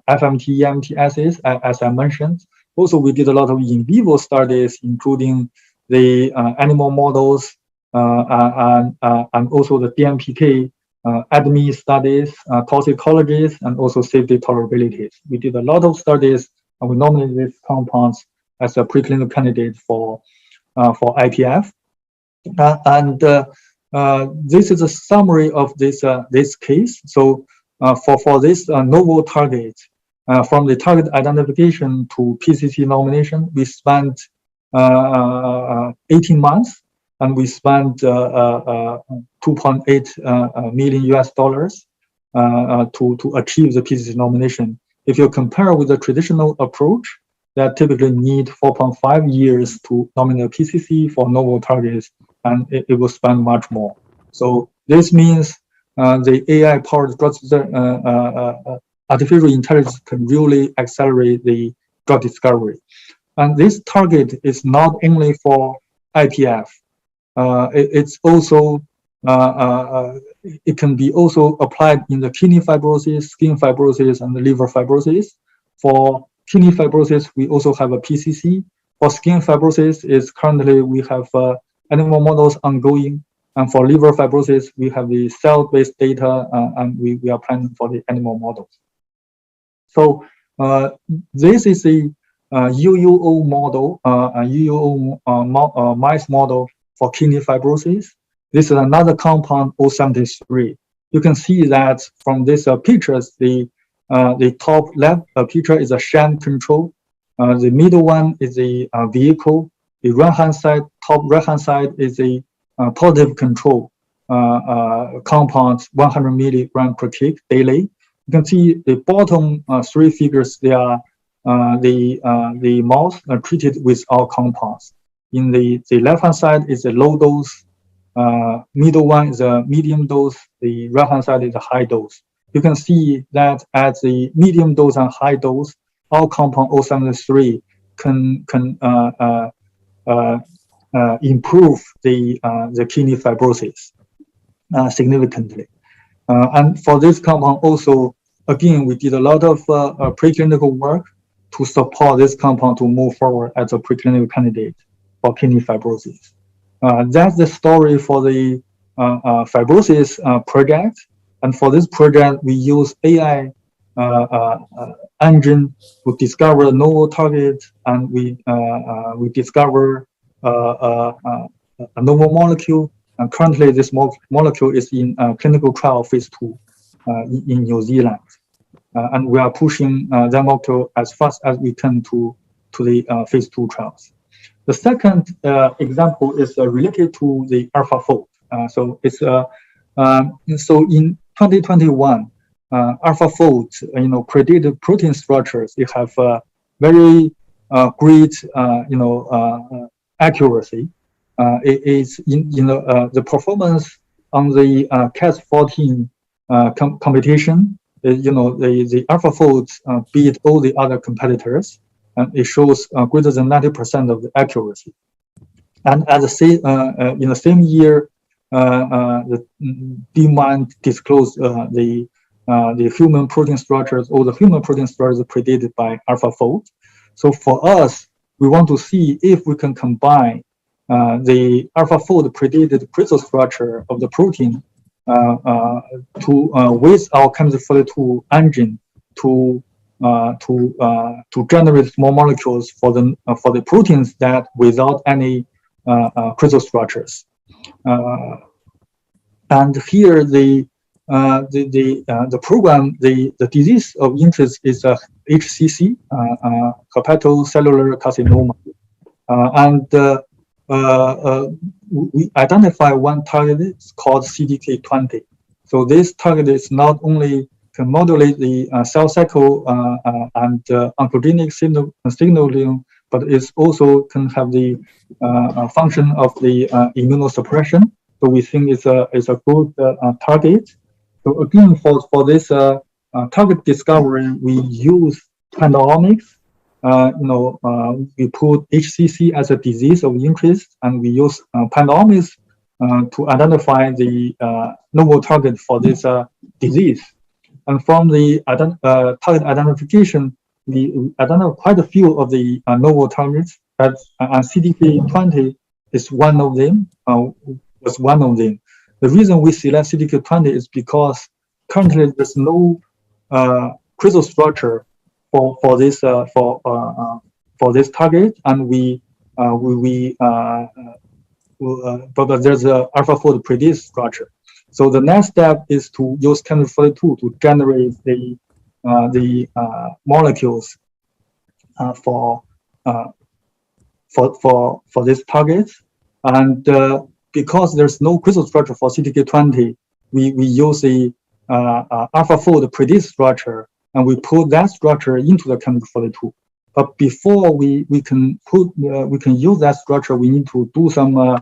FMT, EMT assays, as I mentioned. Also, we did a lot of in vivo studies, including the animal models and also the DMPK ADME studies, toxicologies, and also safety tolerabilities. We did a lot of studies, and we nominated these compounds as a preclinical candidate for IPF. This is a summary of this case. So for this novel target, from the target identification to PCC nomination, we spent 18 months, and we spent 2.8 million US dollars to achieve the PCC nomination. If you compare with the traditional approach, that typically need 4.5 years to nominate PCC for novel targets, and it will spend much more. So this means the AI-powered drug artificial intelligence can really accelerate the drug discovery. And this target is not only for IPF. It's also it can be also applied in the kidney fibrosis, skin fibrosis, and the liver fibrosis. For kidney fibrosis, we also have a PCC. For skin fibrosis, is currently we have animal models ongoing, and for liver fibrosis, we have the cell-based data, and we are planning for the animal models. So this is a UUO model, a UUO mice model for kidney fibrosis. This is another compound, 073. You can see that from these pictures, the top left picture is a sham control. The middle one is a vehicle. The right-hand side, top right-hand side is a positive control compound, 100 milligram per kg daily. You can see the bottom three figures. They are the mouse treated with our compounds. In the left-hand side is a low dose. Middle one is a medium dose. The right-hand side is a high dose. You can see that at the medium dose and high dose, our compound 073 can improve the kidney fibrosis significantly. And for this compound also, again, we did a lot of preclinical work to support this compound to move forward as a preclinical candidate for kidney fibrosis. That's the story for the fibrosis project. And for this project, we use AI engine to discover novel targets, and we discover a novel molecule. And currently, this molecule is in clinical trial phase 2 in New Zealand. And we are pushing that molecule as fast as we can to the phase 2 trials. The second example is related to the AlphaFold. So it's so in 2021, AlphaFold, predicted protein structures. They have very great, accuracy. It is in the performance on the Cas14 competition. The AlphaFold beat all the other competitors, and it shows greater than 90% of the accuracy. And at the same in the same year, the DeepMind disclosed the human protein structures, or the human protein structures predicted by AlphaFold. So for us, we want to see if we can combine the AlphaFold predicted crystal structure of the protein with our Chemistry42 engine to generate small molecules for the proteins that without any crystal structures. And here the program, the disease of interest is HCC, hepatocellular carcinoma, and we identify one target. It's called CDK20. So this target is not only can modulate the cell cycle and oncogenic signaling, but it also can have the function of the immunosuppression. So we think it's a good target. So again, for this target discovery, we use pandomics. We put HCC as a disease of interest, and we use pandomics to identify the novel target for this disease. And from the target identification, we identify quite a few of the novel targets. But CDK20 is one of them. Was one of them. The reason we select CDK20 is because currently there's no crystal structure for this target, and but there's a AlphaFold predicate structure. So the next step is to use Chem42 to generate the molecules for this target. And because there's no crystal structure for CDK20, we use the AlphaFold predicate structure, and we put that structure into the Chem42. But before we can use that structure, we need to do some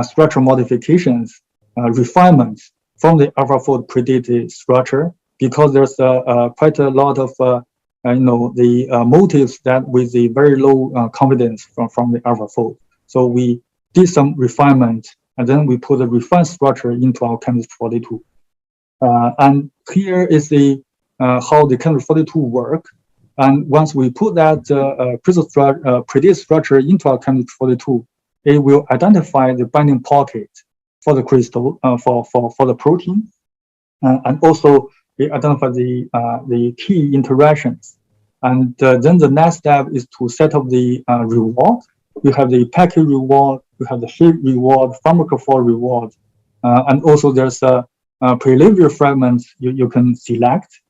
structure modifications, refinements from the AlphaFold predicted structure, because there's quite a lot of the motifs that with a very low confidence from the AlphaFold. So we did some refinement, and then we put a refined structure into our Chem42. And here is the how the Chem42 work. And once we put that crystal predicate structure into our Chem42, it will identify the binding pocket for the crystal for the protein, and also it identify the key interactions. And then the next step is to set up the reward. We have the package reward, we have the shape reward, pharmacophore reward, and also there's a preliminary fragments you can select.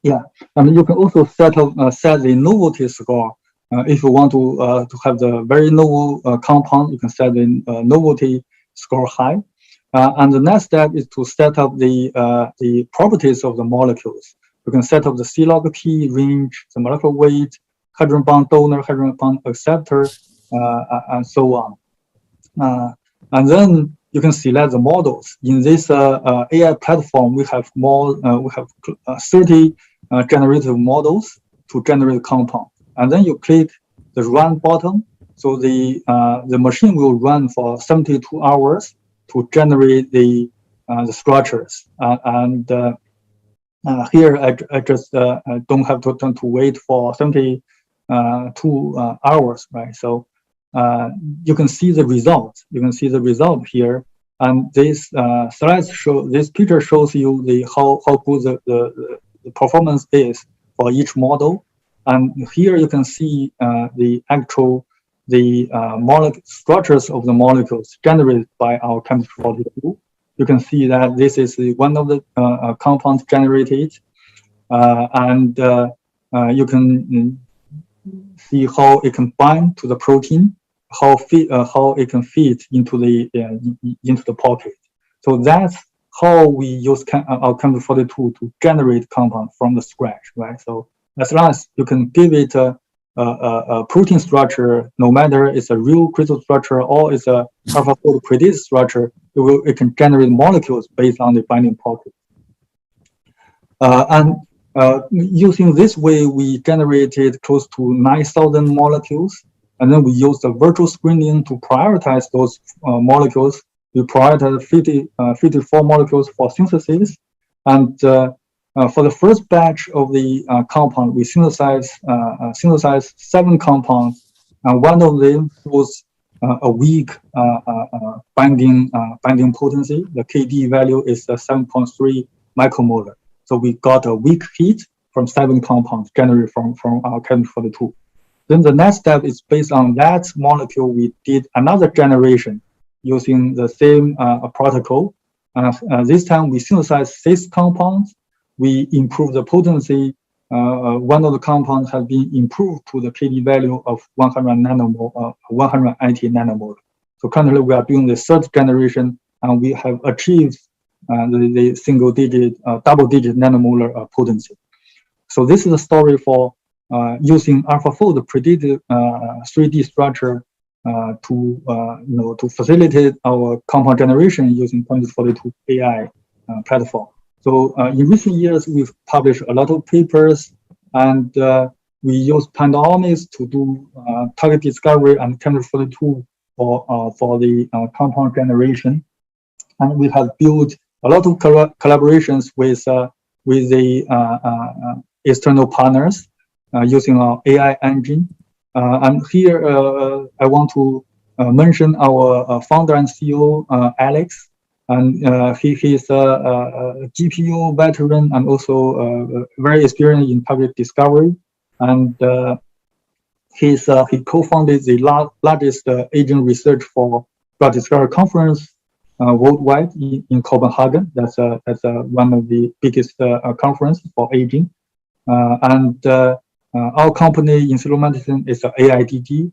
Yeah, and you can also set the novelty score. If you want to have the very novel compound, you can set the novelty score high. And the next step is to set up the properties of the molecules. You can set up the C log P range, the molecular weight, hydrogen bond donor, hydrogen bond acceptor, and so on. And then you can select the models. In this AI platform, we have 30 generative models to generate compound. And then you click the run button. So the machine will run for 72 hours to generate the structures. Here I just don't have to wait for 72 hours, right? So you can see the result. You can see the result here. And this this picture shows you how good the performance is for each model. And here you can see the actual structures of the molecules generated by our Chem42. You can see that this is one of the compounds generated, and you can see how it can bind to the protein, how it can fit into the pocket. So that's how we use our Chem42 to generate compound from the scratch, right? So as long as you can give it a protein structure, no matter it's a real crystal structure or it's a AlphaFold predicate structure, it can generate molecules based on the binding pocket. And using this way, we generated close to 9,000 molecules, and then we used the virtual screening to prioritize those molecules. We prioritized 54 molecules for synthesis, and for the first batch of the compound, we synthesized 7 compounds, and one of them was a weak binding potency. The KD value is 7.3 micromolar. So we got a weak hit from 7 compounds generated from our Chem42. Then the next step is based on that molecule, we did another generation using the same protocol. This time we synthesized 6 compounds. We improved the potency. One of the compounds has been improved to the KD value of 180 nanomolar. So currently we are doing the 3rd generation, and we have achieved the double-digit nanomolar potency. So this is the story for using AlphaFold predicted 3D structure to facilitate our compound generation using 2042 AI platform. So in recent years, we've published a lot of papers, and we use PandaOmics to do target discovery and 2042 for the compound generation. And we have built a lot of collaborations with the external partners using our AI engine. And here I want to mention our founder and CEO, Alex. And he is a GPU veteran and also very experienced in target discovery. And he co-founded the largest agent research for drug discovery conference worldwide in Copenhagen. That's one of the biggest conference for aging. And our company in Insilo Medicine is AIDD.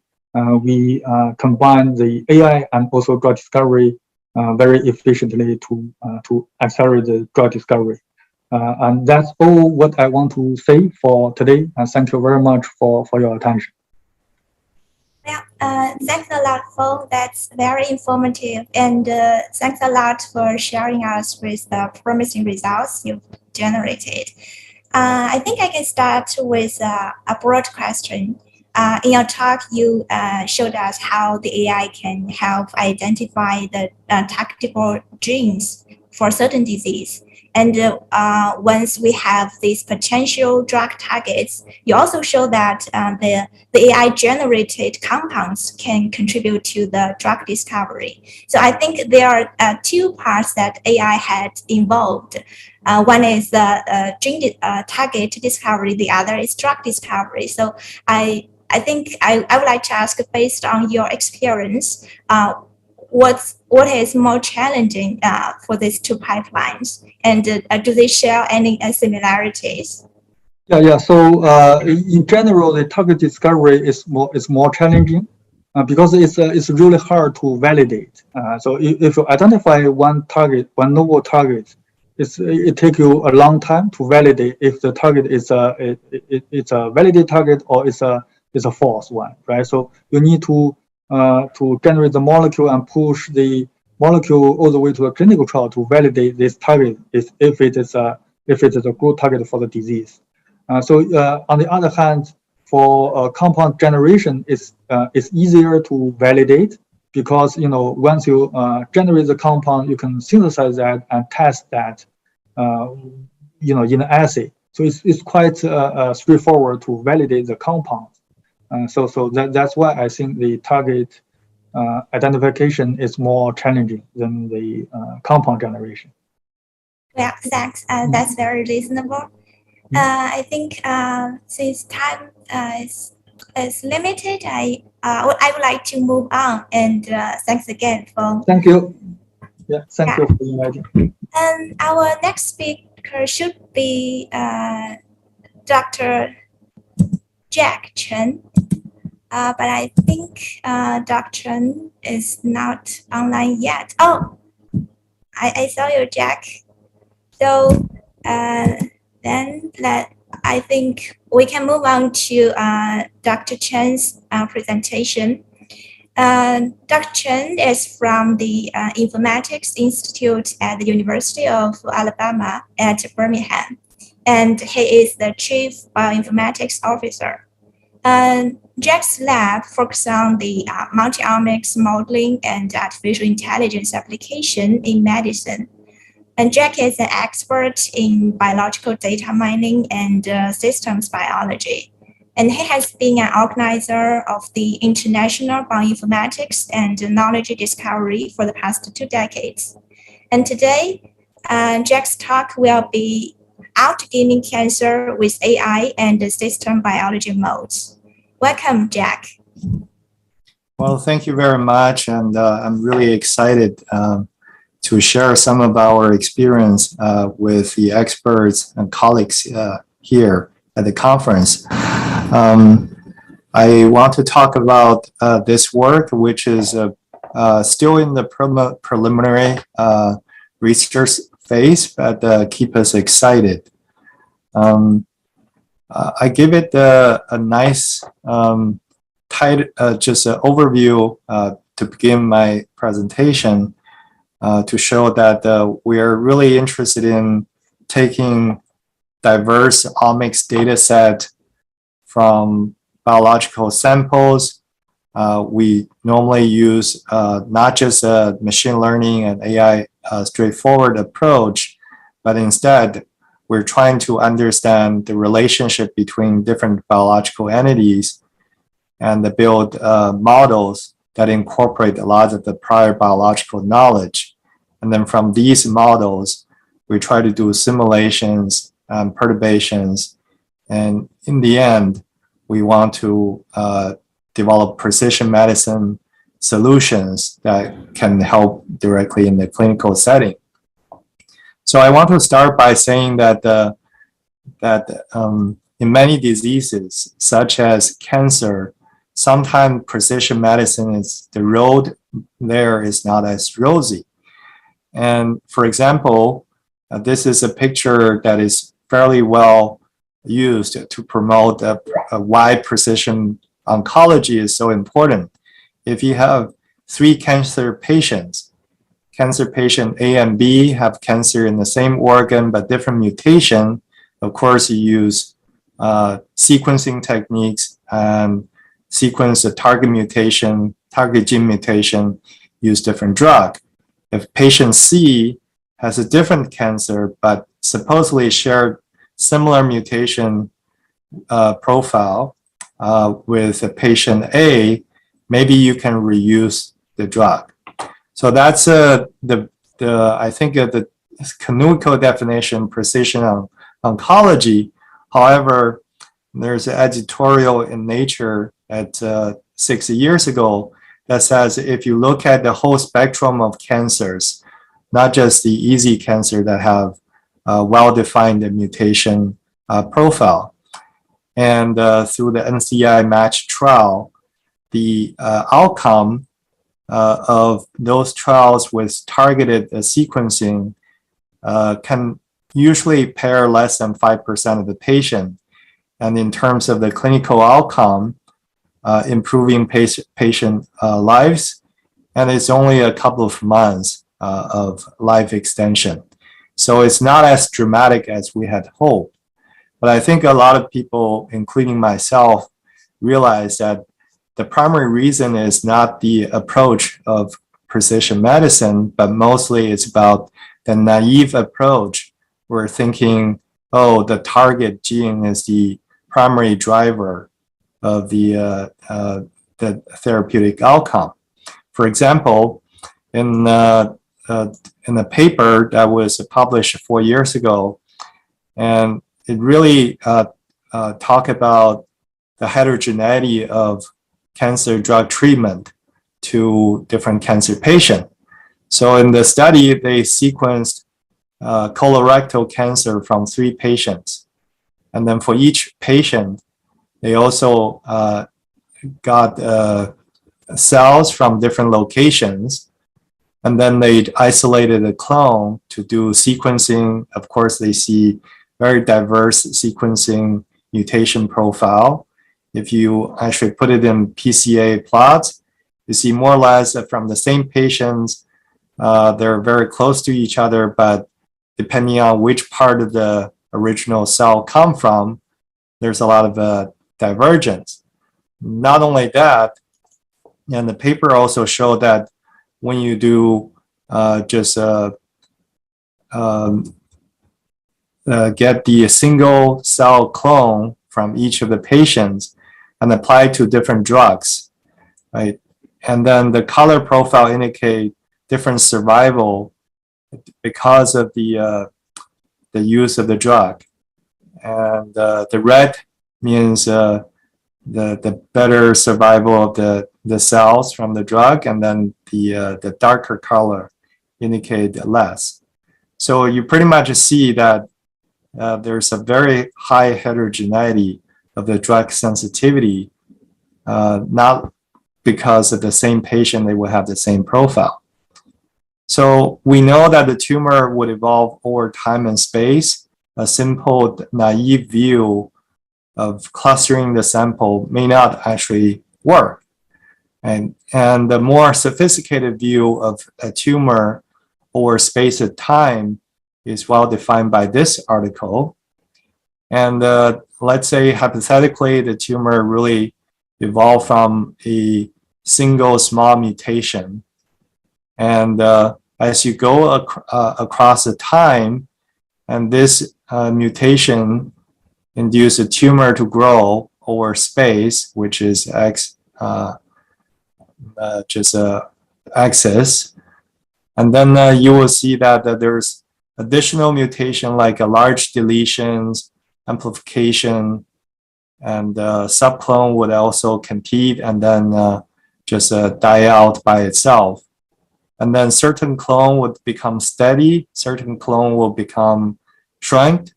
We combine the AI and also drug discovery very efficiently to accelerate the drug discovery. And that's all what I want to say for today. And thank you very much for your attention. Yeah, thanks a lot, Feng. That's very informative. And thanks a lot for sharing us with the promising results you've generated. I think I can start with a broad question. In your talk, you showed us how the AI can help identify the targetable genes for certain disease. And once we have these potential drug targets, you also show that the AI-generated compounds can contribute to the drug discovery. So I think there are two parts that AI had involved. One is the gene target discovery, the other is drug discovery. So I think I would like to ask, based on your experience, what is more challenging for these two pipelines, and do they share any similarities? Yeah. So in general, the target discovery is more challenging because it's really hard to validate. So if you identify one novel target, it takes you a long time to validate if the target is it's a validated target or it's a false one, right? So you need to generate the molecule and push the molecule all the way to a clinical trial to validate this target if it is a good target for the disease. So on the other hand, for compound generation, it's easier to validate because once you generate the compound, you can synthesize that and test that in an assay. So it's quite straightforward to validate the compound. So that's why I think the target identification is more challenging than the compound generation. Yeah, thanks. That's very reasonable. I think since time is limited, I would like to move on. And thanks again for. Thank you. Yeah, thank you for inviting. And our next speaker should be Dr. Jack Chen. But I think Dr. Chen is not online yet. Oh, I saw you, Jack. So then I think we can move on to Dr. Chen's presentation. Dr. Chen is from the Informatics Institute at the University of Alabama at Birmingham, and he is the Chief Bioinformatics Officer. Jack's lab focuses on the multi-omics modeling and artificial intelligence application in medicine. And Jack is an expert in biological data mining and systems biology. And he has been an organizer of the International Bioinformatics and Knowledge Discovery for the past 2 decades. And today, Jack's talk will be Outgaming Cancer with AI and System Biology Modes. Welcome, Jack. Well, thank you very much. And I'm really excited to share some of our experience with the experts and colleagues here at the conference. I want to talk about this work, which is still in the preliminary research phase, but keep us excited. I give it a nice just an overview to begin my presentation to show that we are really interested in taking diverse omics data set from biological samples. We normally use not just a machine learning and AI straightforward approach, but instead we're trying to understand the relationship between different biological entities and to build models that incorporate a lot of the prior biological knowledge. And then from these models, we try to do simulations, perturbations, and in the end, we want to develop precision medicine solutions that can help directly in the clinical setting. So I want to start by saying that in many diseases, such as cancer, sometimes precision medicine is the road there is not as rosy. And for example, this is a picture that is fairly well used to promote why precision oncology is so important. If you have 3 cancer patients, cancer patient A and B have cancer in the same organ but different mutation, of course you use sequencing techniques and sequence a target mutation, target gene mutation, use different drug. If patient C has a different cancer but supposedly shared similar mutation profile with a patient A, maybe you can reuse the drug. So that's I think the canonical definition, precision oncology. However, there's an editorial in Nature at 6 years ago that says if you look at the whole spectrum of cancers, not just the easy cancer that have well-defined mutation profile, and through the NCI MATCH trial, the outcome of those trials with targeted sequencing can usually pair less than 5% of the patient. And in terms of the clinical outcome, improving patient lives, and it's only a couple of months of life extension. So it's not as dramatic as we had hoped. But I think a lot of people, including myself, realize that the primary reason is not the approach of precision medicine, but mostly it's about the naive approach. We're thinking, oh, the target gene is the primary driver of the therapeutic outcome. For example, in a paper that was published 4 years ago, and it really talked about the heterogeneity of cancer drug treatment to different cancer patients. So in the study, they sequenced colorectal cancer from 3 patients. And then for each patient, they also got cells from different locations. And then they isolated a clone to do sequencing. Of course, they see very diverse sequencing mutation profile. If you actually put it in PCA plots, you see more or less from the same patients, they're very close to each other, but depending on which part of the original cell come from, there's a lot of divergence. Not only that, and the paper also showed that when you do get the single cell clone from each of the patients and apply to different drugs, right? And then the color profile indicate different survival because of the use of the drug. And the red means the better survival of the cells from the drug, and then the darker color indicate less. So you pretty much see that there's a very high heterogeneity of the drug sensitivity, not because of the same patient, they will have the same profile. So we know that the tumor would evolve over time and space. A simple naive view of clustering the sample may not actually work. And the more sophisticated view of a tumor over space of time is well defined by this article. And let's say hypothetically the tumor really evolved from a single small mutation. And as you go across the time, and this mutation induces a tumor to grow over space, which is just a axis. And then you will see that there's additional mutation like a large deletions, amplification, and subclone would also compete and then just die out by itself. And then certain clone would become steady, certain clone will become shrunk,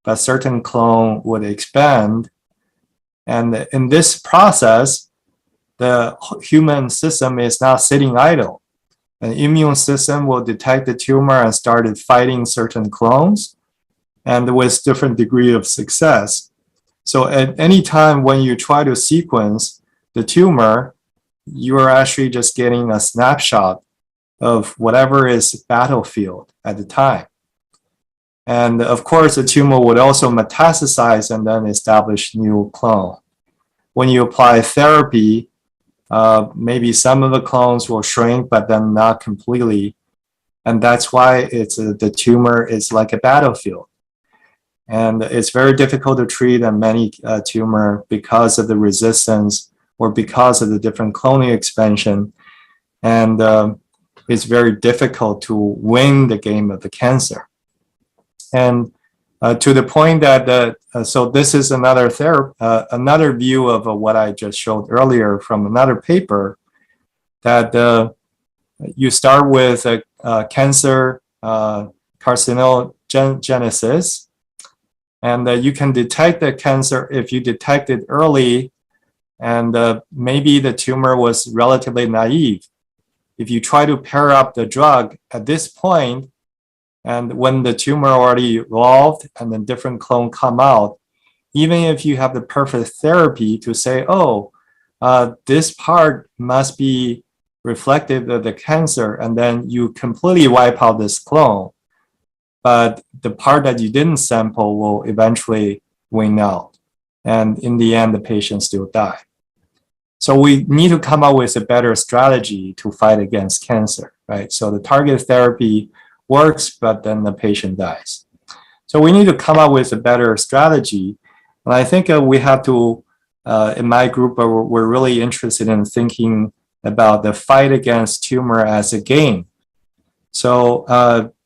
but certain clone would expand. And in this process, the human system is not sitting idle. An immune system will detect the tumor and started fighting certain clones, and with different degree of success. So at any time when you try to sequence the tumor, you are actually just getting a snapshot of whatever is battlefield at the time. And of course, the tumor would also metastasize and then establish new clone. When you apply therapy, maybe some of the clones will shrink, but then not completely. And that's why it's the tumor is like a battlefield. And it's very difficult to treat many tumor because of the resistance or because of the different cloning expansion. And it's very difficult to win the game of the cancer. And to the point that, so this is another view of what I just showed earlier from another paper, that you start with cancer carcinogenesis, and you can detect the cancer if you detect it early, and maybe the tumor was relatively naive. If you try to pair up the drug at this point, and when the tumor already evolved and then different clone come out, even if you have the perfect therapy to say, oh, this part must be reflective of the cancer, and then you completely wipe out this clone, but the part that you didn't sample will eventually win out. And in the end, the patient still die. So we need to come up with a better strategy to fight against cancer, right? So the targeted therapy works, but then the patient dies. So we need to come up with a better strategy. And I think we have to, in my group, we're really interested in thinking about the fight against tumor as a game. So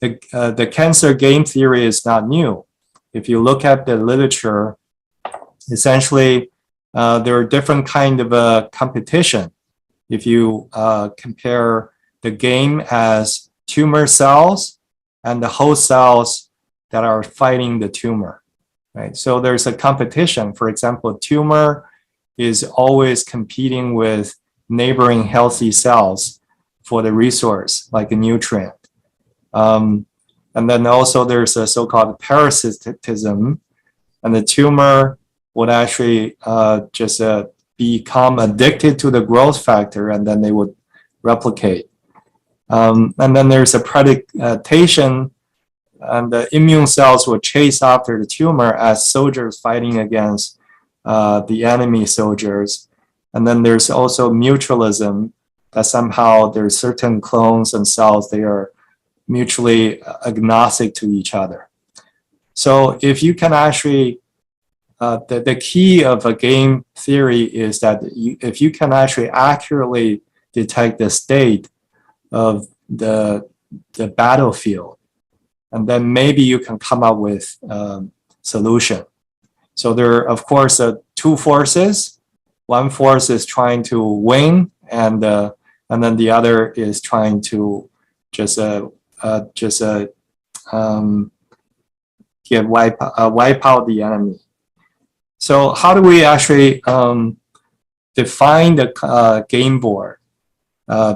the cancer game theory is not new. If you look at the literature, essentially, there are different kind of competition. If you compare the game as tumor cells and the host cells that are fighting the tumor, right? So there's a competition. For example, tumor is always competing with neighboring healthy cells for the resource, like a nutrient. And then also there's a so-called parasitism, and the tumor would actually just become addicted to the growth factor, and then they would replicate. And then there's a predation, and the immune cells will chase after the tumor as soldiers fighting against the enemy soldiers. And then there's also mutualism, that somehow there's certain clones and cells, they are mutually agnostic to each other. So if you can actually, the key of a game theory is that if you can actually accurately detect the state of the battlefield, and then maybe you can come up with a solution. So there are, of course, two forces. One force is trying to win, and then the other is trying to just wipe out the enemy. So how do we actually define the game board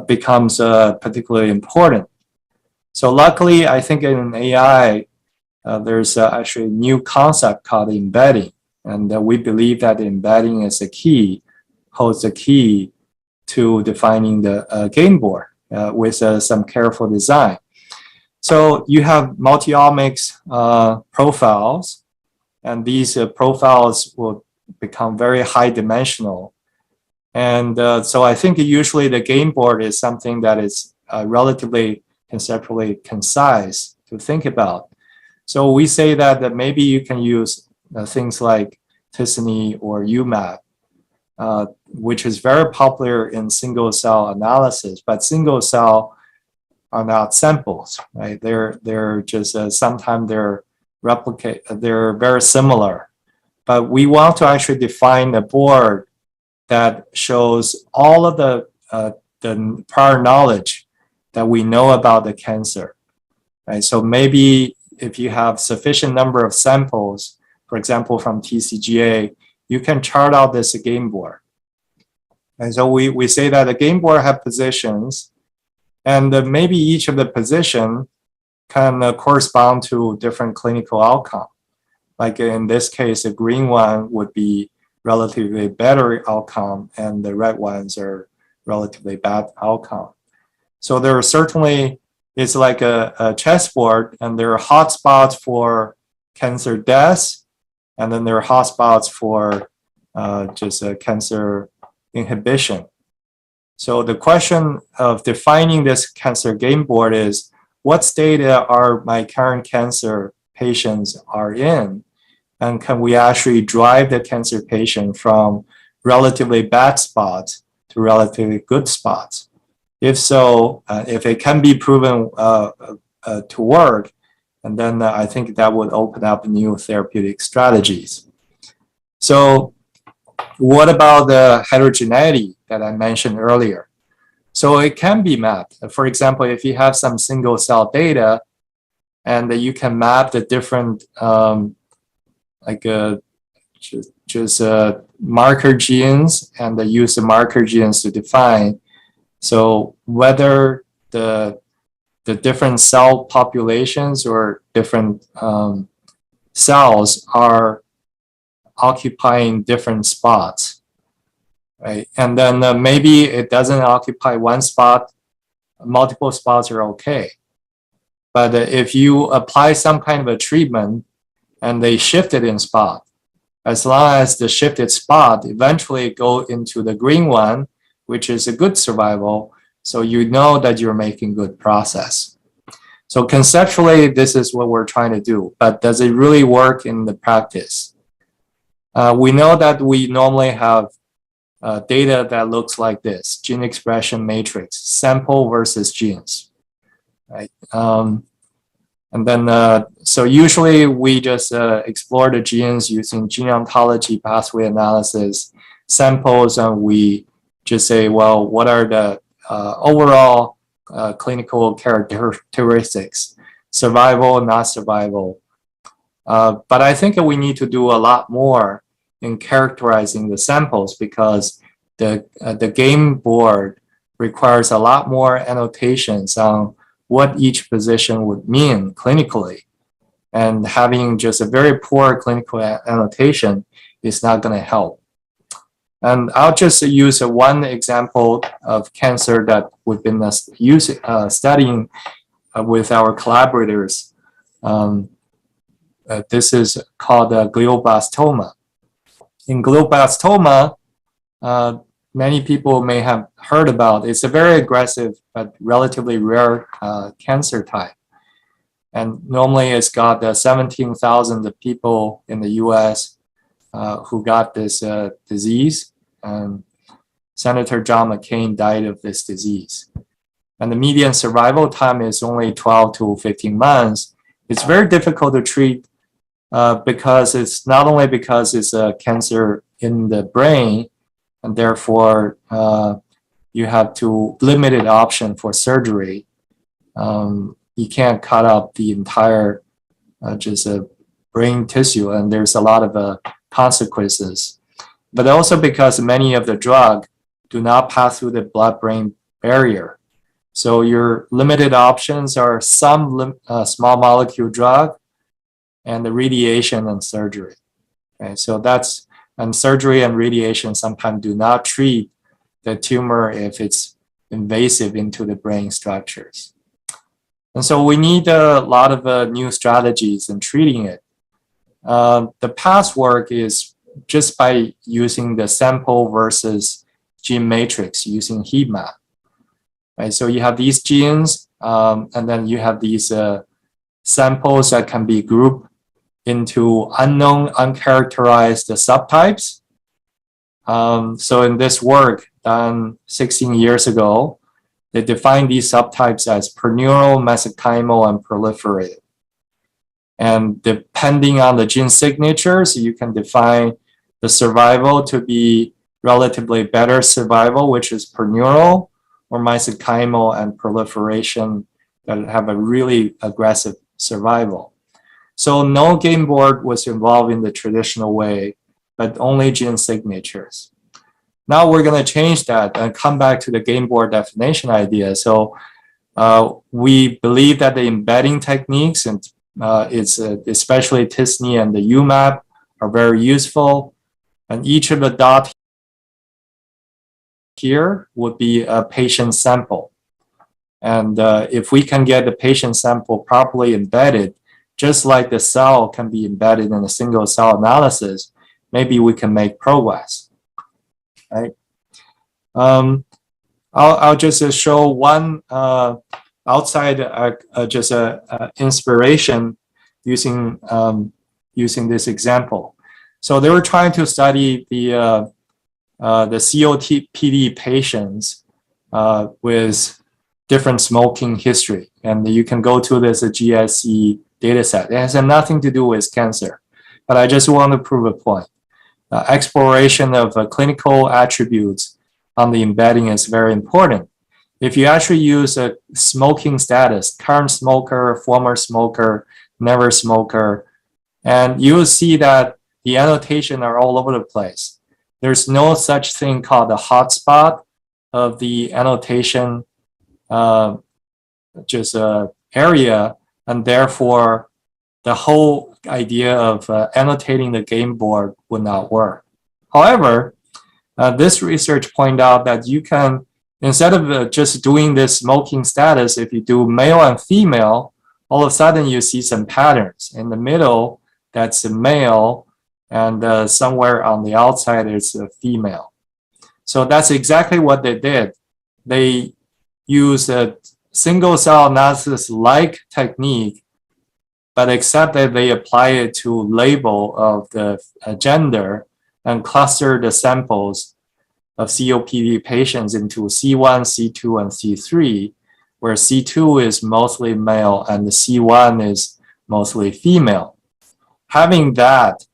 becomes particularly important. So luckily, I think in AI, there's actually a new concept called embedding. And we believe that embedding is the key, holds the key to defining the game board with some careful design. So you have multi-omics profiles, and these profiles will become very high dimensional. And so I think usually the game board is something that is relatively conceptually concise to think about. So we say that maybe you can use things like t-SNE or UMAP, which is very popular in single cell analysis, but single cell are not samples, right? They're just sometimes they're very similar, but we want to actually define a board that shows all of the prior knowledge that we know about the cancer, right? So maybe if you have sufficient number of samples, for example, from TCGA, you can chart out this game board. And so we say that the game board have positions, and maybe each of the position can correspond to different clinical outcome. Like in this case, the green one would be relatively better outcome, and the red ones are relatively bad outcome. So there are certainly, it's like a chessboard, and there are hotspots for cancer deaths, and then there are hotspots for just cancer inhibition. So the question of defining this cancer game board is, what state are my current cancer patients are in? And can we actually drive the cancer patient from relatively bad spots to relatively good spots? If so, if it can be proven to work, and then I think that would open up new therapeutic strategies. So what about the heterogeneity that I mentioned earlier? So it can be mapped. For example, if you have some single cell data, and you can map the different marker genes, and use the marker genes to define. So whether the different cell populations or different cells are occupying different spots, right? And then maybe it doesn't occupy one spot, multiple spots are okay. But if you apply some kind of a treatment and they shifted in spot, as long as the shifted spot eventually go into the green one, which is a good survival, so you know that you're making good process. So conceptually, this is what we're trying to do, but does it really work in the practice? We know that we normally have data that looks like this: gene expression matrix, sample versus genes, right? And then, so usually we just explore the genes using gene ontology pathway analysis samples, and we just say, well, what are the overall clinical characteristics, survival, not survival. But I think we need to do a lot more in characterizing the samples, because the game board requires a lot more annotations on what each position would mean clinically. And having just a very poor clinical annotation is not going to help. And I'll just use one example of cancer that we've been studying with our collaborators. This is called glioblastoma. In glioblastoma, many people may have heard about. It's a very aggressive but relatively rare cancer type. And normally it's got 17,000 people in the US who got this disease. Senator John McCain died of this disease. And the median survival time is only 12 to 15 months. It's very difficult to treat because it's not only because it's a cancer in the brain, and therefore you have to limited option for surgery. You can't cut out the entire brain tissue, and there's a lot of consequences. But also because many of the drug do not pass through the blood-brain barrier. So your limited options are some small molecule drug and the radiation and surgery. Okay, so that's, and surgery and radiation sometimes do not treat the tumor if it's invasive into the brain structures. And so we need a lot of new strategies in treating it. The past work is just by using the sample versus gene matrix using heat map. Right? So you have these genes, and then you have these samples that can be grouped into unknown, uncharacterized subtypes. So in this work done 16 years ago, they defined these subtypes as perneural, mesenchymal, and proliferative. And depending on the gene signatures, you can define the survival to be relatively better survival, which is perneural, or mesenchymal and proliferation that have a really aggressive survival. So no game board was involved in the traditional way, but only gene signatures. Now we're going to change that and come back to the game board definition idea. So we believe that the embedding techniques, and especially t-SNE and the UMAP, are very useful. And each of the dots here would be a patient sample. And if we can get the patient sample properly embedded, just like the cell can be embedded in a single cell analysis, maybe we can make progress, right? I'll just show one outside just inspiration using this example. So they were trying to study the COPD patients with different smoking history, and you can go to this GSE data set. It has nothing to do with cancer, but I just want to prove a point. Exploration of clinical attributes on the embedding is very important. If you actually use a smoking status, current smoker, former smoker, never smoker, and you will see that the annotation are all over the place. There's no such thing called the hotspot of the annotation area, and therefore the whole idea of annotating the game board would not work. However, this research pointed out that you can, instead of just doing this smoking status, if you do male and female, all of a sudden you see some patterns. In the middle, that's a male, and somewhere on the outside is a female. So that's exactly what they did. They used a single cell analysis like technique, but except that they apply it to label of the gender and cluster the samples of COPD patients into C1, C2, and C3, where C2 is mostly male and the C1 is mostly female. Having that,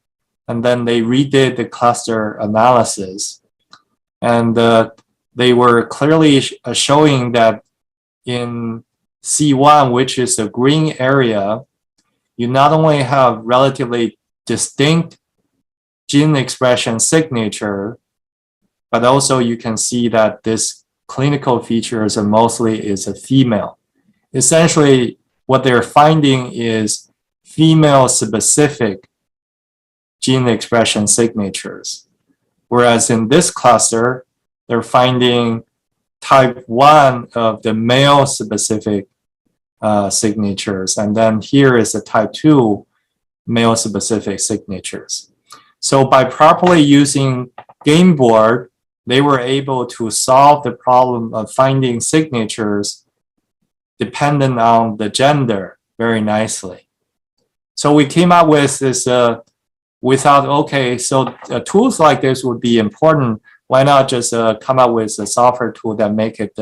and then they redid the cluster analysis, and they were clearly showing that in C1, which is a green area, you not only have relatively distinct gene expression signature, but also you can see that this clinical features are mostly is a female. Essentially, what they're finding is female specific gene expression signatures. Whereas in this cluster, they're finding type 1 of the male specific signatures. And then here is the type 2 male specific signatures. So by properly using game board, they were able to solve the problem of finding signatures dependent on the gender very nicely. So we came up with this, we thought, okay, so tools like this would be important. Why not just come up with a software tool that make it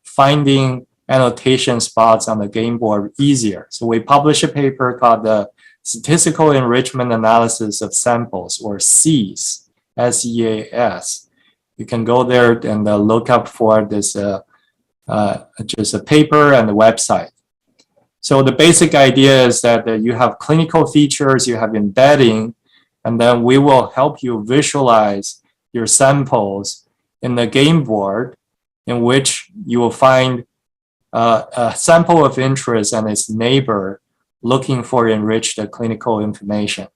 finding annotation spots on the game board easier. So we published a paper called the Statistical Enrichment Analysis of Samples, or SEAS, S-E-A-S. You can go there and look up for this just a paper and a website. So the basic idea is that you have clinical features, you have embedding, and then we will help you visualize your samples in the game board, in which you will find a sample of interest and its neighbor looking for enriched clinical information,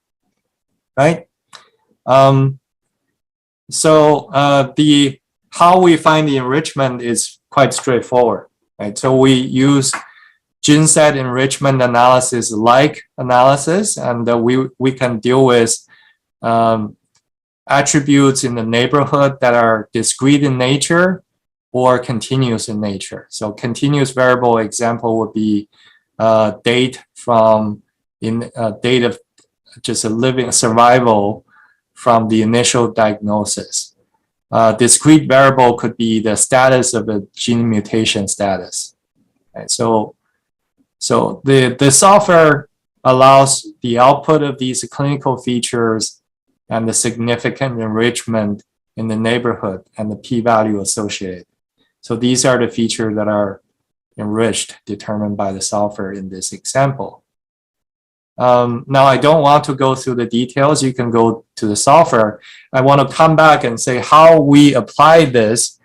right? The how we find the enrichment is quite straightforward, right? So we use gene set enrichment analysis like analysis, and we can deal with attributes in the neighborhood that are discrete in nature or continuous in nature. So continuous variable example would be date from date of just a living survival from the initial diagnosis. Discrete variable could be the status of a gene mutation status. Right? So the software allows the output of these clinical features and the significant enrichment in the neighborhood and the p-value associated. So these are the features that are enriched, determined by the software in this example. Now, I don't want to go through the details. You can go to the software. I want to come back and say how we apply this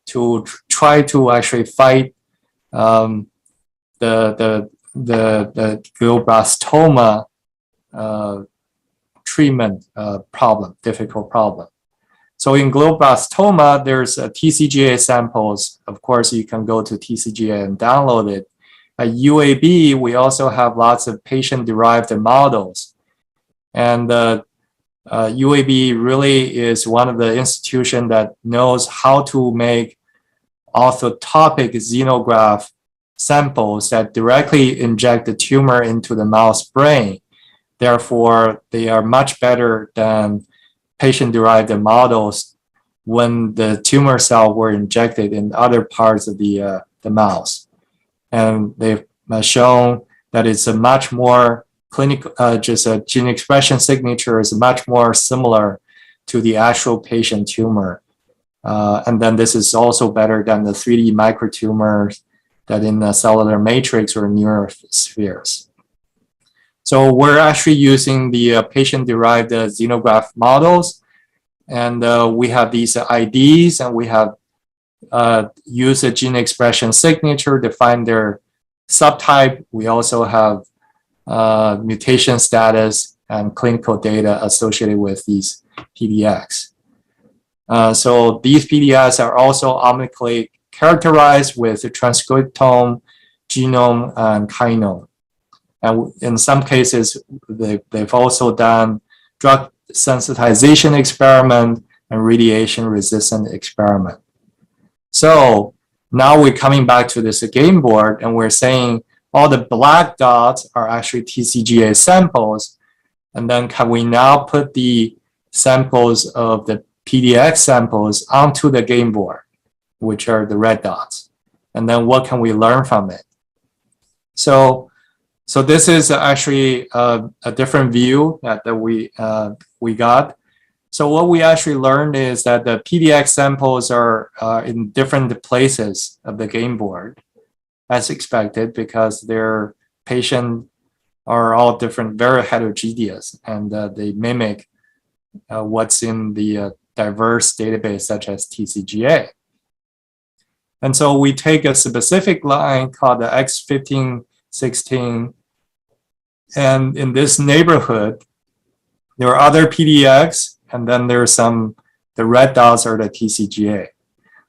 to try to actually fight the glioblastoma treatment difficult problem. So in glioblastoma, there's TCGA samples. Of course, you can go to TCGA and download it. At UAB, we also have lots of patient-derived models. And UAB really is one of the institutions that knows how to make orthotopic xenograft samples that directly inject the tumor into the mouse brain. Therefore, they are much better than patient-derived models when the tumor cell were injected in other parts of the mouse. And they've shown that it's a much more clinical, just a gene expression signature is much more similar to the actual patient tumor. And then this is also better than the 3D microtumors that in the cellular matrix or neurospheres. So we're actually using the patient-derived xenograft models, and we have these IDs, and we have used a gene expression signature to find their subtype. We also have mutation status and clinical data associated with these PDX. So these PDX are also omnically characterized with the transcriptome, genome, and kinome. And in some cases, they've also done drug sensitization experiment and radiation resistant experiment. So now we're coming back to this game board, and we're saying all the black dots are actually TCGA samples. And then can we now put the samples of the PDX samples onto the game board, which are the red dots? And then what can we learn from it? So this is actually a different view that we got. So what we actually learned is that the PDX samples are in different places of the game board, as expected, because their patients are all different, very heterogeneous, and they mimic what's in the diverse database such as TCGA. And so we take a specific line called the X1516, and in this neighborhood, there are other PDX, and then there's the red dots are the TCGA.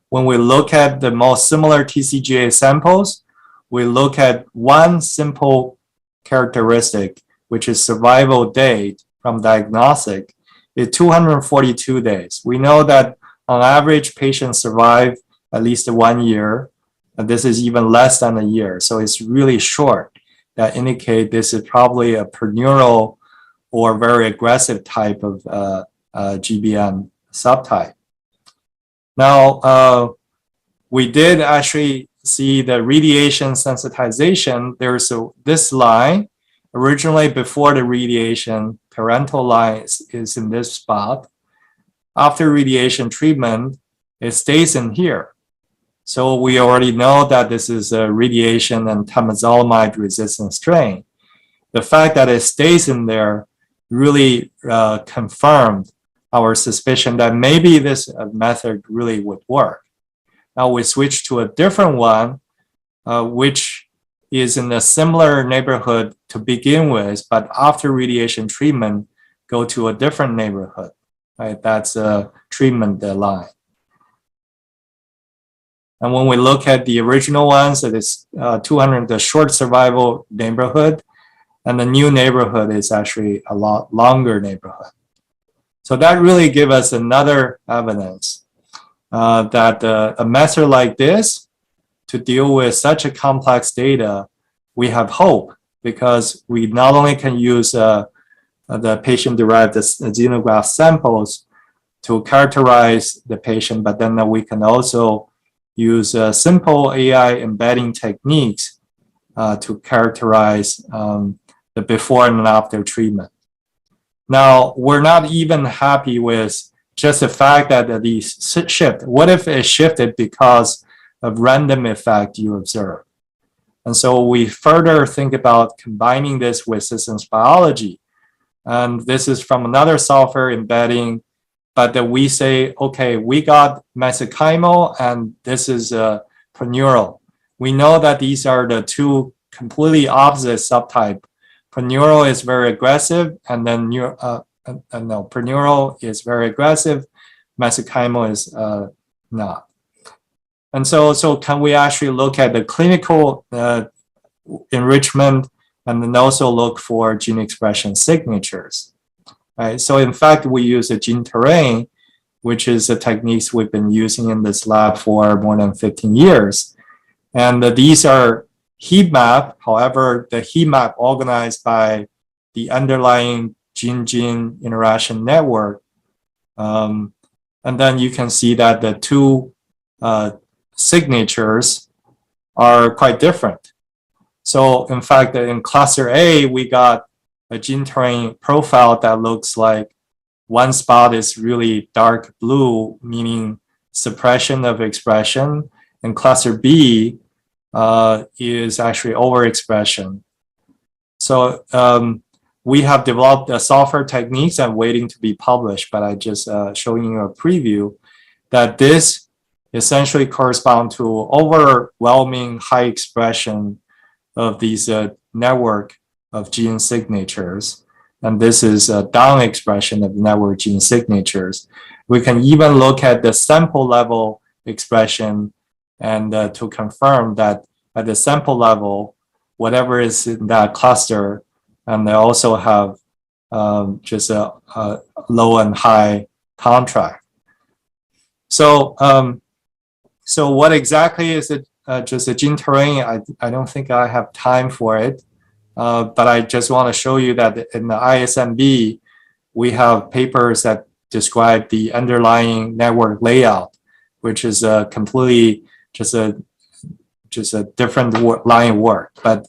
When we look at the most similar TCGA samples, we look at one simple characteristic, which is survival date from diagnostic, is 242 days. We know that on average, patients survive at least 1 year, and this is even less than a year. So it's really short. That indicate this is probably a preneural or very aggressive type of GBM subtype. Now, we did actually see the radiation sensitization. There's this line, originally before the radiation, parental line is in this spot. After radiation treatment, it stays in here. So we already know that this is a radiation and temozolomide resistant strain. The fact that it stays in there really confirmed our suspicion that maybe this method really would work. Now we switch to a different one, which is in a similar neighborhood to begin with, but after radiation treatment, go to a different neighborhood. right? That's a treatment line. And when we look at the original ones, it is 200, the short survival neighborhood, and the new neighborhood is actually a lot longer neighborhood. So that really gives us another evidence that a method like this to deal with such a complex data, we have hope, because we not only can use the patient-derived xenograft samples to characterize the patient, but then we can also use simple AI embedding techniques to characterize the before and after treatment. Now, we're not even happy with just the fact that these shift. What if it shifted because of random effect you observe? And so we further think about combining this with systems biology. And this is from another software embedding, but that we say, okay, we got mesenchymal and this is preneural. We know that these are the two completely opposite subtype. Preneural is very aggressive, and then preneural is very aggressive. Mesenchymal is not. And so can we actually look at the clinical enrichment and then also look for gene expression signatures? Right. So in fact, we use a gene terrain, which is a techniques we've been using in this lab for more than 15 years. And these are heat map. However, the heat map organized by the underlying gene-gene interaction network. And then you can see that the two signatures are quite different. So in fact, in cluster A, we got a gene terrain profile that looks like one spot is really dark blue, meaning suppression of expression, and cluster B is actually overexpression. So we have developed software techniques and waiting to be published, but I just showing you a preview that this essentially corresponds to overwhelming high expression of these network of gene signatures. And this is a down expression of network gene signatures. We can even look at the sample level expression and to confirm that at the sample level, whatever is in that cluster, and they also have just a low and high contract. So, so what exactly is it? Just a gene terrain? I don't think I have time for it. But I just want to show you that in the ISMB, we have papers that describe the underlying network layout, which is completely just a different line of work. But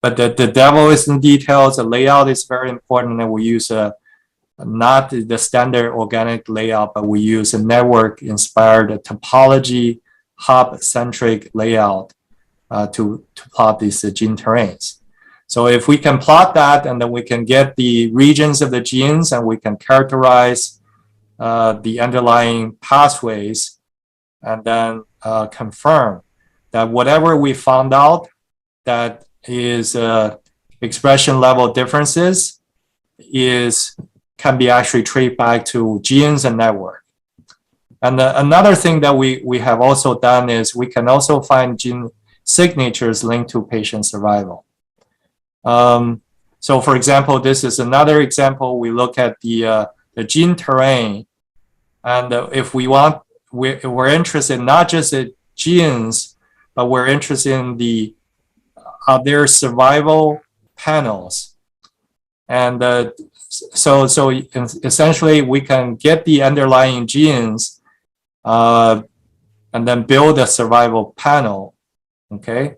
the devil is in details. The layout is very important, and we use not the standard organic layout, but we use a network-inspired topology hub-centric layout to plot these gene terrains. So if we can plot that, and then we can get the regions of the genes, and we can characterize the underlying pathways, and then confirm that whatever we found out that is expression level differences can be actually traced back to genes and network. And another thing that we have also done is we can also find gene signatures linked to patient survival. So for example, this is another example. We look at the gene terrain, and if we're interested not just in genes, but we're interested in the their survival panels. And so essentially we can get the underlying genes and then build a survival panel, okay?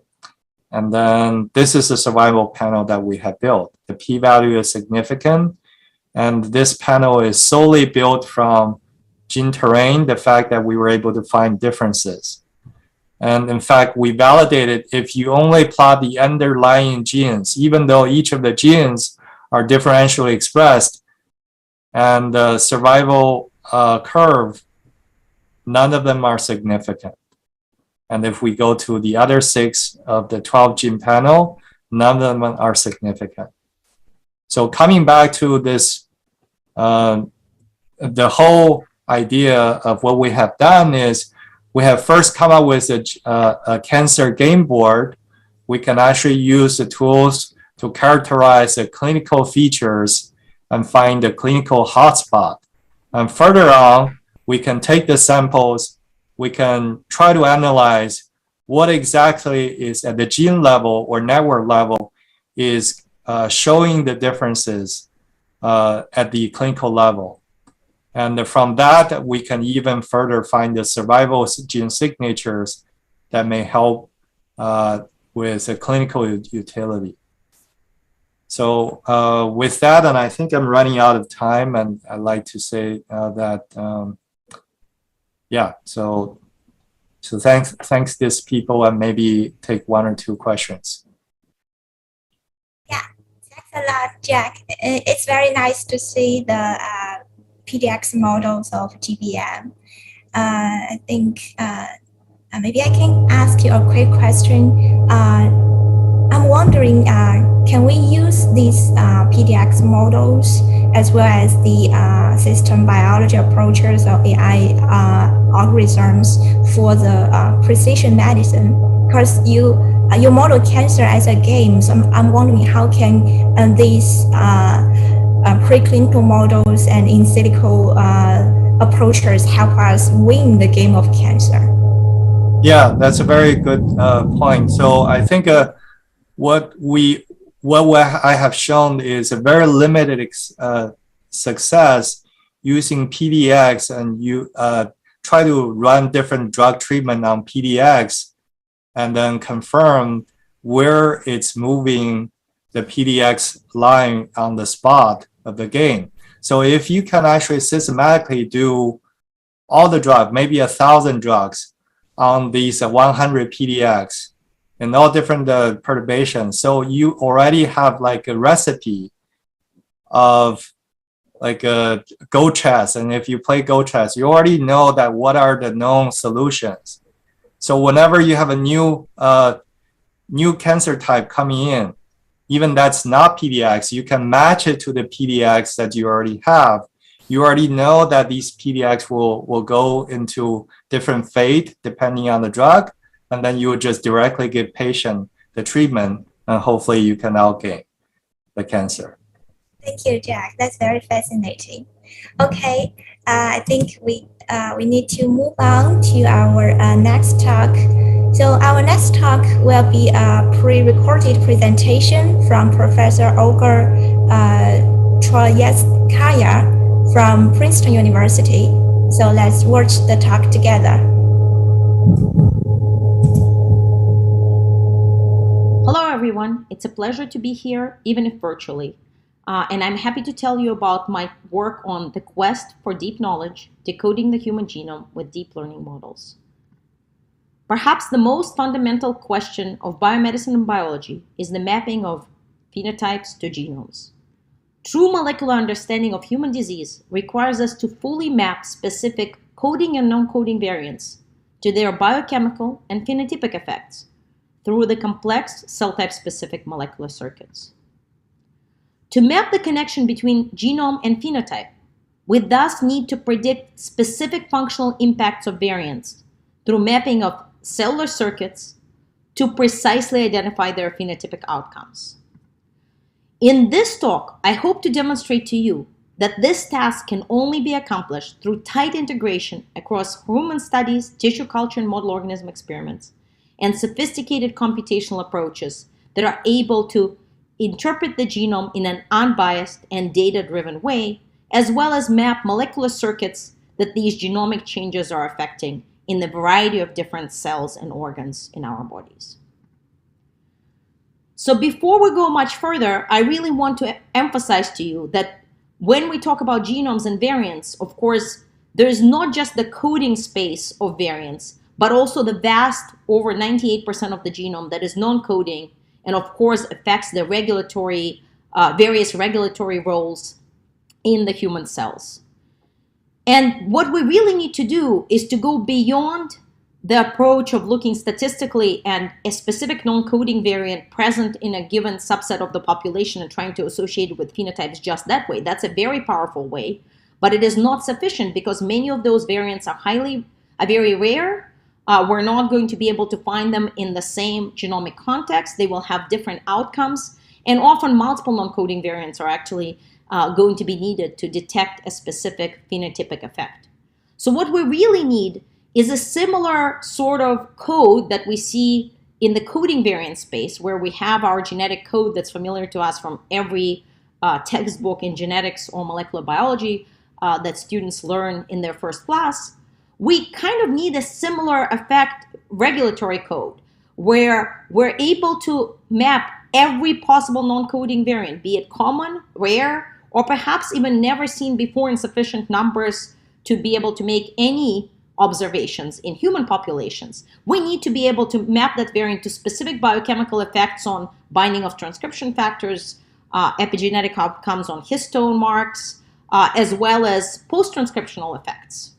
And then this is the survival panel that we have built. The p-value is significant, and this panel is solely built from gene terrain, the fact that we were able to find differences. And in fact, we validated if you only plot the underlying genes, even though each of the genes are differentially expressed, and the survival curve, none of them are significant. And if we go to the other 6 of the 12 gene panel, none of them are significant. So coming back to this the whole idea of what we have done is we have first come up with a cancer game board. We can actually use the tools to characterize the clinical features and find the clinical hotspot. And further on, we can take the samples, we can try to analyze what exactly is at the gene level or network level is showing the differences at the clinical level. And from that, we can even further find the survival gene signatures that may help with the clinical utility. So with that, and I think I'm running out of time, and I'd like to say that, yeah, so thanks these people, and maybe take 1 or 2 questions. Yeah, thanks a lot, Jack. It's very nice to see the PDX models of GBM. I think maybe I can ask you a quick question. I'm wondering, can we use these PDX models as well as the system biology approaches or AI algorithms for the precision medicine? Because you model cancer as a game, so I'm wondering how can these preclinical models and in silico approaches help us win the game of cancer? Yeah, that's a very good point. So I think what I have shown is a very limited success using PDX, and you try to run different drug treatment on PDX and then confirm where it's moving the PDX line on the spot of the game. So if you can actually systematically do all the drugs, maybe 1,000 drugs on these 100 PDX and all different perturbations, so you already have like a recipe of like a Go chess. And if you play Go chess, you already know that what are the known solutions. So whenever you have a new cancer type coming in, even that's not PDX, you can match it to the PDX that you already have. You already know that these PDX will go into different fate depending on the drug, and then you would just directly give patient the treatment, and hopefully you can outgain the cancer. Thank you, Jack. That's very fascinating. Okay, I think we need to move on to our next talk. So our next talk will be a pre-recorded presentation from Professor Olga Troyetskaya from Princeton University. So let's watch the talk together. Hello, everyone. It's a pleasure to be here, even if virtually. And I'm happy to tell you about my work on the quest for deep knowledge, decoding the human genome with deep learning models. Perhaps the most fundamental question of biomedicine and biology is the mapping of phenotypes to genomes. True molecular understanding of human disease requires us to fully map specific coding and non-coding variants to their biochemical and phenotypic effects through the complex cell-type-specific molecular circuits. To map the connection between genome and phenotype, we thus need to predict specific functional impacts of variants through mapping of cellular circuits to precisely identify their phenotypic outcomes. In this talk, I hope to demonstrate to you that this task can only be accomplished through tight integration across human studies, tissue culture, and model organism experiments, and sophisticated computational approaches that are able to interpret the genome in an unbiased and data-driven way, as well as map molecular circuits that these genomic changes are affecting in the variety of different cells and organs in our bodies. So before we go much further, I really want to emphasize to you that when we talk about genomes and variants, of course, there is not just the coding space of variants, but also the vast over 98% of the genome that is non-coding, and of course affects the regulatory, various regulatory roles in the human cells. And what we really need to do is to go beyond the approach of looking statistically at a specific non-coding variant present in a given subset of the population and trying to associate it with phenotypes just that way. That's a very powerful way. but it is not sufficient because many of those variants are very rare. We're not going to be able to find them in the same genomic context. They will have different outcomes, and often multiple non-coding variants are actually going to be needed to detect a specific phenotypic effect. So what we really need is a similar sort of code that we see in the coding variant space, where we have our genetic code that's familiar to us from every textbook in genetics or molecular biology that students learn in their first class. We kind of need a similar effect regulatory code, where we're able to map every possible non-coding variant, be it common, rare, or perhaps even never seen before in sufficient numbers to be able to make any observations in human populations. We need to be able to map that variant to specific biochemical effects on binding of transcription factors, epigenetic outcomes on histone marks, as well as post-transcriptional effects.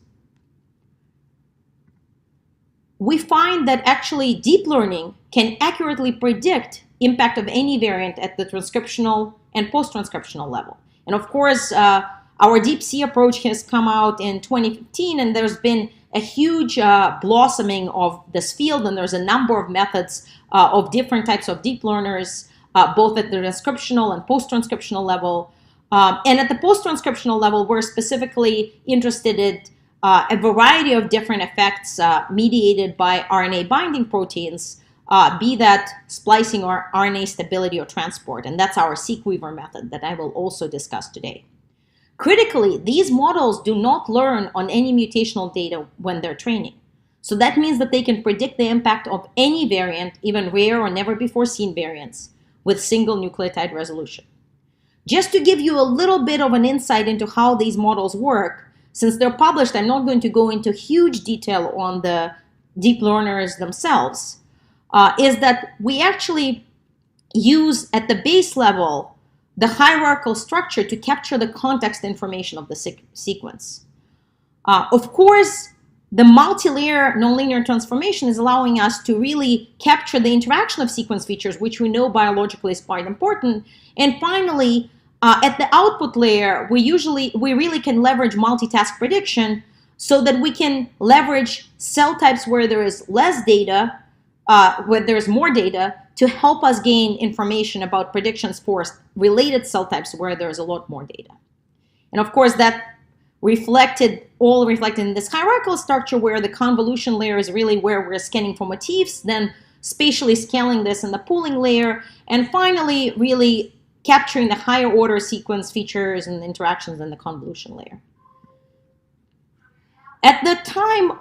We find that actually deep learning can accurately predict impact of any variant at the transcriptional and post-transcriptional level. And of course, our DeepSeq approach has come out in 2015, and there's been a huge blossoming of this field, and there's a number of methods of different types of deep learners, both at the transcriptional and post-transcriptional level. And at the post-transcriptional level, we're specifically interested in a variety of different effects mediated by RNA binding proteins, be that splicing or RNA stability or transport. And that's our seq-weaver method that I will also discuss today. Critically, these models do not learn on any mutational data when they're training. So that means that they can predict the impact of any variant, even rare or never before seen variants, with single nucleotide resolution. Just to give you a little bit of an insight into how these models work, since they're published, I'm not going to go into huge detail on the deep learners themselves, is that we actually use at the base level the hierarchical structure to capture the context information of the sequence. Of course, the multi-layer nonlinear transformation is allowing us to really capture the interaction of sequence features, which we know biologically is quite important. And finally, at the output layer, we really can leverage multitask prediction so that we can leverage cell types where there is less data, where there's more data, to help us gain information about predictions for related cell types where there's a lot more data. And of course, that all reflected in this hierarchical structure, where the convolution layer is really where we're scanning for motifs, then spatially scaling this in the pooling layer, and finally really capturing the higher order sequence features and interactions in the convolution layer. At the time,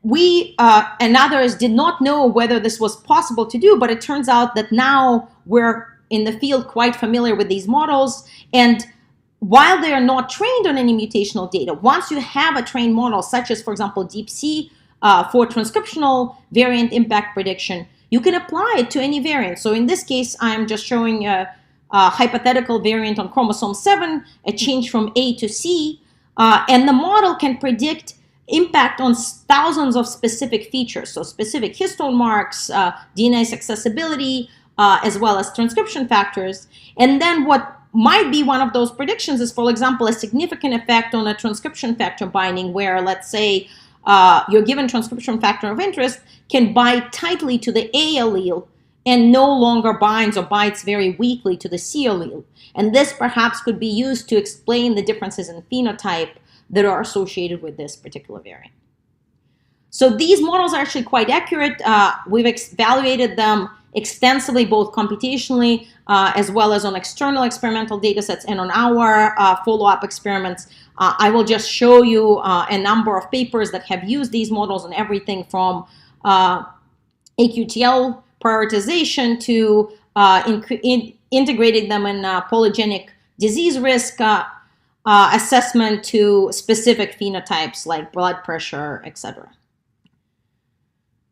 we and others did not know whether this was possible to do, but it turns out that now we're in the field quite familiar with these models. And while they are not trained on any mutational data, once you have a trained model, such as, for example, DeepSeq for transcriptional variant impact prediction, you can apply it to any variant. So in this case, I'm just showing a hypothetical variant on chromosome 7, a change from A to C, and the model can predict impact on thousands of specific features, so specific histone marks, DNase accessibility, as well as transcription factors. And then what might be one of those predictions is, for example, a significant effect on a transcription factor binding, where, let's say, your given transcription factor of interest can bind tightly to the A allele and no longer binds or binds very weakly to the C allele. And this perhaps could be used to explain the differences in phenotype that are associated with this particular variant. So these models are actually quite accurate. We've evaluated them extensively, both computationally as well as on external experimental data sets and on our follow-up experiments. I will just show you a number of papers that have used these models on everything from AQTL prioritization to integrating them in polygenic disease risk assessment to specific phenotypes like blood pressure, etc.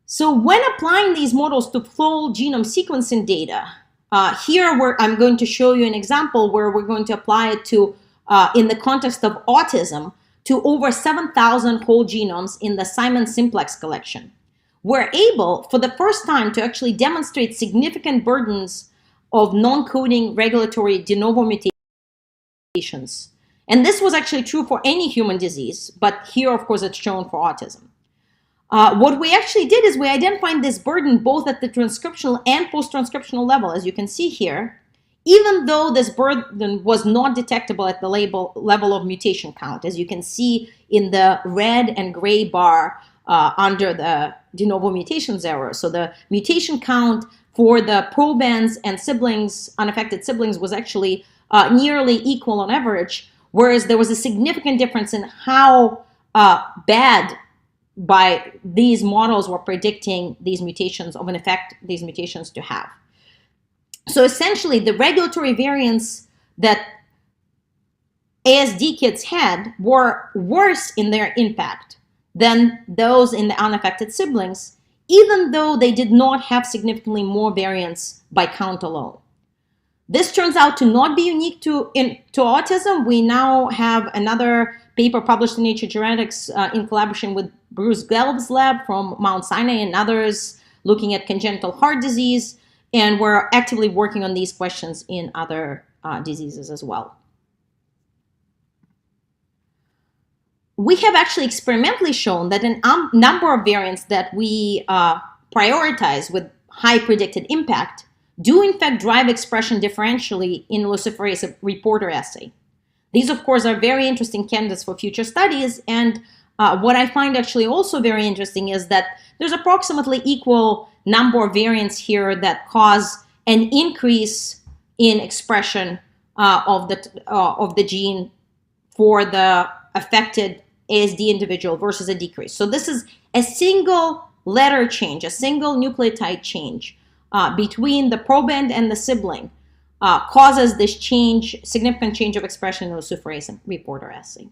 So when applying these models to full genome sequencing data, here I'm going to show you an example where we're going to apply it to, in the context of autism, to over 7,000 whole genomes in the Simon Simplex collection. We're able, for the first time, to actually demonstrate significant burdens of non-coding regulatory de novo mutations And this was actually true for any human disease, but here, of course, it's shown for autism. What we actually did is we identified this burden both at the transcriptional and post-transcriptional level, as you can see here, even though this burden was not detectable at the level of mutation count, as you can see in the red and gray bar under the de novo mutations error. So the mutation count for the probands and siblings, unaffected siblings, was actually nearly equal on average, whereas there was a significant difference in how bad by these models were predicting these mutations of an effect these mutations to have. So essentially, the regulatory variants that ASD kids had were worse in their impact than those in the unaffected siblings, even though they did not have significantly more variants by count alone. This turns out to not be unique to autism. We now have another paper published in Nature Genetics in collaboration with Bruce Gelb's lab from Mount Sinai and others looking at congenital heart disease. And we're actively working on these questions in other diseases as well. We have actually experimentally shown that a number of variants that we prioritize with high predicted impact do in fact drive expression differentially in luciferase reporter assay. These, of course, are very interesting candidates for future studies. And what I find actually also very interesting is that there's approximately equal number of variants here that cause an increase in expression of the gene for the affected ASD individual versus a decrease. So this is a single letter change, a single nucleotide change between the proband and the sibling causes this change, significant change of expression in luciferase reporter assay.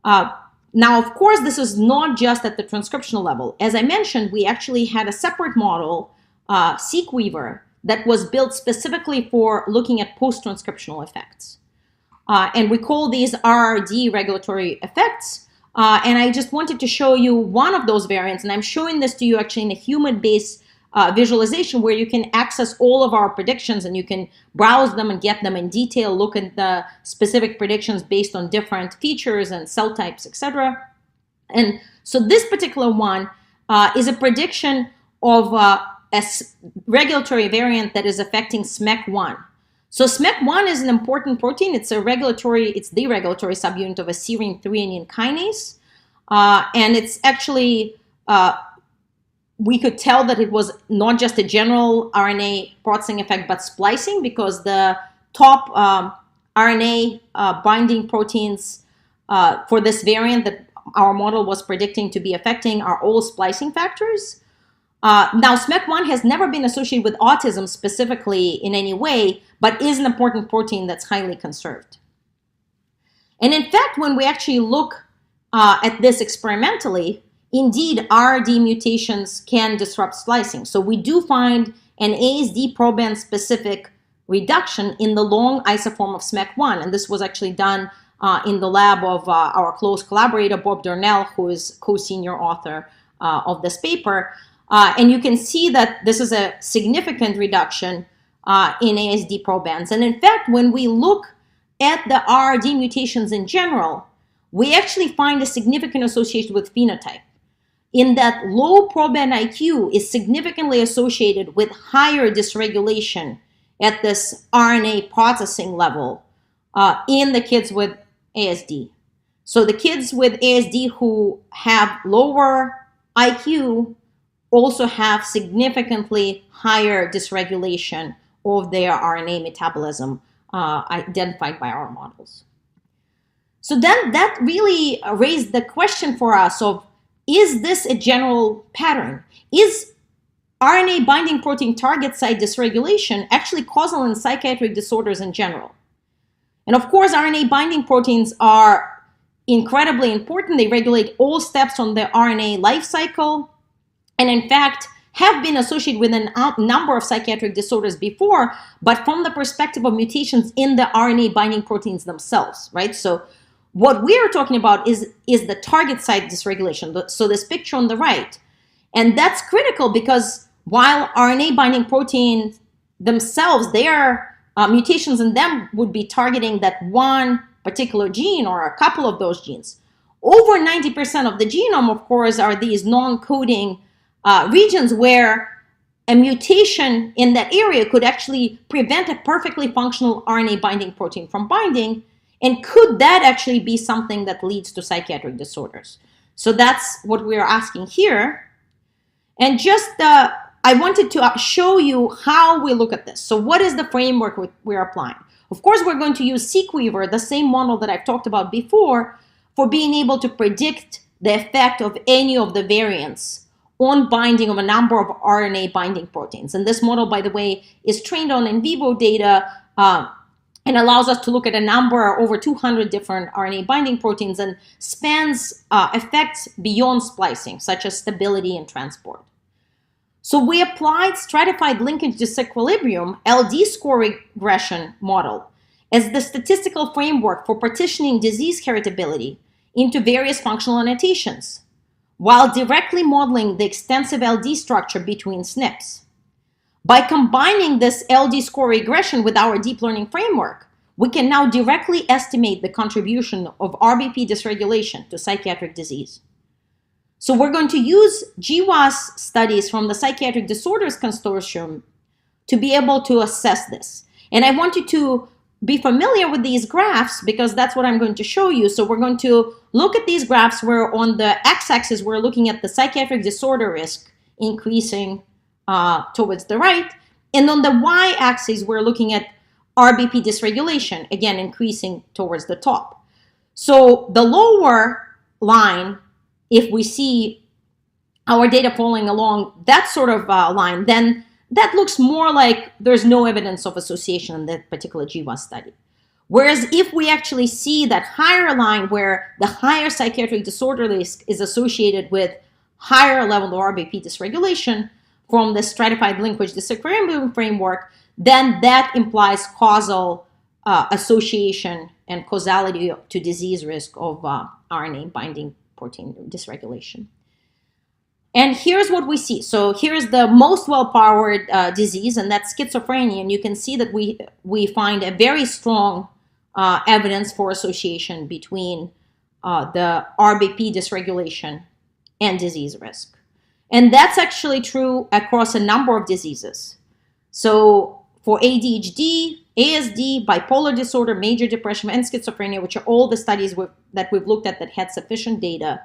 Now, of course, this is not just at the transcriptional level. As I mentioned, we actually had a separate model, seqWeaver, that was built specifically for looking at post-transcriptional effects. And we call these RRD regulatory effects. And I just wanted to show you one of those variants. And I'm showing this to you actually in a human-based visualization where you can access all of our predictions and you can browse them and get them in detail, look at the specific predictions based on different features and cell types, etc. And so this particular one is a prediction of a regulatory variant that is affecting SMEC1. So SMEC1 is an important protein. It's the regulatory subunit of a serine threonine kinase. And it's actually we could tell that it was not just a general RNA processing effect, but splicing, because the top RNA binding proteins for this variant that our model was predicting to be affecting are all splicing factors. Now, SMEC1 has never been associated with autism specifically in any way, but is an important protein that's highly conserved. And in fact, when we actually look at this experimentally, indeed, RRD mutations can disrupt splicing. So we do find an ASD proband-specific reduction in the long isoform of SMEC1. And this was actually done in the lab of our close collaborator, Bob Darnell, who is co-senior author of this paper. And you can see that this is a significant reduction in ASD probands. And in fact, when we look at the RRD mutations in general, we actually find a significant association with phenotype, in that low proband IQ is significantly associated with higher dysregulation at this RNA processing level in the kids with ASD. So the kids with ASD who have lower IQ also have significantly higher dysregulation of their RNA metabolism identified by our models. So then that really raised the question for us of, is this a general pattern? Is RNA binding protein target site dysregulation actually causal in psychiatric disorders in general? And of course, RNA binding proteins are incredibly important. They regulate all steps on the RNA life cycle, and in fact, have been associated with a number of psychiatric disorders before, but from the perspective of mutations in the RNA binding proteins themselves, right? So what we are talking about is the target site dysregulation. So this picture on the right. And that's critical because while RNA binding proteins themselves, they are mutations in them would be targeting that one particular gene or a couple of those genes. Over 90% of the genome, of course, are these non-coding regions where a mutation in that area could actually prevent a perfectly functional RNA binding protein from binding. And could that actually be something that leads to psychiatric disorders? So that's what we're asking here. And just I wanted to show you how we look at this. So what is the framework we're applying? Of course, we're going to use seqWeaver, the same model that I've talked about before, for being able to predict the effect of any of the variants on binding of a number of RNA binding proteins. And this model, by the way, is trained on in vivo data and allows us to look at a number, over 200 different RNA binding proteins, and spans effects beyond splicing, such as stability and transport. So we applied stratified linkage disequilibrium, LD score regression model, as the statistical framework for partitioning disease heritability into various functional annotations, while directly modeling the extensive LD structure between SNPs. By combining this LD score regression with our deep learning framework, we can now directly estimate the contribution of RBP dysregulation to psychiatric disease. So we're going to use GWAS studies from the Psychiatric Disorders Consortium to be able to assess this. And I want you to be familiar with these graphs because that's what I'm going to show you. So we're going to look at these graphs where on the x-axis we're looking at the psychiatric disorder risk increasing towards the right, and on the y-axis we're looking at RBP dysregulation, again increasing towards the top. So the lower line, if we see our data following along that sort of line, then that looks more like there's no evidence of association in that particular GWAS study. Whereas if we actually see that higher line where the higher psychiatric disorder risk is associated with higher level of RBP dysregulation from the stratified linkage disequilibrium framework, then that implies causal association and causality to disease risk of RNA binding protein dysregulation. And here's what we see. So here's the most well-powered disease, and that's schizophrenia. And you can see that we find a very strong evidence for association between the RBP dysregulation and disease risk. And that's actually true across a number of diseases. So for ADHD, ASD, bipolar disorder, major depression, and schizophrenia, which are all the studies that we've looked at that had sufficient data,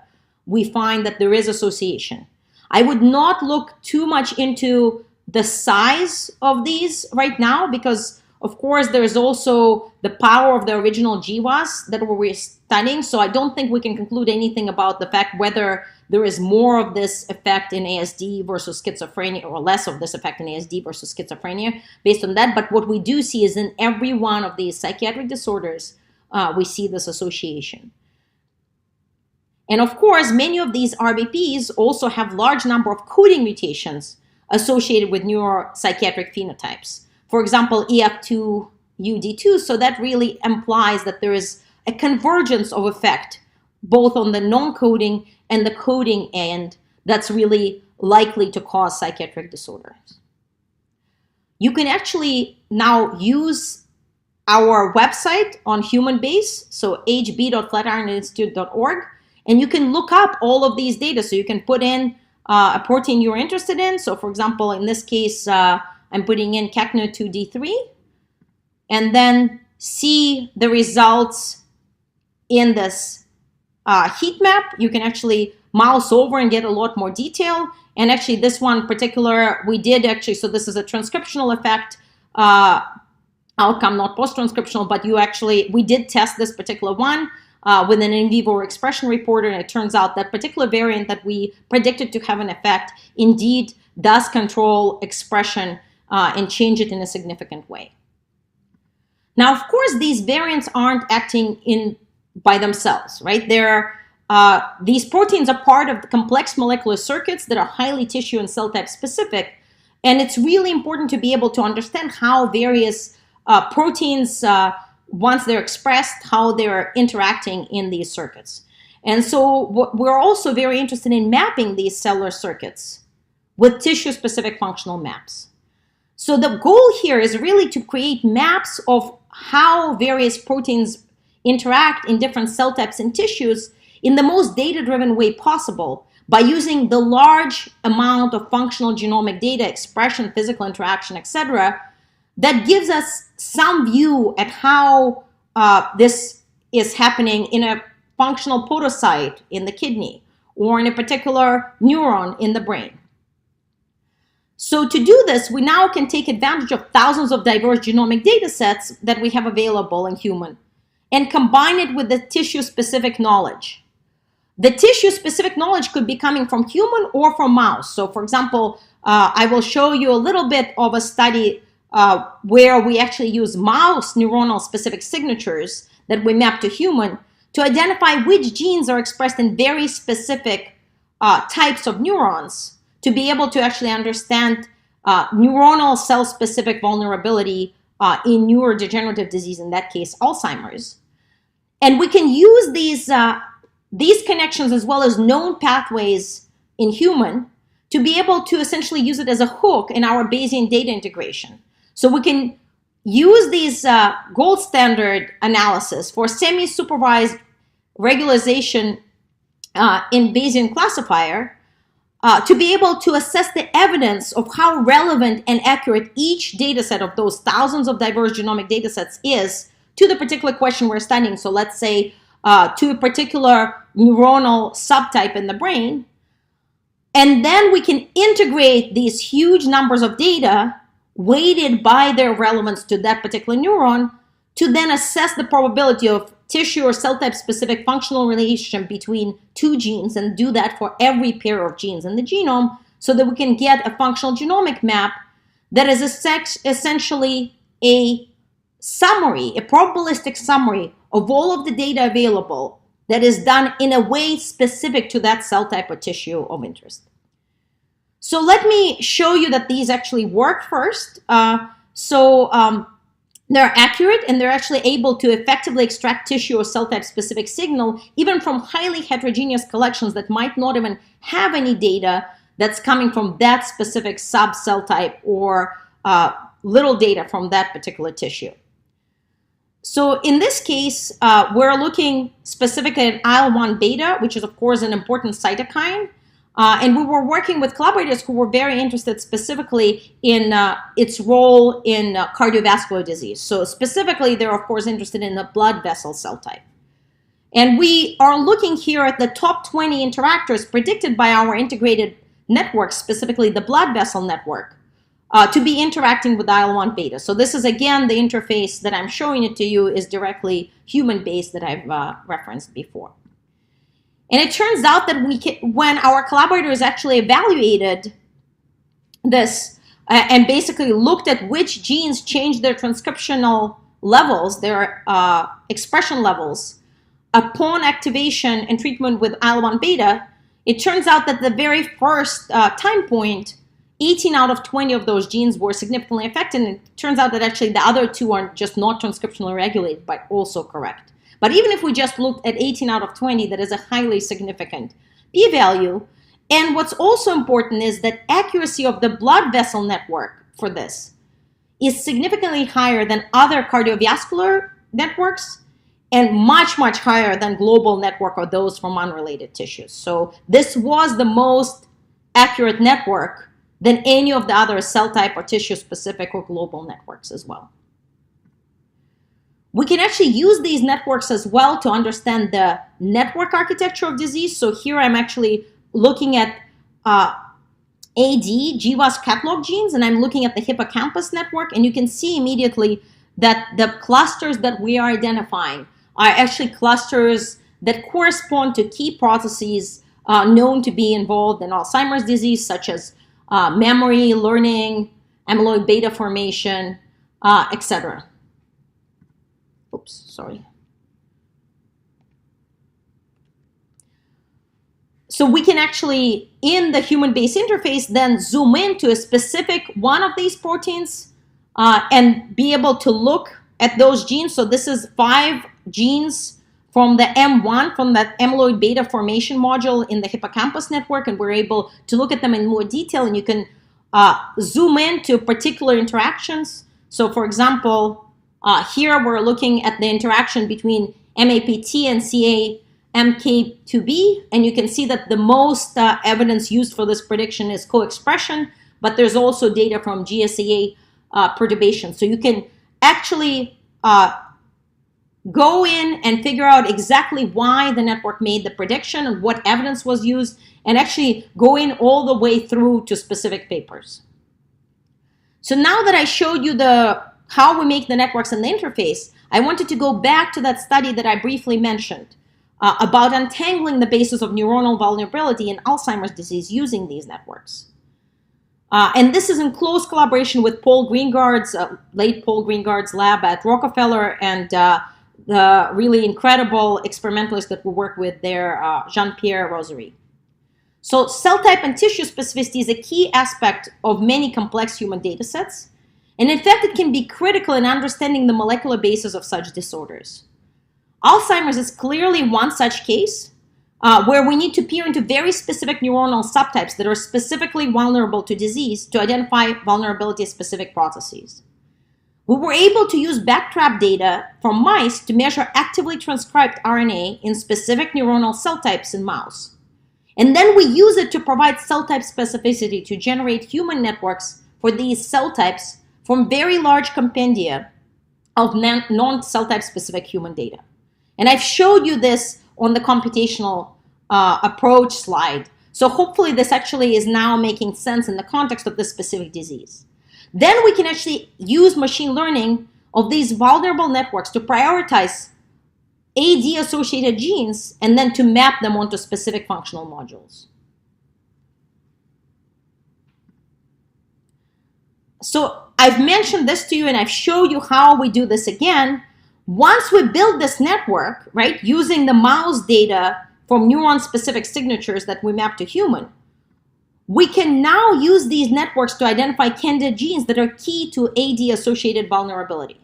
we find that there is association. I would not look too much into the size of these right now because, of course, there is also the power of the original GWAS that we're studying. So I don't think we can conclude anything about the fact whether there is more of this effect in ASD versus schizophrenia or less of this effect in ASD versus schizophrenia based on that. But what we do see is in every one of these psychiatric disorders, we see this association. And of course, many of these RBPs also have large number of coding mutations associated with neuropsychiatric phenotypes. For example, EF2-UD2, so that really implies that there is a convergence of effect both on the non-coding and the coding end that's really likely to cause psychiatric disorders. You can actually now use our website on HumanBase, so hb.flatironinstitute.org, and you can look up all of these data. So you can put in a protein you're interested in. So for example, in this case, I'm putting in CACNO2D3 and then see the results in this heat map. You can actually mouse over and get a lot more detail. And actually this one particular, we did actually, so this is a transcriptional effect outcome, not post-transcriptional, but we did test this particular one with an in vivo expression reporter, and it turns out that particular variant that we predicted to have an effect indeed does control expression and change it in a significant way. Now, of course, these variants aren't acting by themselves, right? These proteins are part of the complex molecular circuits that are highly tissue and cell type specific, and it's really important to be able to understand how various proteins once they're expressed, how they're interacting in these circuits. And so we're also very interested in mapping these cellular circuits with tissue-specific functional maps. So the goal here is really to create maps of how various proteins interact in different cell types and tissues in the most data-driven way possible by using the large amount of functional genomic data, expression, physical interaction, etc., that gives us some view at how this is happening in a functional podocyte in the kidney or in a particular neuron in the brain. So to do this, we now can take advantage of thousands of diverse genomic data sets that we have available in human and combine it with the tissue-specific knowledge. The tissue-specific knowledge could be coming from human or from mouse. So for example, I will show you a little bit of a study where we actually use mouse neuronal specific signatures that we map to human to identify which genes are expressed in very specific types of neurons to be able to actually understand neuronal cell-specific vulnerability in neurodegenerative disease, in that case, Alzheimer's. And we can use these connections as well as known pathways in human to be able to essentially use it as a hook in our Bayesian data integration. So we can use these gold standard analysis for semi-supervised regularization in Bayesian classifier to be able to assess the evidence of how relevant and accurate each data set of those thousands of diverse genomic data sets is to the particular question we're studying. So let's say to a particular neuronal subtype in the brain. And then we can integrate these huge numbers of data weighted by their relevance to that particular neuron to then assess the probability of tissue or cell type specific functional relation between two genes and do that for every pair of genes in the genome so that we can get a functional genomic map that is essentially a summary, a probabilistic summary of all of the data available that is done in a way specific to that cell type or tissue of interest. So let me show you that these actually work first. They're accurate and they're actually able to effectively extract tissue or cell type specific signal even from highly heterogeneous collections that might not even have any data that's coming from that specific sub-cell type or little data from that particular tissue. So in this case, we're looking specifically at IL-1 beta, which is of course an important cytokine. And we were working with collaborators who were very interested specifically in its role in cardiovascular disease. So specifically, they're of course interested in the blood vessel cell type. And we are looking here at the top 20 interactors predicted by our integrated network, specifically the blood vessel network, to be interacting with IL-1 beta. So this is again, the interface that I'm showing it to you is directly human-based that I've referenced before. And it turns out that when our collaborators actually evaluated this and basically looked at which genes change their transcriptional levels, their expression levels, upon activation and treatment with IL-1 beta, it turns out that the very first time point, 18 out of 20 of those genes were significantly affected. And it turns out that actually the other two are just not transcriptionally regulated, but also correct. But even if we just looked at 18 out of 20, that is a highly significant p-value. And what's also important is that accuracy of the blood vessel network for this is significantly higher than other cardiovascular networks and much, much higher than global network or those from unrelated tissues. So this was the most accurate network than any of the other cell type or tissue specific or global networks as well. We can actually use these networks as well to understand the network architecture of disease. So here I'm actually looking at AD, GWAS catalog genes, and I'm looking at the hippocampus network, and you can see immediately that the clusters that we are identifying are actually clusters that correspond to key processes known to be involved in Alzheimer's disease, such as memory, learning, amyloid beta formation, etc. Oops, sorry. So we can actually, in the human-based interface, then zoom into a specific one of these proteins and be able to look at those genes. So this is 5 genes from the M1, from that amyloid beta formation module in the hippocampus network, and we're able to look at them in more detail. And you can zoom into particular interactions. So for example, here we're looking at the interaction between MAPT and CA-MK2B, and you can see that the most evidence used for this prediction is co-expression, but there's also data from GSAA perturbation. So you can actually go in and figure out exactly why the network made the prediction and what evidence was used, and actually go in all the way through to specific papers. So now that I showed you how we make the networks and the interface, I wanted to go back to that study that I briefly mentioned about untangling the basis of neuronal vulnerability in Alzheimer's disease using these networks. And this is in close collaboration with Paul Greengard's, late Paul Greengard's lab at Rockefeller, and the really incredible experimentalists that we work with there, Jean-Pierre Rosery. So cell type and tissue specificity is a key aspect of many complex human data sets. And in fact, it can be critical in understanding the molecular basis of such disorders. Alzheimer's is clearly one such case where we need to peer into very specific neuronal subtypes that are specifically vulnerable to disease to identify vulnerability-specific processes. We were able to use backtrap data from mice to measure actively transcribed RNA in specific neuronal cell types in mouse. And then we use it to provide cell type specificity to generate human networks for these cell types from very large compendia of non-cell type specific human data. And I've showed you this on the computational approach slide. So hopefully this actually is now making sense in the context of this specific disease. Then we can actually use machine learning of these vulnerable networks to prioritize AD-associated genes and then to map them onto specific functional modules. So I've mentioned this to you and I've showed you how we do this again. Once we build this network, right, using the mouse data from neuron-specific signatures that we map to human, we can now use these networks to identify candidate genes that are key to AD-associated vulnerability.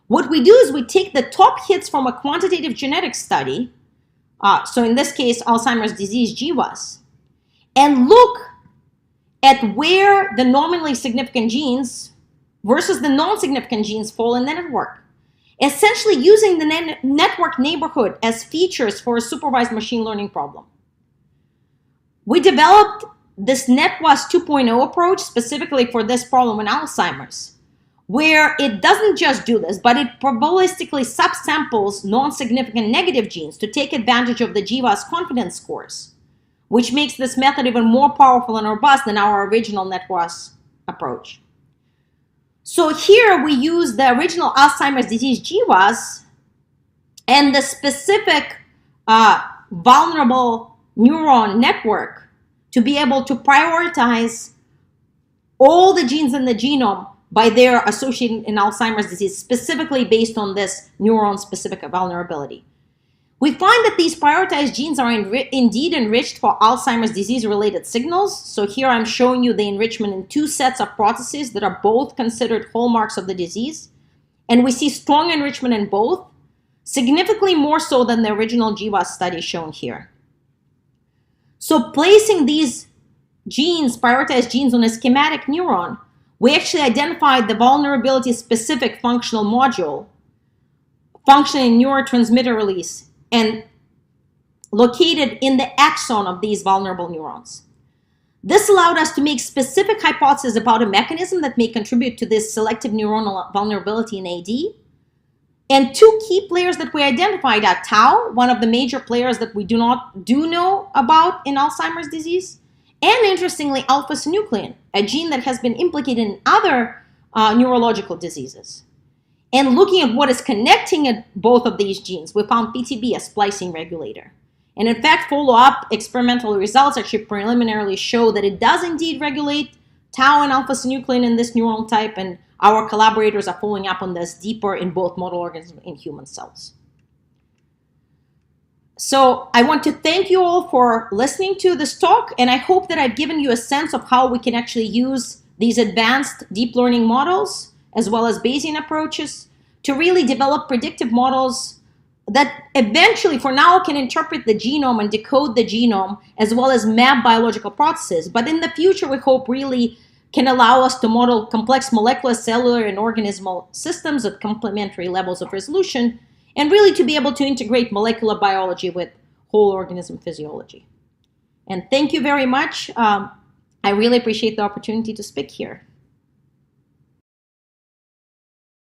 What we do is we take the top hits from a quantitative genetics study, so in this case, Alzheimer's disease GWAS, and look at where the nominally significant genes versus the non-significant genes fall in the network, essentially using the network neighborhood as features for a supervised machine learning problem. We developed this NetWAS 2.0 approach specifically for this problem in Alzheimer's, where it doesn't just do this, but it probabilistically subsamples non-significant negative genes to take advantage of the GWAS confidence scores, which makes this method even more powerful and robust than our original NetWAS approach. So here we use the original Alzheimer's disease GWAS and the specific vulnerable neuron network to be able to prioritize all the genes in the genome by their association in Alzheimer's disease, specifically based on this neuron-specific vulnerability. We find that these prioritized genes are indeed enriched for Alzheimer's disease-related signals. So here I'm showing you the enrichment in two sets of processes that are both considered hallmarks of the disease. And we see strong enrichment in both, significantly more so than the original GWAS study shown here. So placing these genes, prioritized genes, on a schematic neuron, we actually identified the vulnerability-specific functional module functioning neurotransmitter release and located in the axon of these vulnerable neurons. This allowed us to make specific hypotheses about a mechanism that may contribute to this selective neuronal vulnerability in AD. And two key players that we identified are tau, one of the major players that we do know about in Alzheimer's disease, and interestingly, alpha-synuclein, a gene that has been implicated in other neurological diseases. And looking at what is connecting at both of these genes, we found PTB, a splicing regulator. And in fact, follow-up experimental results actually preliminarily show that it does indeed regulate tau and alpha-synuclein in this neuron type, and our collaborators are following up on this deeper in both model organisms and human cells. So I want to thank you all for listening to this talk, and I hope that I've given you a sense of how we can actually use these advanced deep learning models as well as Bayesian approaches to really develop predictive models that eventually, for now, can interpret the genome and decode the genome as well as map biological processes. But in the future, we hope really can allow us to model complex molecular, cellular, and organismal systems at complementary levels of resolution, and really to be able to integrate molecular biology with whole organism physiology. And thank you very much. I really appreciate the opportunity to speak here.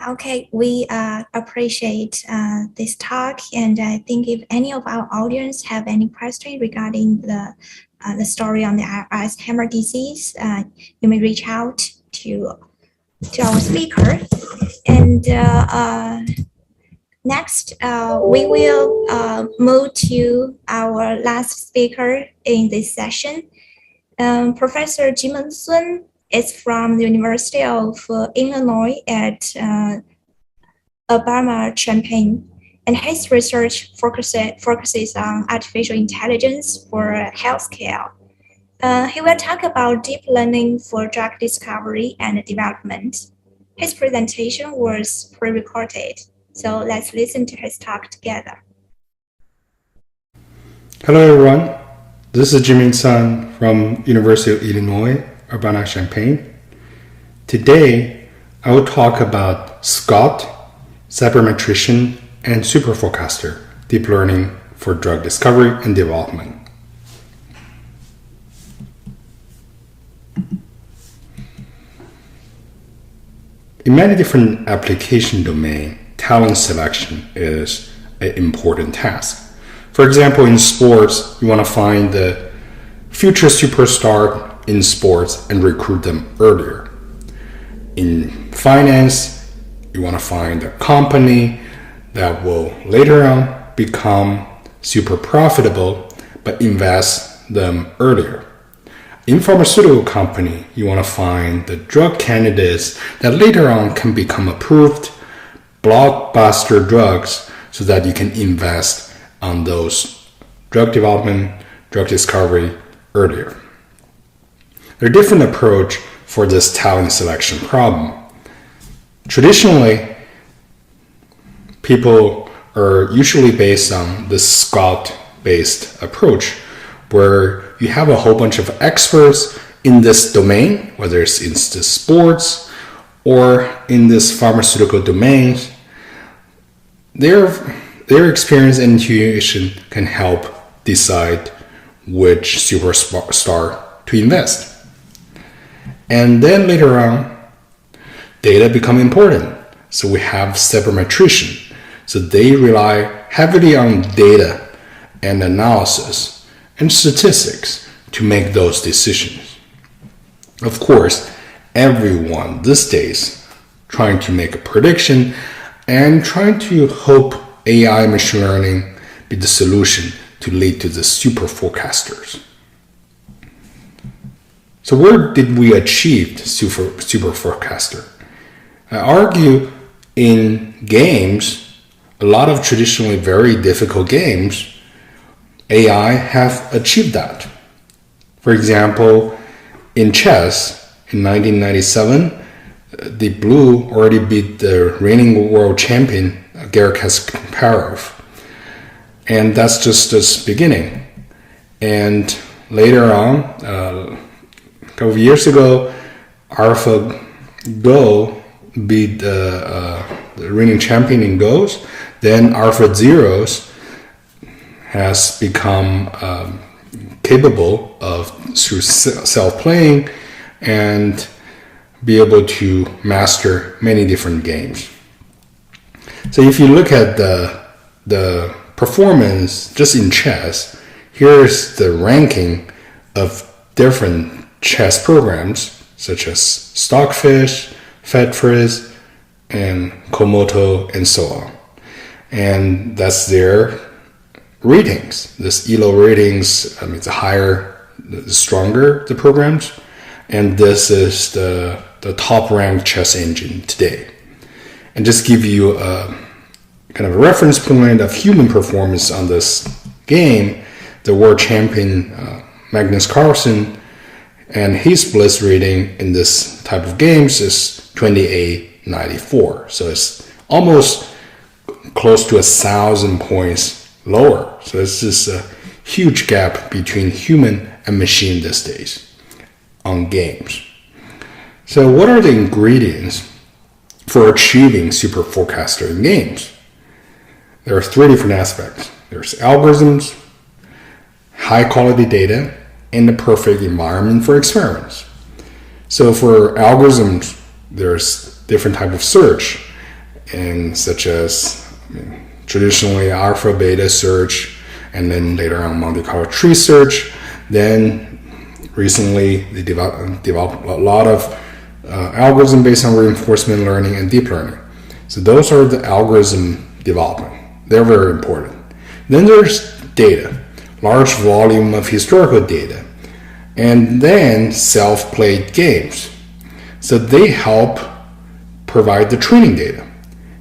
Okay, we appreciate this talk, and I think if any of our audience have any question regarding the story on the Alzheimer's disease, you may reach out to our speaker. And next, we will move to our last speaker in this session. Professor Jimin Sun is from the University of Illinois at Urbana-Champaign, and his research focuses on artificial intelligence for healthcare. He will talk about deep learning for drug discovery and development. His presentation was pre-recorded, so let's listen to his talk together. Hello, everyone. This is Jimin Sun from University of Illinois, Urbana-Champaign. Today, I will talk about SCOT, Cybermetrician, and Superforecaster, deep learning for drug discovery and development. In many different application domains, talent selection is an important task. For example, in sports, you want to find the future superstar in sports and recruit them earlier. In finance, you want to find a company that will later on become super profitable, but invest them earlier. In pharmaceutical company, you want to find the drug candidates that later on can become approved blockbuster drugs so that you can invest on those drug development, drug discovery earlier. There are different approaches for this talent selection problem. Traditionally, people are usually based on the SCOT-based approach, where you have a whole bunch of experts in this domain, whether it's in the sports or in this pharmaceutical domain. Their experience and intuition can help decide which superstar to invest. And then later on, data become important. So we have cybermetrician. So they rely heavily on data and analysis and statistics to make those decisions. Of course, everyone these days trying to make a prediction and trying to hope AI machine learning be the solution to lead to the super forecasters. So where did we achieve super forecaster? I argue in games, a lot of traditionally very difficult games, AI have achieved that. For example, in chess in 1997, the blue already beat the reigning world champion, Garry Kasparov. And that's just the beginning. And later on, a couple of years ago, AlphaGo beat the reigning champion in Go's. Then AlphaZeros has become capable of, through self-playing, and be able to master many different games. So if you look at the performance just in chess, here's the ranking of different chess programs such as Stockfish, Fedfriz, and Komodo, and so on. And that's their ratings. This ELO ratings, the higher, the stronger the programs. And this is the top ranked chess engine today. And just give you a kind of a reference point of human performance on this game, the world champion Magnus Carlsen, and his bliss rating in this type of games is 2894. So it's almost close to 1,000 points lower. So it's just a huge gap between human and machine these days on games. So what are the ingredients for achieving super forecaster in games? There are 3 different aspects. There's algorithms, high quality data, and the perfect environment for experiments. So for algorithms, there's different type of search, and such as traditionally alpha, beta search, and then later on Monte Carlo tree search. Then recently they developed a lot of algorithm based on reinforcement learning and deep learning. So those are the algorithm development. They're very important. Then there's data, large volume of historical data, and then self-played games. So they help provide the training data.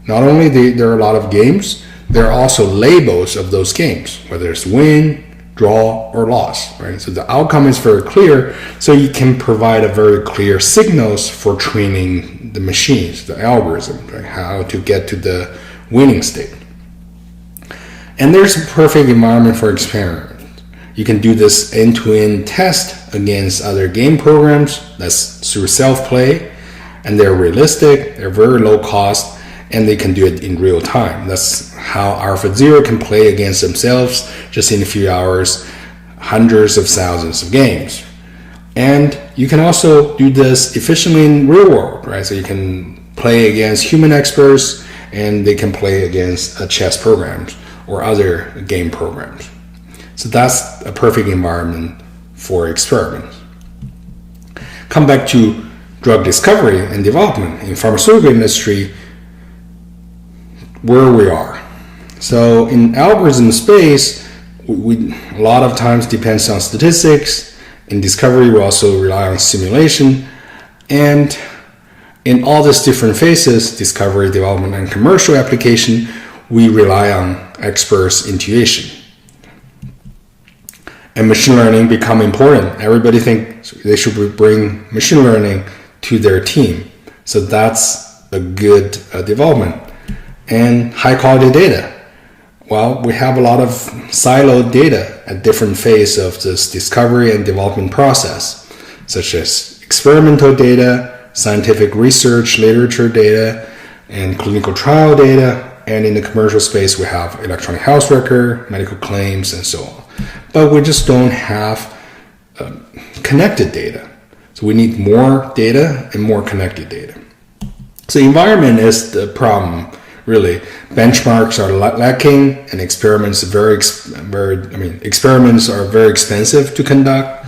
Not only there are a lot of games, there are also labels of those games, whether it's win, draw, or loss, right? So the outcome is very clear, so you can provide a very clear signals for training the machines, the algorithm, right? How to get to the winning state. And there's a perfect environment for experiment. You can do this end-to-end test against other game programs. That's through self-play, and they're realistic, they're very low cost, and they can do it in real time. That's how AlphaZero can play against themselves just in a few hours, hundreds of thousands of games. And you can also do this efficiently in real world, right? So you can play against human experts, and they can play against chess programs or other game programs. So that's a perfect environment for experiments. Come back to drug discovery and development in pharmaceutical industry, where we are. So in algorithm space, we a lot of times depends on statistics. In discovery, we also rely on simulation. And in all these different phases, discovery, development, and commercial application, we rely on experts' intuition. And machine learning become important. Everybody thinks they should bring machine learning to their team. So that's a good development. And high quality data. Well, we have a lot of siloed data at different phases of this discovery and development process, such as experimental data, scientific research, literature data, and clinical trial data. And in the commercial space, we have electronic health record, medical claims, and so on. But we just don't have connected data. So we need more data and more connected data. So environment is the problem, really. Benchmarks are lacking, and experiments experiments are very expensive to conduct,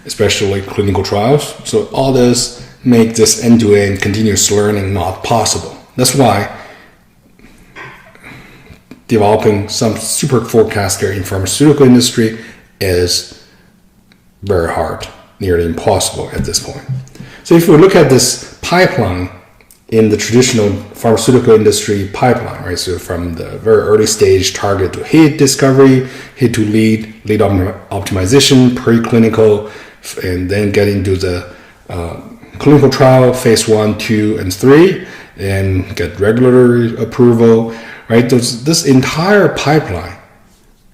especially clinical trials. So all this make this end-to-end continuous learning not possible. That's why developing some super forecaster in pharmaceutical industry is very hard, nearly impossible at this point. So if we look at this pipeline in the traditional pharmaceutical industry pipeline, right? So from the very early stage target to hit discovery, hit to lead optimization, preclinical, and then get into the clinical trial, phase 1, 2, and 3, and get regulatory approval, right? This entire pipeline,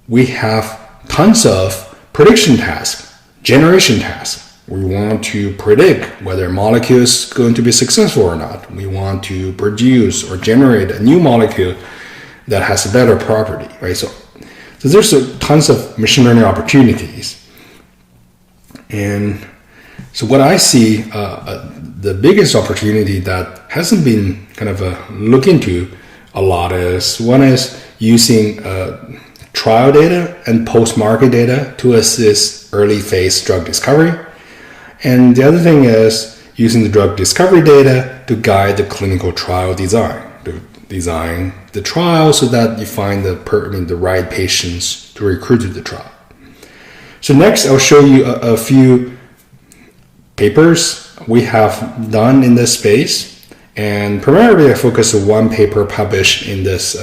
we have tons of prediction tasks, generation tasks. We want to predict whether a molecule is going to be successful or not. We want to produce or generate a new molecule that has a better property, right? So there's tons of machine learning opportunities. And so what I see, the biggest opportunity that hasn't been kind of looked into a lot is, one is using trial data and post-market data to assist early phase drug discovery. And the other thing is using the drug discovery data to guide the clinical trial design, to design the trial so that you find the right patients to recruit to the trial. So next, I'll show you a few papers we have done in this space. And primarily, I focus on one paper published in this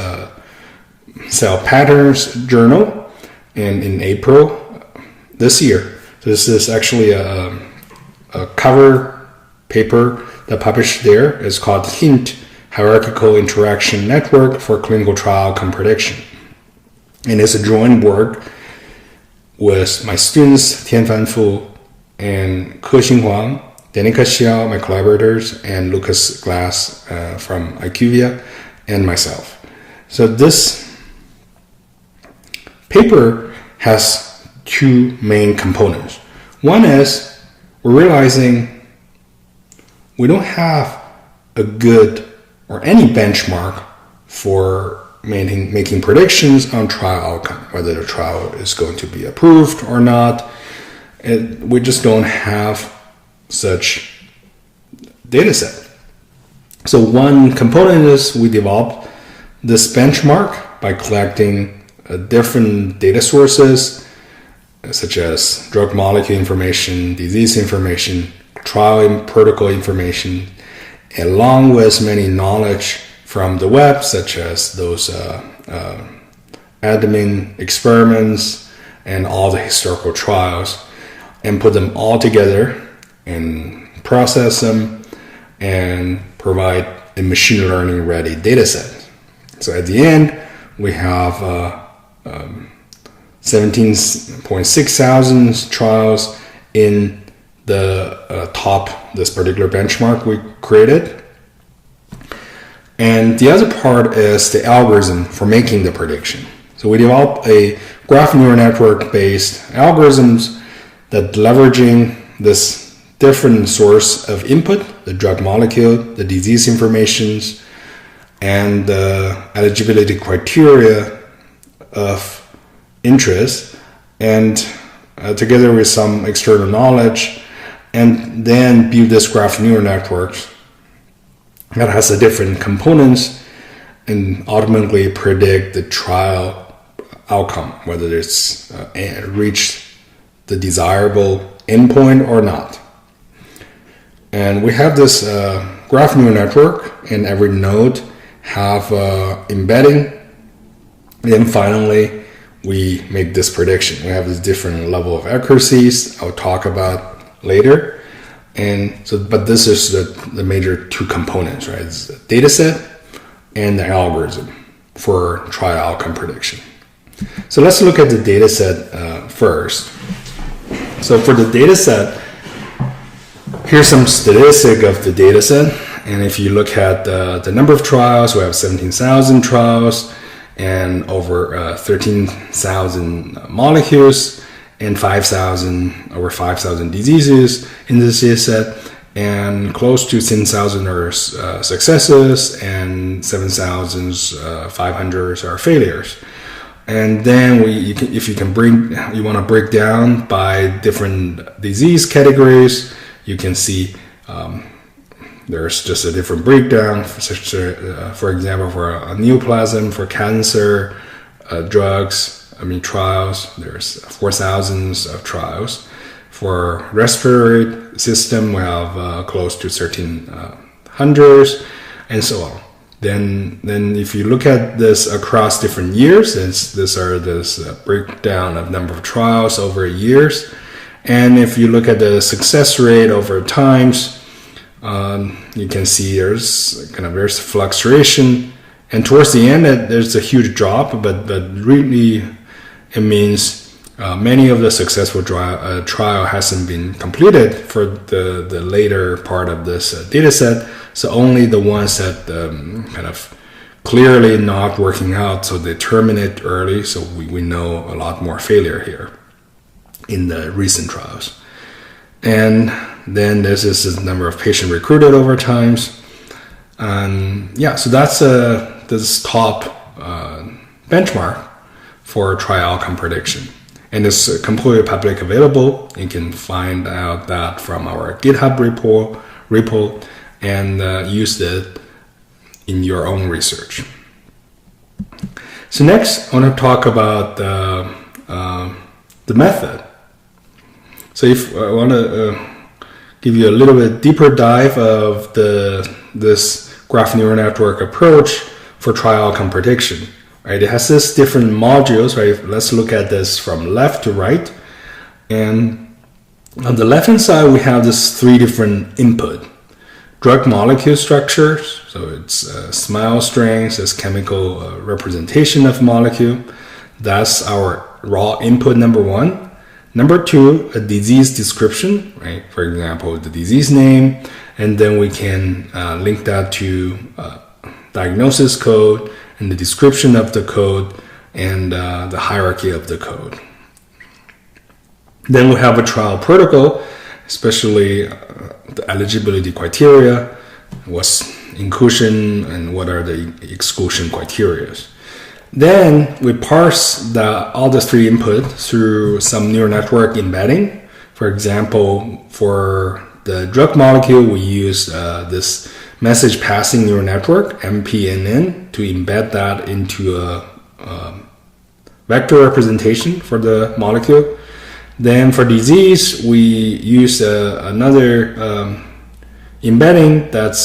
Cell Patterns journal in April this year. This is actually a cover paper that published there. It's called HINT, Hierarchical Interaction Network for Clinical Trial Outcome Prediction. And it's a joint work with my students Tianfan Fu and Ke Xinhuang Danica Xiao, my collaborators, and Lucas Glass from IQVIA, and myself. So this paper has two main components. One is we're realizing we don't have a good or any benchmark for making predictions on trial outcome, whether the trial is going to be approved or not. We just don't have such data set. So one component is we developed this benchmark by collecting different data sources, such as drug molecule information, disease information, trial and protocol information, along with many knowledge from the web, such as those admin experiments and all the historical trials, and put them all together and process them and provide a machine learning ready data set. So at the end, we have 17.6 thousand trials in the top, this particular benchmark we created. And the other part is the algorithm for making the prediction. So we developed a graph neural network based algorithms that leveraging this different source of input, the drug molecule, the disease informations, and the eligibility criteria of interest, and together with some external knowledge, and then build this graph neural network that has the different components and ultimately predict the trial outcome, whether it's reached the desirable endpoint or not. And we have this graph neural network, and every node have embedding. Then finally, we make this prediction. We have this different level of accuracies I'll talk about later. And so, but this is the major two components, right? It's the data set and the algorithm for trial outcome prediction. So let's look at the data set first. So for the data set, here's some statistic of the data set. And if you look at the number of trials, we have 17,000 trials and over 13,000 molecules and over 5,000 diseases in this data set, and close to 10,000 are successes and 7,500 are failures. And then if you want to break down by different disease categories, you can see there's just a different breakdown. For example, for a neoplasm, for cancer drugs, trials, there's 4,000 of trials. For respiratory system, we have close to 1,300, and so on. Then if you look at this across different years, this breakdown of number of trials over years. And if you look at the success rate over times, you can see there's fluctuation, and towards the end there's a huge drop, but really it means many of the successful trial hasn't been completed for the later part of this data set. So only the ones that kind of clearly not working out, so they terminate early. So we know a lot more failure here in the recent trials. And then this is the number of patients recruited over times. So that's this top benchmark for trial outcome prediction. And it's completely public available. You can find out that from our GitHub repo and use it in your own research. So next, I want to talk about the method. So if I want to give you a little bit deeper dive of this graph neural network approach for trial outcome prediction. Right, it has this different modules, right? Let's look at this from left to right. And on the left-hand side, we have this 3 different input. Drug molecule structures, so it's SMILE strings, it's chemical representation of molecule. That's our raw input number 1. Number 2, a disease description, right? For example, the disease name, and then we can link that to diagnosis code and the description of the code and the hierarchy of the code. Then we have a trial protocol, especially the eligibility criteria, what's inclusion and what are the exclusion criteria. Then we parse all the 3 input through some neural network embedding. For example, for the drug molecule, we use this message passing neural network, MPNN, to embed that into a vector representation for the molecule. Then for disease, we use another embedding that's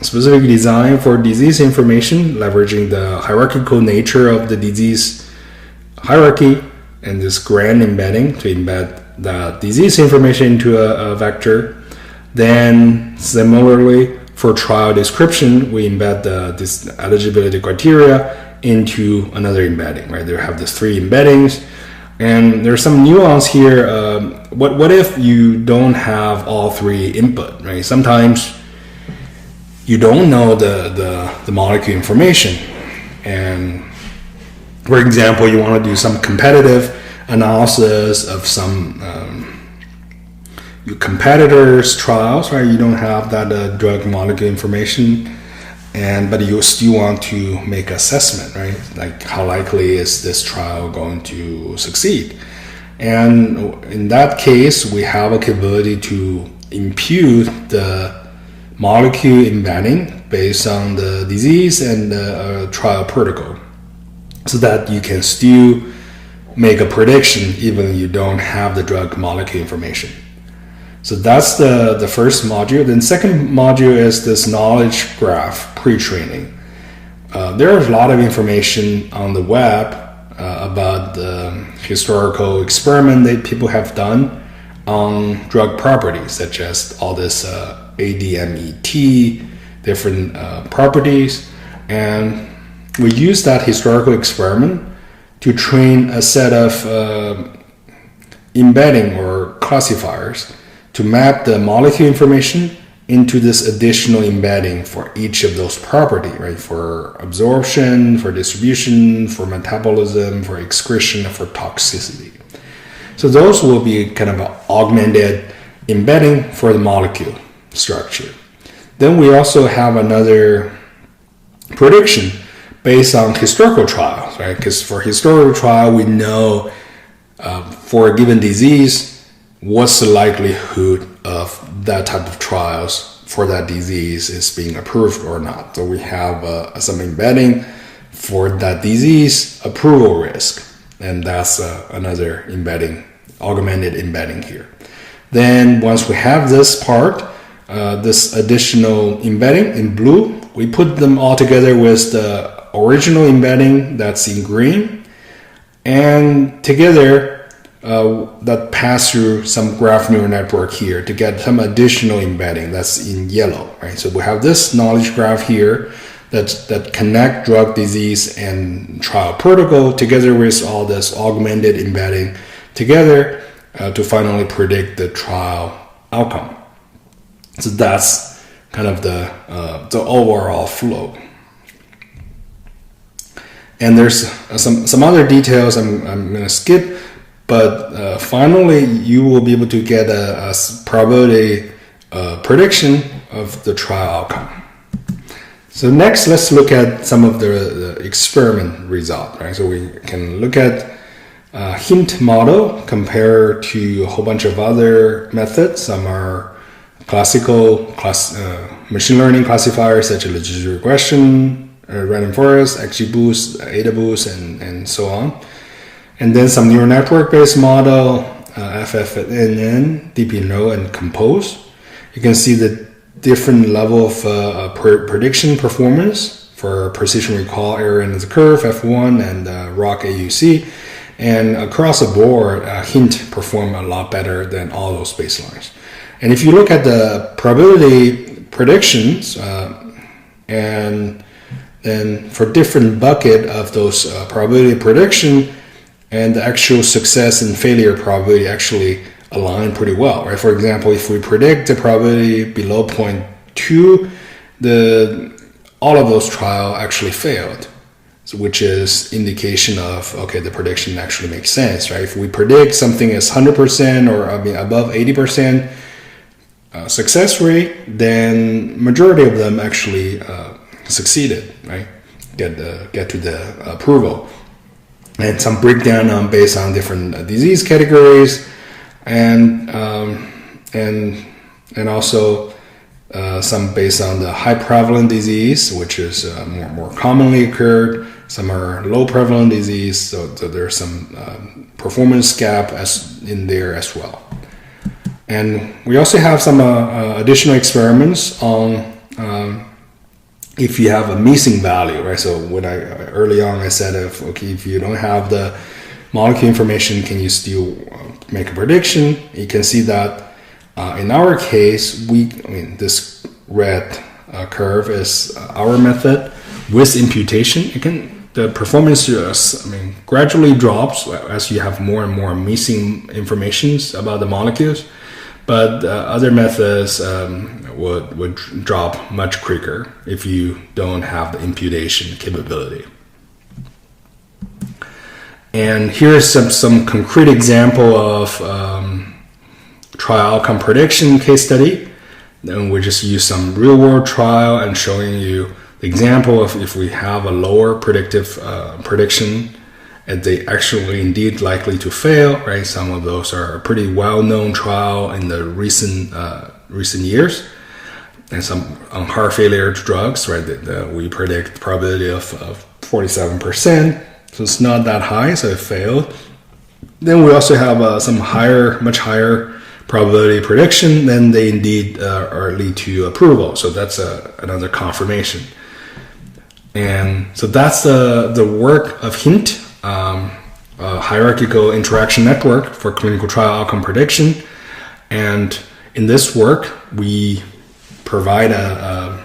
specifically designed for disease information, leveraging the hierarchical nature of the disease hierarchy and this grand embedding to embed the disease information into a vector. Then similarly, for trial description, we embed this eligibility criteria into another embedding, right? They have these 3 embeddings. And there's some nuance here. What if you don't have all 3 input, right? Sometimes you don't know the molecule information. And for example, you want to do some competitive analysis of some your competitors' trials, right? You don't have that drug molecule information, but you still want to make assessment, right? Like how likely is this trial going to succeed? And in that case, we have a capability to impute the molecule embedding based on the disease and the trial protocol, so that you can still make a prediction even if you don't have the drug molecule information. So that's the first module. Then second module is this knowledge graph pre-training. There is a lot of information on the web about the historical experiment that people have done on drug properties, such as all this ADMET, different properties. And we use that historical experiment to train a set of embedding or classifiers to map the molecule information into this additional embedding for each of those properties, right? For absorption, for distribution, for metabolism, for excretion, for toxicity. So those will be kind of an augmented embedding for the molecule structure. Then we also have another prediction based on historical trials, right? Because for historical trial, we know for a given disease, what's the likelihood of that type of trials for that disease is being approved or not. So we have some embedding for that disease approval risk, and that's another embedding, augmented embedding here. Then once we have this part, this additional embedding in blue, we put them all together with the original embedding that's in green, and together that pass through some graph neural network here to get some additional embedding that's in yellow, right? So we have this knowledge graph here that connect drug, disease, and trial protocol together with all this augmented embedding together to finally predict the trial outcome. So that's kind of the overall flow. And there's some other details I'm going to skip. But finally, you will be able to get a probability prediction of the trial outcome. So next, let's look at some of the experiment result. Right? So we can look at hint model compared to a whole bunch of other methods. Some are classical machine learning classifiers such as logistic regression, random forest, XGBoost, AdaBoost, and so on. And then some neural network-based model, FFNN, DeepNeural, and Compose. You can see the different level of prediction performance for precision recall, area under the curve, F1, and ROC AUC. And across the board, hint perform a lot better than all those baselines. And if you look at the probability predictions, and then for different bucket of those probability prediction, and the actual success and failure probability actually align pretty well, right? For example, if we predict the probability below 0.2, all of those trials actually failed, which is indication of, okay, the prediction actually makes sense, right? If we predict something is 100% or above 80% success rate, then majority of them actually succeeded, right? Get to the approval. And some breakdown based on different disease categories, and also some based on the high prevalent disease, which is more commonly occurred. Some are low prevalent disease, so there's some performance gap in there as well. And we also have some additional experiments on if you have a missing value, right? So when early on I said, if you don't have the molecule information, can you still make a prediction? You can see that in our case, this red curve is our method with imputation. The performance gradually drops as you have more and more missing informations about the molecules, but other methods would drop much quicker if you don't have the imputation capability. And here's some concrete example of trial outcome prediction case study. Then we just use some real world trial and showing you the example of if we have a lower predictive prediction and they actually indeed likely to fail, right? Some of those are pretty well-known trial in the recent years. And some on heart failure drugs, right? We predict probability of 47%. So it's not that high, so it failed. Then we also have some much higher probability prediction, then they indeed lead to approval. So that's another confirmation. And so that's the work of HINT, a hierarchical interaction network for clinical trial outcome prediction. And in this work, we provide a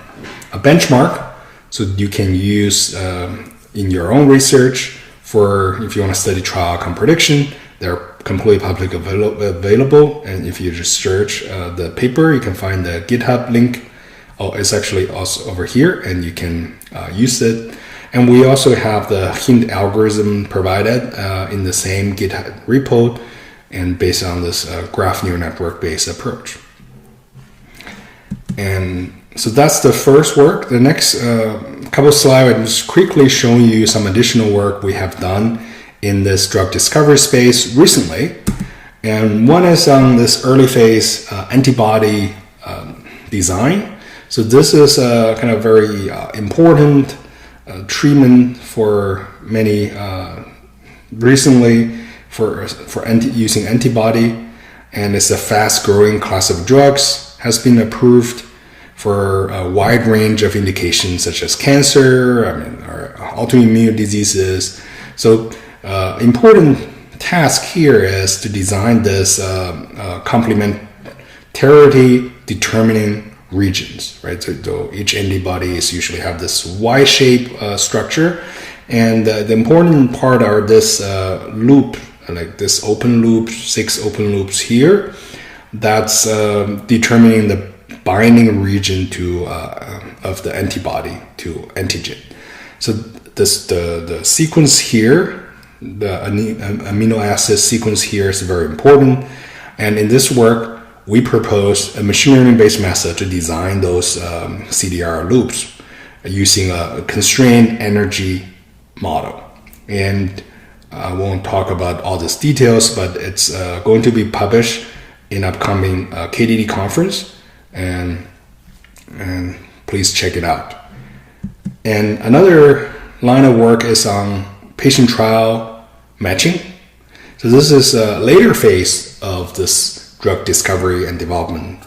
benchmark so you can use in your own research for if you want to study trial outcome prediction. They're completely publicly available, and if you just search the paper, you can find the GitHub link. It's actually also over here, and you can use it. And we also have the HINT algorithm provided in the same GitHub repo, and based on this graph neural network based approach. And so that's the first work. The next couple of slides, I'm just quickly showing you some additional work we have done in this drug discovery space recently. And one is on this early phase antibody design. So this is a kind of very important treatment for many recently for using antibody, and it's a fast growing class of drugs, has been approved for a wide range of indications such as cancer, or autoimmune diseases. So important task here is to design this complementarity determining regions, right? So each antibody is usually have this Y-shaped structure, and the important part are this loop, like this open loop, 6 open loops here, that's determining the binding region to of the antibody to antigen. So the sequence here, the amino acid sequence here is very important. And in this work, we propose a machine learning based method to design those CDR loops using a constrained energy model. And I won't talk about all these details, but it's going to be published in upcoming KDD conference, and please check it out. And another line of work is on patient trial matching. So this is a later phase of this drug discovery and development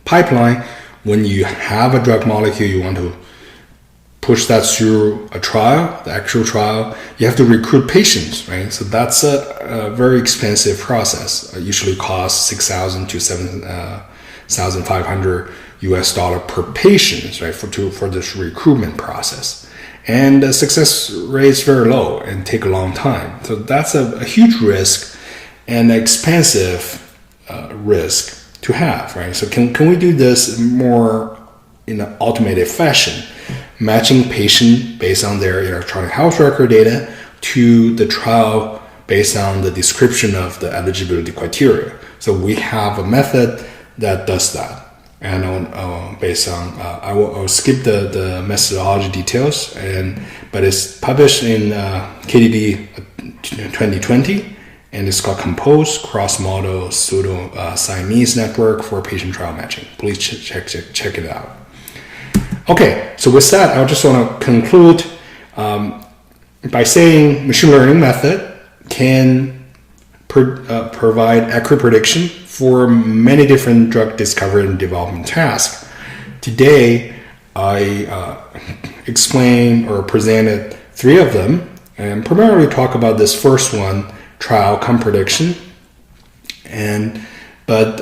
pipeline. When you have a drug molecule, you want to push that through a trial, the actual trial, you have to recruit patients, right? So that's a very expensive process. It usually costs $6,000 to $7,500 US per patient, right? For this recruitment process. and the success rate is very low and take a long time. So that's a huge risk and expensive risk to have, right? So can we do this more in an automated fashion, matching patient based on their electronic health record data to the trial based on the description of the eligibility criteria? So we have a method that does that. And based on, I'll skip the methodology details, but it's published in KDD 2020. And it's called Compose Cross-Model Pseudo-Siamese Network for Patient Trial Matching. Please check it out. Okay, so with that, I just want to conclude by saying machine learning method can provide accurate prediction for many different drug discovery and development tasks. Today, I explained or presented 3 of them, and primarily talk about this first one, trial outcome prediction. But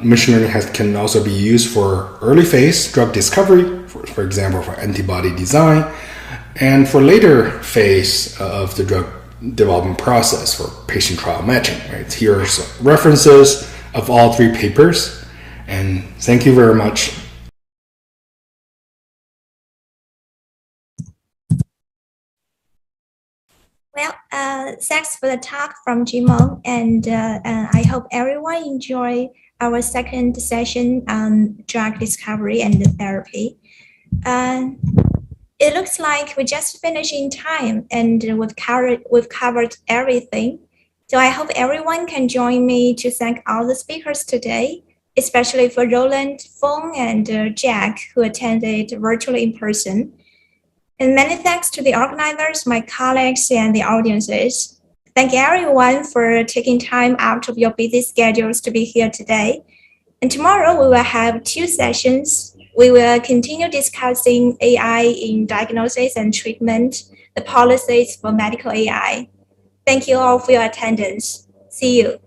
machine learning can also be used for early phase drug discovery, for example, for antibody design, and for later phase of the drug development process for patient trial matching. Right? Here's references of all 3 papers, and thank you very much. Well, thanks for the talk from Jimon, and I hope everyone enjoy our second session on drug discovery and therapy. It looks like we just finished in time, and we've covered everything. So I hope everyone can join me to thank all the speakers today, especially for Roland, Feng, and Jack, who attended virtually in person. And many thanks to the organizers, my colleagues, and the audiences. Thank everyone for taking time out of your busy schedules to be here today. And tomorrow we will have 2 sessions. We will continue discussing AI in diagnosis and treatment, the policies for medical AI. Thank you all for your attendance. See you.